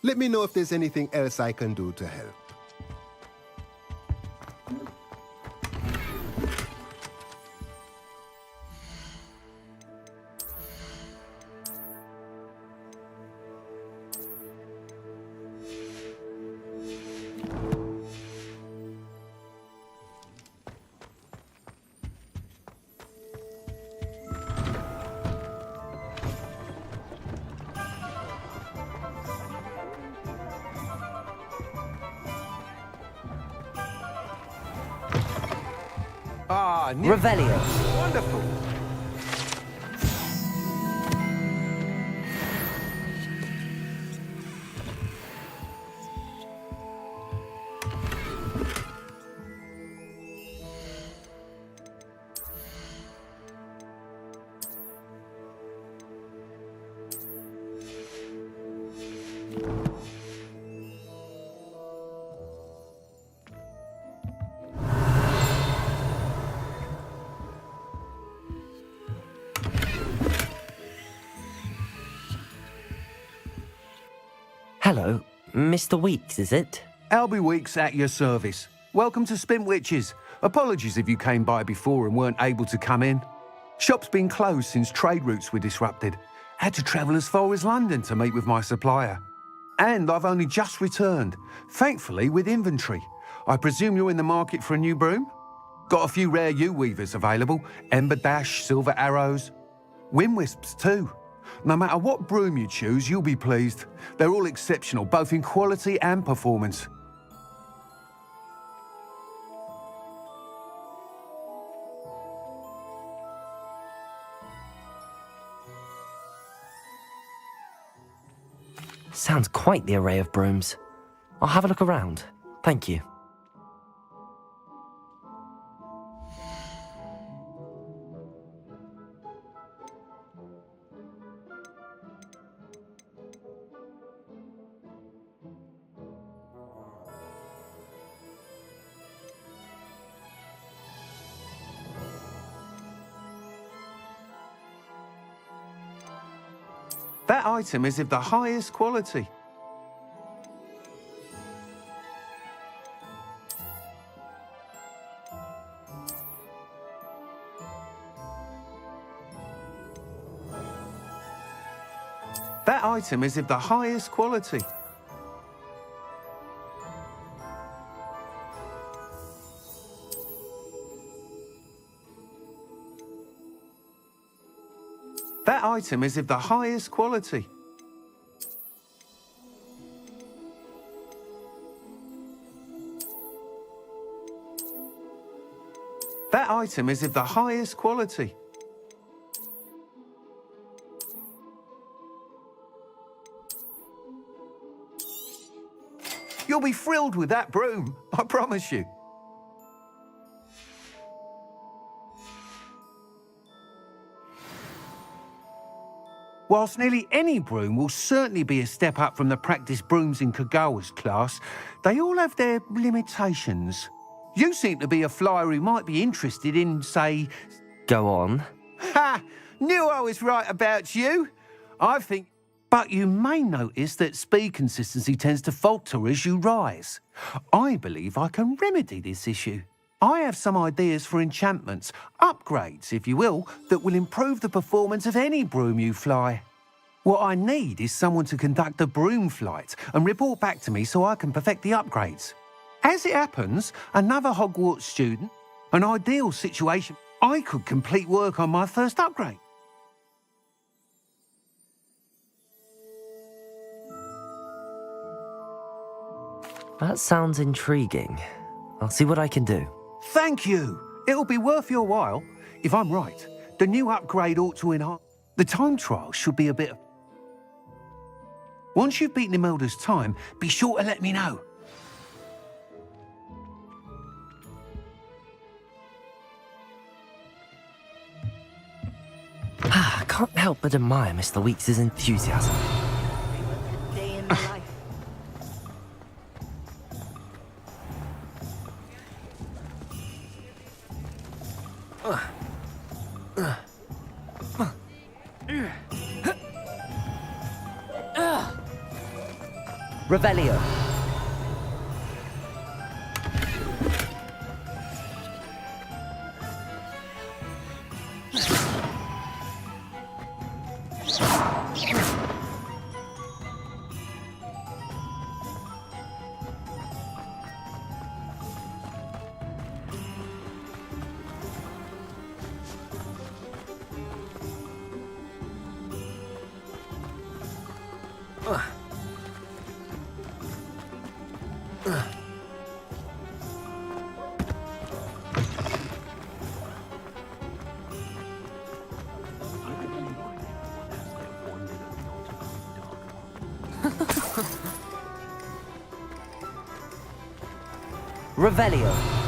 Let me know if there's anything else I can do to help. Revelio. Wonderful. Hello, Mr. Weeks, is it? Albie Weeks at your service. Welcome to Spintwitches. Apologies if you came by before and weren't able to come in. Shop's been closed since trade routes were disrupted. Had to travel as far as London to meet with my supplier. And I've only just returned, thankfully with inventory. I presume you're in the market for a new broom? Got a few rare U-weavers available, Ember Dash, Silver Arrows, Wind Wisps too. No matter what broom you choose, you'll be pleased. They're all exceptional, both in quality and performance. Sounds quite the array of brooms. I'll have a look around. Thank you. That item is of the highest quality. That item is of the highest quality. That item is of the highest quality. That item is of the highest quality. You'll be thrilled with that broom, I promise you. Whilst nearly any broom will certainly be a step up from the practice brooms in Kagawa's class, they all have their limitations. You seem to be a flyer who might be interested in, say... Go on. Ha! Knew I was right about you. I think... But you may notice that speed consistency tends to falter as you rise. I believe I can remedy this issue. I have some ideas for enchantments, upgrades, if you will, that will improve the performance of any broom you fly. What I need is someone to conduct a broom flight and report back to me so I can perfect the upgrades. As it happens, another Hogwarts student, an ideal situation, I could complete work on my first upgrade. That sounds intriguing. I'll see what I can do. Thank you. It'll be worth your while. If I'm right, the new upgrade ought to enhance. The time trial should be a bit... Once you've beaten Imelda's time, be sure to let me know. I can't help but admire Mr. Weeks' enthusiasm. Day in the life. Revelio. Revelio.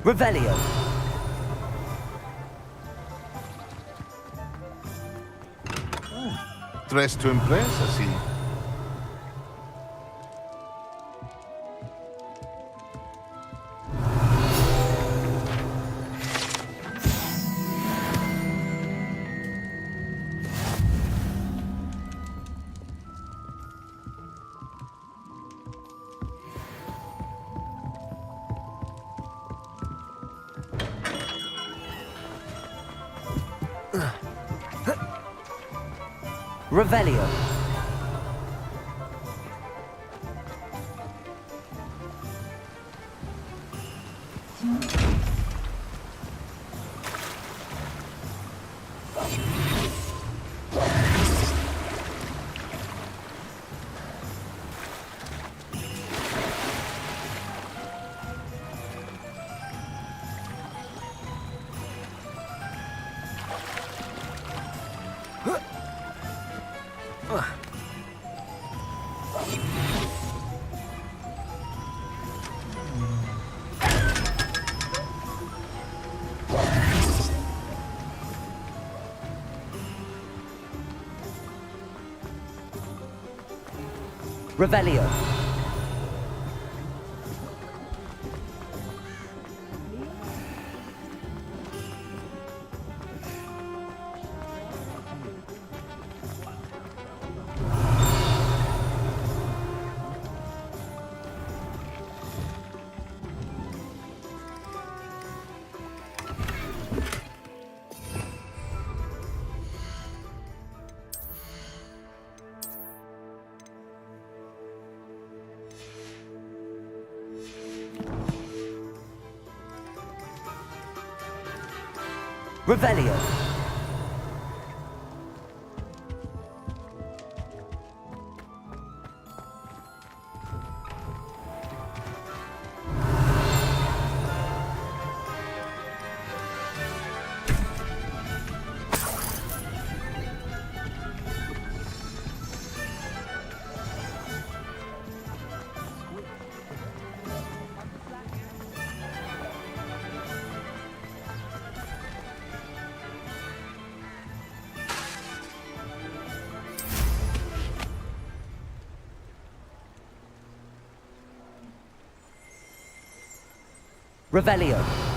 Revelio. Dressed to impress, I see. Revelio. Revelio. Revelio. Revelio.